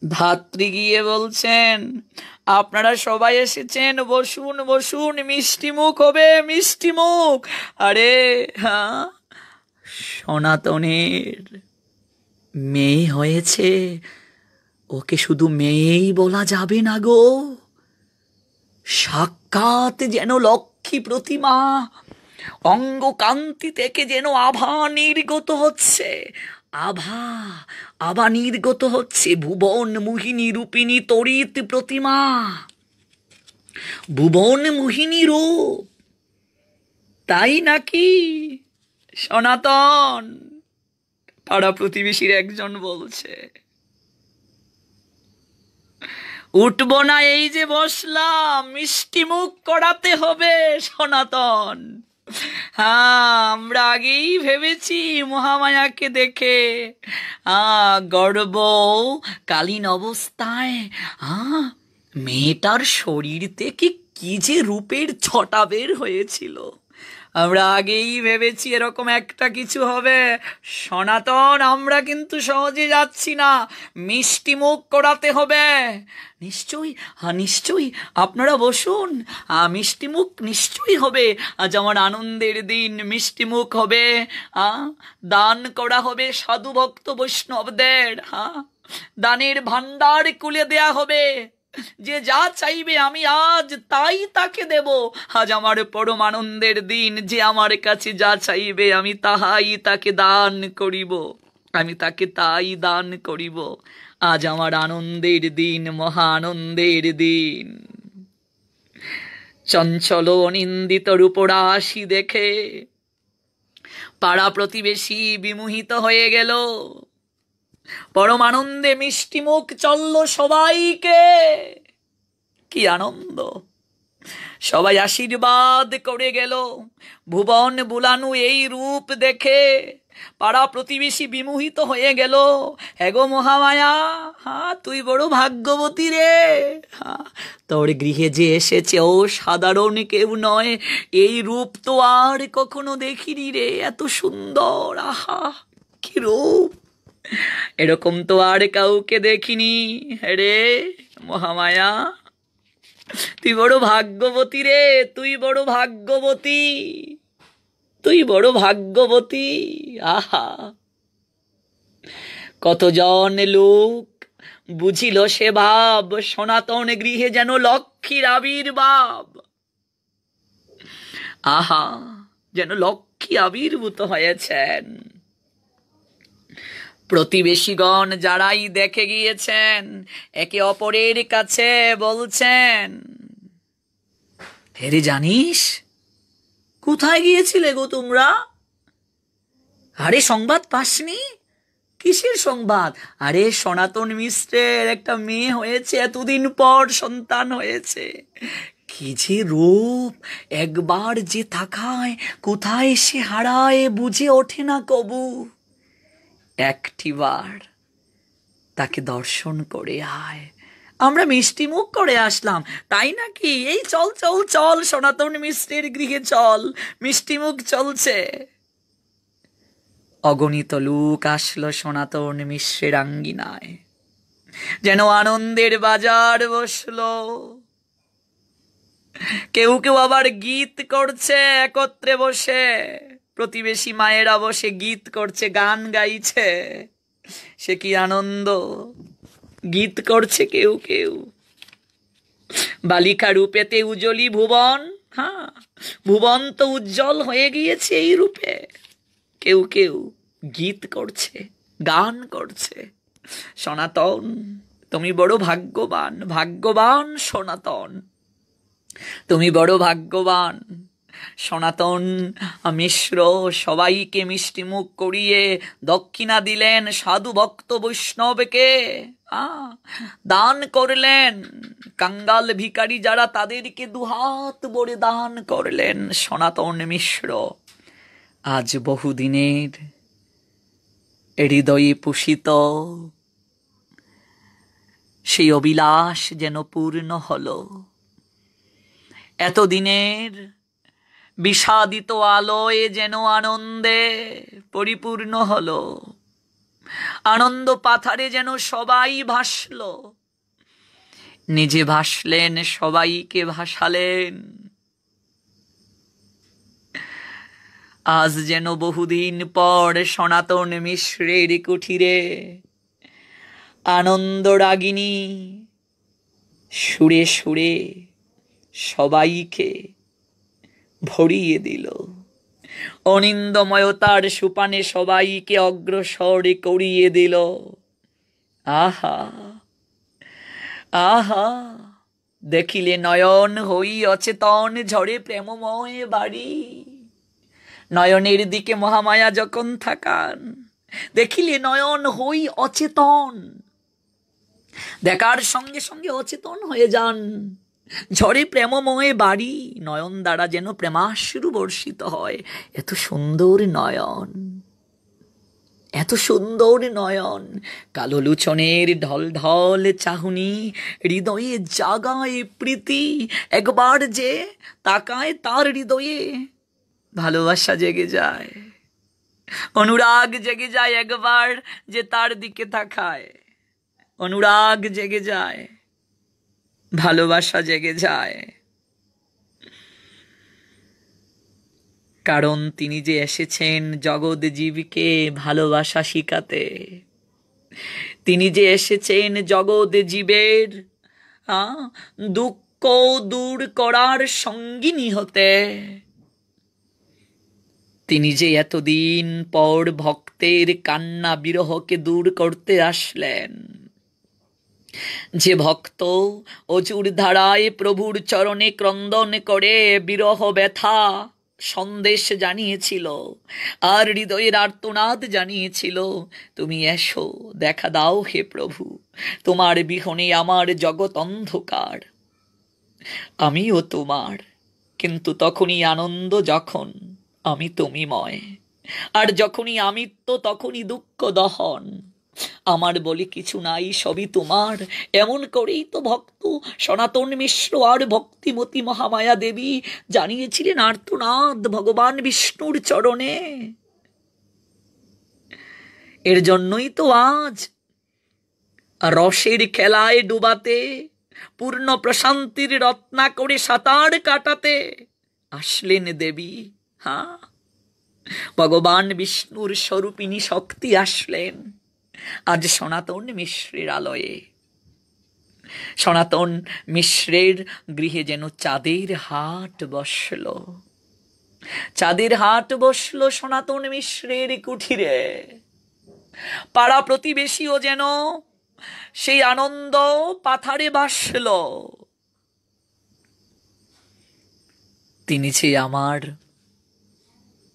ধাত্রী গিয়ে বলছেন, আপনারা সবাই এসেছেন, বসুন বসুন, মিষ্টি মুখ হবে, মিষ্টি মুখ। আরে হ্যাঁ, সনাতনের মেয়ে হয়েছে, ওকে শুধু মেয়েই বলা যাবে না গো, সাক্ষাৎ যেন লক্ষ্মী প্রতিমা, অঙ্গ কান্তি থেকে যেন আভা নির্গত হচ্ছে, আভা আভা নির্গত হচ্ছে, ভুবন মোহিনী রূপিণী তড়িৎ প্রতিমা, ভুবন মোহিনী রূপ। তাই নাকি সনাতন? পাড়া প্রতিবেশীর একজন বলছে, উঠবো না, এই যে বসলাম, মিষ্টি মুখ করাতে হবে সনাতন। আমরা আগেই ভেবেছি মহামায়াকে দেখে, গর্ব কালীন অবস্থায় মেয়েটার শরীর থেকে কি যে রূপের ছটা বের হয়েছিল, আমরা আগেই ভেবেছি এরকম একটা কিছু হবে। সনাতন, আমরা কিন্তু সহজে যাচ্ছি না, মিষ্টি মুখ করাতে হবে। নিশ্চয়ই, নিশ্চয়ই, আপনারা বসুন, মিষ্টি মুখ নিশ্চয়ই হবে। আজ আমার আনন্দের দিন, মিষ্টি মুখ হবে, দান করা হবে সাধু ভক্ত বৈষ্ণবদের, দানের ভান্ডার খুলে দেয়া হবে, যে যা চাইবে আমি আজ তাই তাকে দেব। আজ আমার পরম আনন্দের দিন, যে আমার কাছে যা চাইবে আমি তাহাই তাকে দান করিব, আমি তাকে তাই দান করিব। আজ আমার আনন্দের দিন, মহা আনন্দের দিন। চঞ্চল অনিন্দিত রূপরাশি দেখে পাড়া প্রতিবেশী বিমোহিত হয়ে গেল। পরম আনন্দে মিষ্টি মুখ চলল সবাইকে। কি আনন্দ! সবাই আশীর্বাদ করে গেল। ভুবন বুলানু এই রূপ দেখে পাড়া প্রতিবেশী বিমোহিত হয়ে গেল। এগো মহামায়া, তুই বড় ভাগ্যবতী রে, তোর গৃহে যে এসেছে ও সাধারণ কেউ নয়, এই রূপ তো আর কখনো দেখিনি রে, এত সুন্দর, আহা কি রূপ, এরকম তো আর কাউকে দেখিনি রে মহামায়া, তুই বড় ভাগ্যবতী রে, তুই বড় ভাগ্যবতী, তুই বড় ভাগ্যবতী। আহা, কতজন লোক বুঝিল সে ভাব, সনাতন গৃহে যেন লক্ষ্মীর আবির্ভাব। আহা, যেন লক্ষ্মী আবির্ভূত হয়েছেন। প্রতিবেশীগণ যারাই দেখে গিয়েছেন একে অপরের কাছে বলছেন, হেরে জানিস, কোথায় গিয়েছিলে গো তোমরা? আরে সংবাদ পাসনি? কিসের সংবাদ? আরে সনাতন মিশ্রের একটা মেয়ে হয়েছে, এতদিন পর সন্তান হয়েছে। কি যে রূপ, একবার যে তাকায় কোথায় সে হারায় বুঝে ওঠে না কবু। একটিবার তাকে দর্শন করে আয়। আমরা মিষ্টি মুখ করে আসলাম, তাই নাকি? এই চল চল চল, সনাতন মিশ্রের গৃহে চল, মিষ্টি মুখ চলছে। অগণিত লোক আসলো সনাতন মিশ্রের আঙ্গিনায়, যেন আনন্দের বাজার বসলো। কেউ কেউ আবার গীত করছে একত্রে বসে, প্রতিবেশী মায়েরা বসে গীত করছে, গান গাইছে। সে কি আনন্দ! গীত করছে কেউ কেউ। বালিকা রূপেতে উজ্জ্বলী ভুবন, হ্যাঁ, ভুবন তো উজ্জ্বল হয়ে গিয়েছে এই রূপে। কেউ কেউ গীত করছে, গান করছে। সনাতন, তুমি বড় ভাগ্যবান, ভাগ্যবান সনাতন, তুমি বড় ভাগ্যবান। সনাতন মিশ্র সবাইকে মিষ্টি মুখ করিয়ে দক্ষিণা দিলেন, সাধু ভক্ত বৈষ্ণবকে দান করলেন। কাঙ্গাল ভিখারি যারা, তাদেরকে দুহাত ভরে দান করলেন সনাতন মিশ্র। আজ বহুদিনের হৃদয়ে পুষিত সেই অভিলাষ যেন পূর্ণ হলো। এতদিনের বিষাদিত আলোয় যেন আনন্দে পরিপূর্ণ হলো। আনন্দ পাথারে যেন সবাই ভাসল, নিজে ভাসলেন, সবাইকে ভাসালেন। আজ যেন বহুদিন পর সনাতন মিশ্রের কুঠিরে আনন্দ রাগিনী সুরে সুরে সবাইকে ভরিয়ে দিল। অনিন্দময়তার সুপানে সবাইকে অগ্রসর করিয়ে দিল। আহা আহা, দেখিলে নয়ন হই অচেতন, ঝরে প্রেমময় বাড়ি। নয়নের দিকে মহামায়া যখন থাকান, দেখিলে নয়ন হই অচেতন, দেখার সঙ্গে সঙ্গে অচেতন হয়ে যান। ঝড়ে প্রেমময় বাড়ি, নয়ন দ্বারা যেন প্রেমাশ্রু বর্ষিত হয়। এত সুন্দর নয়ন, এত সুন্দর নয়ন, কালো লুচনের ঢল ঢল চাহুনি, হৃদয়ে জাগায় প্রীতি। একবার যে তাকায় তার হৃদয়ে ভালোবাসা জেগে যায়, অনুরাগ জেগে যায়। একবার যে তার দিকে তাকায়, অনুরাগ জেগে যায়, ভালোবাসা জেগে যায়। কারণ তিনি যে এসেছেন জগৎ জীবকে ভালোবাসা শিখাতে। তিনি যে এসেছেন জগৎ জীবের দুঃখ দূর করার সঙ্গিনী হতে। তিনি যে এতদিন পর ভক্তের কান্না বিরহকে দূর করতে আসলেন। যে ভক্ত অজুর ধারায় প্রভুর চরণে ক্রন্দন করে বিরহ ব্যথা সন্দেশ জানিয়েছিল, আর হৃদয়ের আর্তনাদ জানিয়েছিল, তুমি এসো, দেখা দাও হে প্রভু, তোমার বিহনে আমার জগৎ অন্ধকার, আমিও তোমার। কিন্তু তখনই আনন্দ, যখন আমি তুমিময়, আর যখনই আমিত্ব তখনই দুঃখ দহন। আমার বলে কিছু নাই, সবই তোমার। এমন করেই তো ভক্ত সনাতন মিশ্র আর ভক্তিমতী মহামায়া দেবী জানিয়েছিলেন আর্তনাদ ভগবান বিষ্ণুর চরণে। এর জন্যই তো আজ রসের খেলায় ডুবাতে, পূর্ণ প্রশান্তির রত্না করে সাঁতার কাটাতে আসলেন দেবী। হ্যাঁ, ভগবান বিষ্ণুর স্বরূপিণী শক্তি আসলেন আজ সনাতন মিশ্রের আলয়ে। সনাতন মিশ্রের গৃহে যেন চাঁদের হাট বসল, চাঁদের হাট বসল সনাতন মিশ্রের কুঠিরে। পাড়া প্রতিবেশীও যেন সেই আনন্দ পাথারে ভাসল। তিনি যে আমার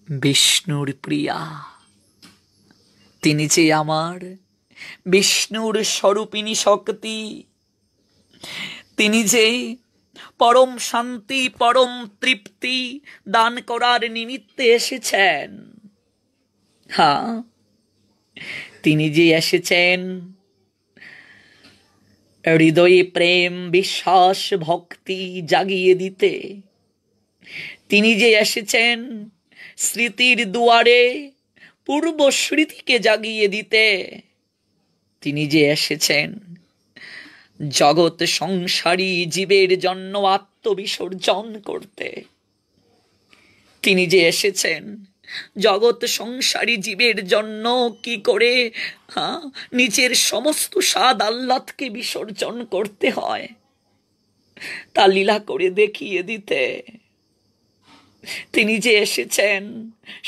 বিষ্ণুর প্রিয়া, তিনি যে আমার বিষ্ণুর স্বরূপিণী শক্তি, তিনি যে পরম শান্তি পরম তৃপ্তি দান করার নিমিত্তে এসেছেন। হ্যাঁ, তিনি যে এসেছেন হৃদয়ে প্রেম বিশ্বাস ভক্তি জাগিয়ে দিতে। তিনি যে এসেছেন স্মৃতির দুয়ারে পূর্ব স্মৃতিকে জাগিয়ে দিতে। তিনি যে এসেছেন জগৎ সংসারী জীবের জন্য আত্ম বিসর্জন করতে। তিনি যে এসেছেন জগৎ সংসারী জীবের জন্য কি করে নিজের সমস্ত স্বাদ আহ্লাদকে বিসর্জন করতে হয় তা লীলা করে দেখিয়ে দিতে। তিনি যে এসেছেন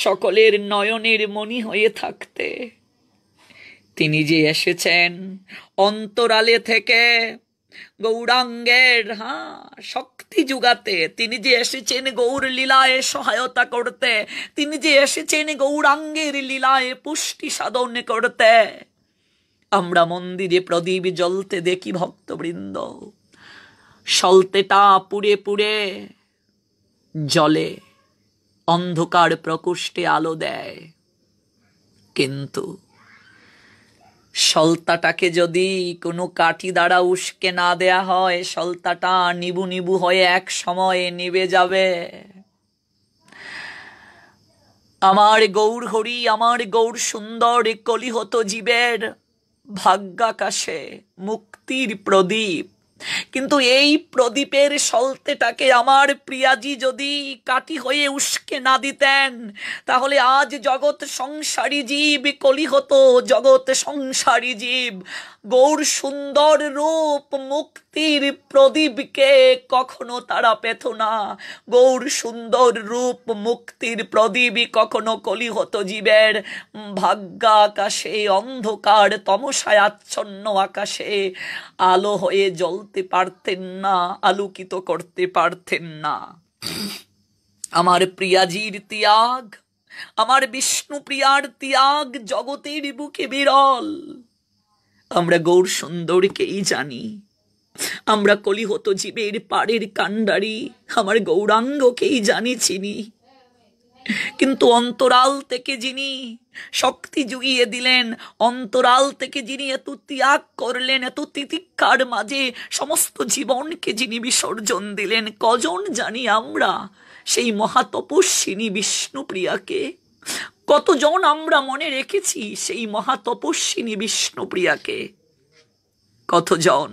সকলের নয়নের মণি হয়ে থাকতে। তিনি যে এসেছেন অন্তরালে থেকে গৌরাঙ্গের শক্তি যুগাতে। তিনি যে এসেছেন গৌর লীলায় সহায়তা করতে। তিনি যে এসেছেন গৌরাঙ্গের লীলায় পুষ্টি সাধন করতে। আমরা মন্দিরে প্রদীপ জ্বলতে দেখি ভক্তবৃন্দ, সলতেটা পুড়ে পুড়ে জলে, অন্ধকার প্রকোষ্ঠে আলো দেয়। কিন্তু সলতাটাকে যদি কোনো কাঠি দ্বারা উস্কে না দেয়া হয়, সলতাটা নিবু নিবু হয়ে এক সময়ে নিভে যাবে। আমার গৌর হরি, আমার গৌর সুন্দর কলিহত জীবের ভাগ্যাকাশে মুক্তির প্রদীপ। কিন্তু এই প্রদীপের সলতেটাকে আমার প্রিয়াজি যদি কাঠি হয়ে উস্কে না দিতেন, তাহলে আজ জগৎ সংসারী জীব, কলিহত জগৎ সংসারী জীব গৌর সুন্দর রূপ মুক্তির প্রদীপকে কখনো তারা পেত না। গৌর সুন্দর রূপ মুক্তির প্রদীপ কখনো কলিহত জীবের ভাগ্যাকাশে, অন্ধকার তমসায় আচ্ছন্ন আকাশে আলো হয়ে জ্বলতে পারতেন না, আলোকিত করতে পারতেন না। আমার প্রিয়াজির ত্যাগ, আমার বিষ্ণু প্রিয়ার ত্যাগ জগতের বুকে বিরল। আমরা গৌর সুন্দরকেই জানি, আমরা কলিহত জীবের পাড়ের কাণ্ডারি আমার গৌরাঙ্গকেই জানি, চিনি। কিন্তু অন্তরাল থেকে যিনি শক্তি জুগিয়ে দিলেন, অন্তরাল থেকে যিনি এত ত্যাগ করলেন, এত তিতিক্ষার মাঝে সমস্ত জীবনকে যিনি বিসর্জন দিলেন, কজন জানি আমরা সেই মহাতপস্বিনী বিষ্ণুপ্রিয়াকে? কতজন আমরা মনে রেখেছি সেই মহাতপস্বিনী বিষ্ণুপ্রিয়াকে? কতজন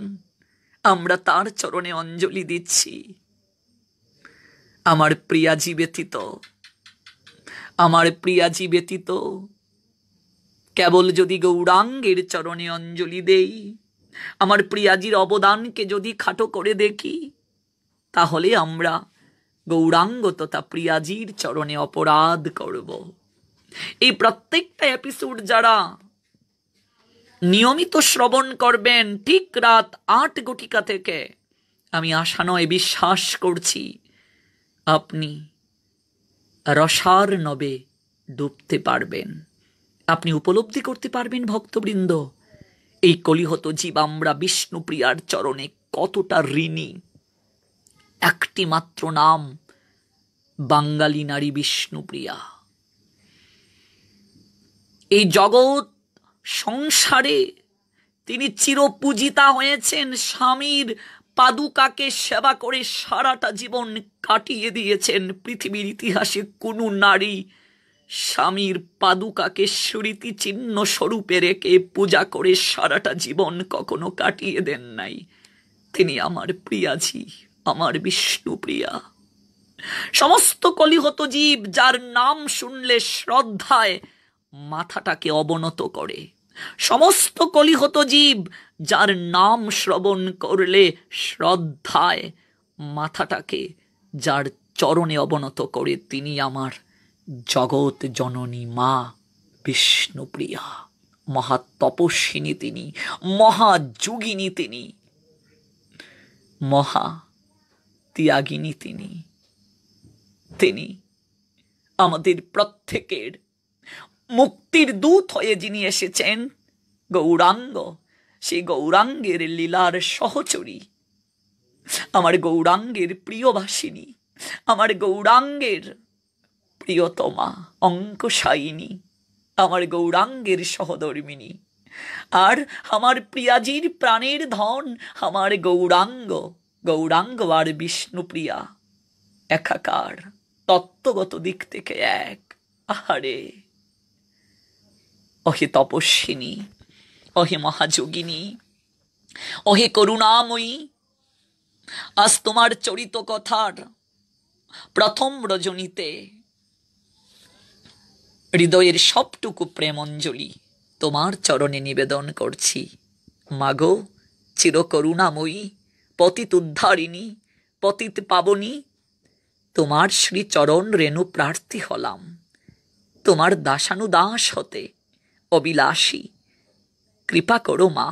আমরা তার চরণে অঞ্জলি দিচ্ছি? আমার প্রিয়াজি ব্যতীত, আমার প্রিয়াজি ব্যতীত কেবল যদি গৌরাঙ্গের চরণে অঞ্জলি দেই, আমার প্রিয়াজির অবদানকে যদি খাটো করে দেখি, তাহলে আমরা গৌরাঙ্গ তথা প্রিয়াজির চরণে অপরাধ করব। এই প্রত্যেকটা এপিসোড যারা নিয়মিত শ্রবণ করবেন ঠিক রাত ৮ ঘটিকা থেকে, আমি আশা নয় বিশ্বাস করছি আপনি রসার নবে ডুবতে পারবেন। আপনি উপলব্ধি করতে পারবেন ভক্তবৃন্দ, এই কলিহত জীব আমরা বিষ্ণুপ্রিয়ার চরণে কতটা ঋণী। একটি মাত্র নাম, বাঙালি নারী বিষ্ণুপ্রিয়া। এই জগৎ সংসারে তিনি চিরপূজিতা হয়েছেন। স্বামীর পাদুকাকে সেবা করে সারাটা জীবন কাটিয়ে দিয়েছেন। পৃথিবীর ইতিহাসে কোনো নারী স্বামীর পাদুকাকে স্মৃতিচিহ্ন স্বরূপে রেখে পূজা করে সারাটা জীবন কখনো কাটিয়ে দেন নাই। তিনি আমার প্রিয়াজি, আমার বিষ্ণুপ্রিয়া। সমস্ত কলিহত জীব যার নাম শুনলে শ্রদ্ধায় মাথাটাকে অবনত করে, সমস্ত কলিহত জীব যার নাম শ্রবণ করলে শ্রদ্ধায় মাথাটাকে যার চরণে অবনত করে, তিনি আমার জগৎ জননী মা বিষ্ণুপ্রিয়া। মহাতপস্বিনী তিনি, মহাযোগিনী তিনি, মহা ত্যাগিনী তিনি। তিনি আমাদের প্রত্যেকের মুক্তির দূত হয়ে যিনি এসেছেন, গৌরাঙ্গ, সেই গৌরাঙ্গের লীলার সহচরী, আমার গৌরাঙ্গের প্রিয়ভাষিনী, আমার গৌরাঙ্গের প্রিয়তমা অঙ্কশায়িনী, আমার গৌরাঙ্গের সহধর্মিনী, আর আমার প্রিয়াজির প্রাণের ধন আমার গৌরাঙ্গ। গৌরাঙ্গ আর বিষ্ণুপ্রিয়া একাকার, তত্ত্বগত দিক থেকে এক। আহারে, অহে তপস্বিনী, অহে মহাযোগিনী, অহে করুণাময়ী, আজ তোমার চরিত কথার প্রথম রজনীতে হৃদয়ের সবটুকু প্রেমঞ্জলি তোমার চরণে নিবেদন করছি। মাগো চিরকরুণাময়ী, পতিত উদ্ধারিণী, পতিত পাবনী, তোমার শ্রীচরণ রেণু প্রার্থী হলাম। তোমার দাসানুদাস হতে অবিলাসী। কৃপা করো মা,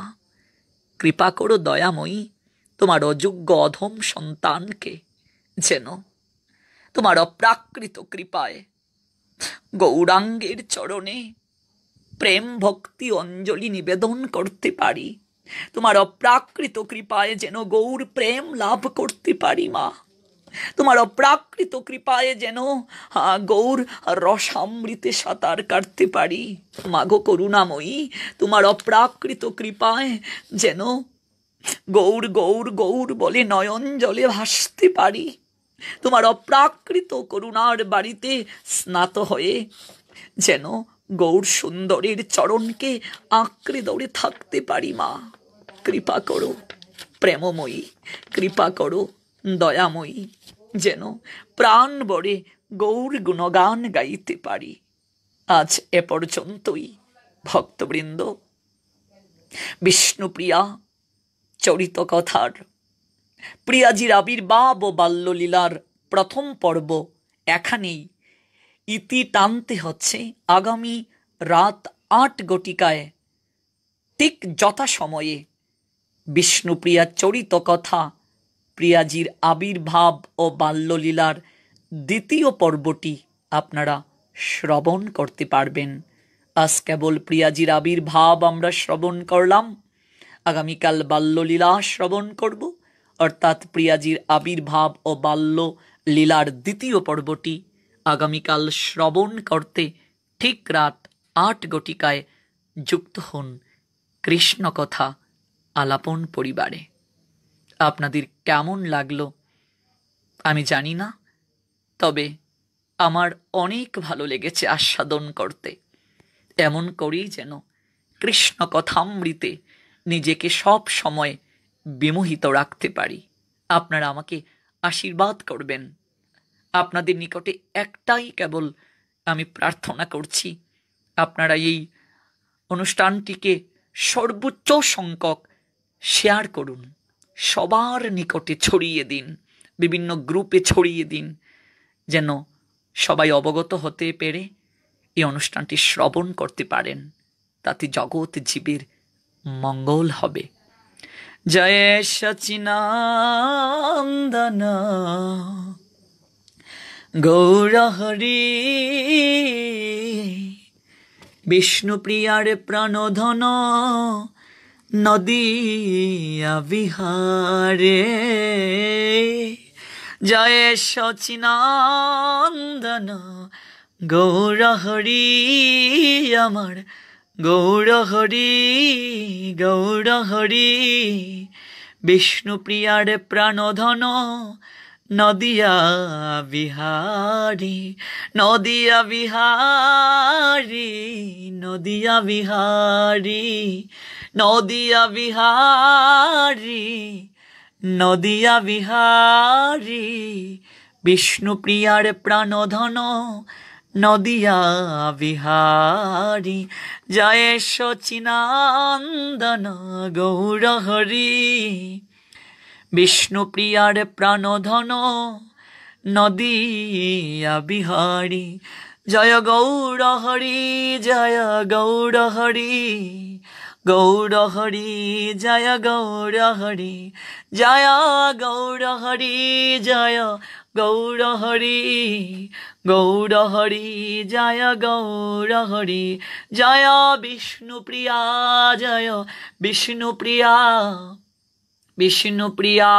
কৃপা করো দয়াময়ী, তোমার অযোগ্য অধম সন্তানকে যেন তোমার অপ্রাকৃত কৃপায় গৌরাঙ্গের চরণে প্রেম ভক্তি অঞ্জলি নিবেদন করতে পারি। তোমার অপ্রাকৃত কৃপায় যেন গৌর প্রেম লাভ করতে পারি মা। তোমার অপ্রাকৃত কৃপায় যেন গৌর রসামৃতে সাঁতার কাটতে পারি। মাগো করুণাময়ী, তোমার অপ্রাকৃত কৃপায় যেন গৌর গৌর গৌর বলে নয়ন জলে ভাসতে পারি। তোমার অপ্রাকৃত করুণার বাড়িতে স্নাত হয়ে যেন গৌর সুন্দরের চরণকে আঁকড়ে ধরে থাকতে পারি মা। কৃপা করো প্রেমময়ী, কৃপা করো দয়াময়ী, যেন প্রাণ ভরে গৌর গুণগান গাইতে পারি। আজ এ পর্যন্তই ভক্তবৃন্দ, বিষ্ণুপ্রিয়া চরিত কথার প্রিয়াজির আবির্ভাব ও বাল্যলীলার প্রথম পর্ব এখানেই ইতি টানতে হচ্ছে। আগামী রাত ৮ ঘটিকায় ঠিক যথাসময়ে বিষ্ণুপ্রিয়া চরিত কথা প্রিয়াজির আবির্ভাব ও বাল্যলীলার দ্বিতীয় পর্বটি আপনারা শ্রবণ করতে পারবেন। আজ কেবল প্রিয়াজির আবির্ভাব আমরা শ্রবণ করলাম, আগামীকাল বাল্যলীলা শ্রবণ করব, অর্থাৎ প্রিয়াজির আবির্ভাব ও বাল্যলীলার দ্বিতীয় পর্বটি আগামীকাল শ্রবণ করতে ঠিক রাত ৮ ঘটিকায় যুক্ত হন কৃষ্ণ কথা আলাপন পরিবারে। আপনাদের কেমন লাগলো আমি জানি না, তবে আমার অনেক ভালো লেগেছে আস্বাদন করতে। এমন করেই যেন কৃষ্ণ কথামৃতে নিজেকে সব সময় বিমোহিত রাখতে পারি। আপনারা আমাকে আশীর্বাদ করবেন। আপনাদের নিকটে একটাই কেবল আমি প্রার্থনা করছি, আপনারা এই অনুষ্ঠানটিকে সর্বোচ্চ সংখ্যক শেয়ার করুন, সবার নিকটে ছড়িয়ে দিন, বিভিন্ন গ্রুপে ছড়িয়ে দিন, যেন সবাই অবগত হতে পেরে এই অনুষ্ঠানটি শ্রবণ করতে পারেন। তাতে জগৎ জীবের মঙ্গল হবে। জয় সচিনান্দন গৌর হরি, বিষ্ণুপ্রিয়ার প্রাণধন নদিয়া বিহারে। জয় সচিনান্দন গৌর হরি, আমার গৌর হরি গৌর হরি, বিষ্ণুপ্রিয়ার প্রাণধন নদিয়া বিহারী, নদিয়া বিহারী, নদিয়া বিহারী, নদিয়া বিহারী, নদিয়া বিহারী, বিষ্ণুপ্রিয়ার প্রাণধন নদিয়া বিহারী। জয় সচিনান্দন গৌর হরি, বিষ্ণুপ্রিয়ার প্রাণধন নদিয়া বিহারী। জয় গৌর হরি, জয় গৌর হরি, গৌর হরি, জয় গৌর হরি, জয় গৌর হরি, জয় গৌর হরি, গৌর হরি, জয় গৌর হরি, জয় বিষ্ণুপ্রিয়া, জয় বিষ্ণুপ্রিয়া, বিষ্ণুপ্রিয়া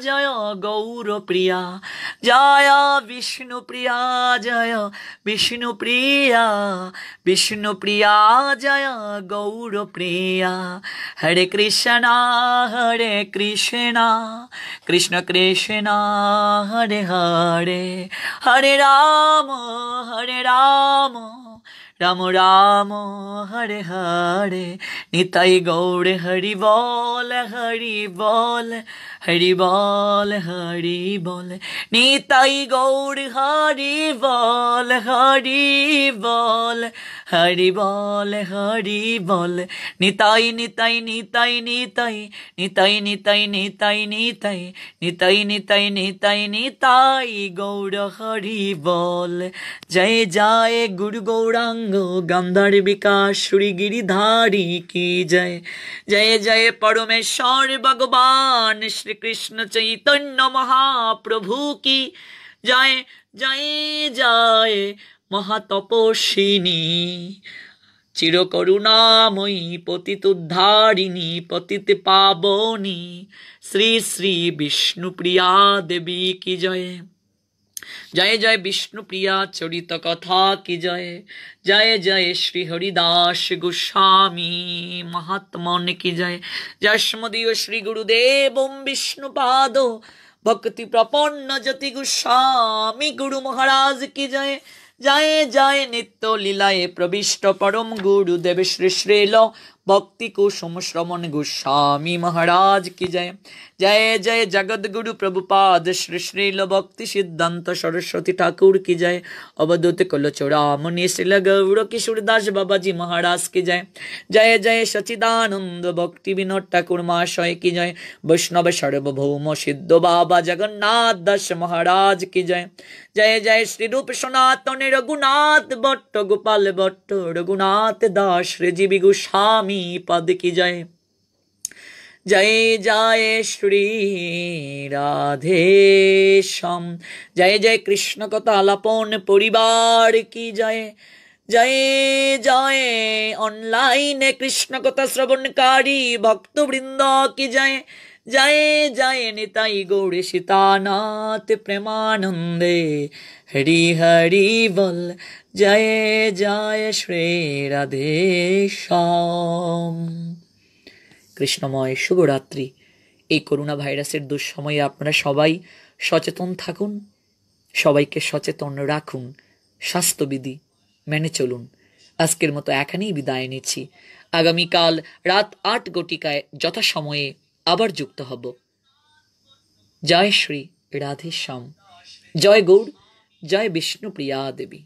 জয় গৌরপ্রিয়া, জয় বিষ্ণুপ্রিয়া, জয় বিষ্ণুপ্রিয়া, বিষ্ণুপ্রিয়া জয় গৌরপ্রিয়া। হরে কৃষ্ণ হরে কৃষ্ণ, কৃষ্ণ কৃষ্ণ হরে হরে, হরে রাম হরে রাম, রাম রাম হরে হরে। নিতাই গৌর হরি বল, হরি বল, হরি বল নিতাই গৌর হরি বল হরি বল নিতাই নিতাই নিতাই নিতাই নিতাই নিতাই নিতাই নিতাই নিতাই নিতাই নিতাই নিতাই গৌর হরি বল। জয় জয় গুরু গৌরাঙ্গ গান্ধার বিকাশ শ্রী गिरिधारी की जय। जय जय परमेश्वर भगवान श्री कृष्ण चैतन्य महाप्रभु की जय। जय जय महातपस्विनी चिरकरुणामयी पतित उद्धारिणी पतित पावनी श्री श्री विष्णुप्रिया देवी की जय। जय जय विष्णुप्रिया चरित कथा की जय। जय जय श्री हरिदास गोस्वामी महात्मन की जय। जस्मदीय श्री गुरुदेव विष्णुपाद भक्ति प्रपन्न जति गोस्वामी गुरु महाराज की जय। जय जय नित्य लीलाए प्रविष्ट परम गुरुदेव श्री श्रील भक्ति कुसुम श्रवण गोस्वामी महाराज की जय। जय जय जगत गुरु प्रभुपाद श्री श्रील भक्ति सिद्धांत सरस्वती ठाकुर की जय। अवधूत कुलचूड़ामणि श्रील गौर किशोरदास बाबा जी महाराज की जय। जय जय सच्चिदानंद भक्ति विनोद ठाकुर महाशय की जय। वैष्णव सार्वभौम सिद्ध बाबा जगन्नाथ दास महाराज की जय। जय जय श्री रूप सनातन रघुनाथ भट्ट गोपाल भट्ट रघुनाथ दास श्री गोस्वामी पद की जय। जय जय श्री राधेश्याम। जय जय कृष्ण कथा आलापन परिवार की जय। जय जय ऑनलाइन कृष्ण कथा श्रवणकारी भक्त वृंद की जय। जय जय निताई गौर सीतानाथ प्रेमानंदे हरि हरि बोल। जय जय श्री राधेश्याम। কৃষ্ণময় শুভরাত্রি। এই করোনা ভাইরাসের দুঃসময়ে আপনারা সবাই সচেতন থাকুন, সবাইকে সচেতন রাখুন, স্বাস্থ্যবিধি মেনে চলুন। আজকের মতো এখানেই বিদায় নিচ্ছি। আগামীকাল রাত ৮ ঘটিকায় যথাসময়ে আবার যুক্ত হব। জয় শ্রী রাধেশ্যাম। জয় গৌর, জয় বিষ্ণুপ্রিয়া দেবী।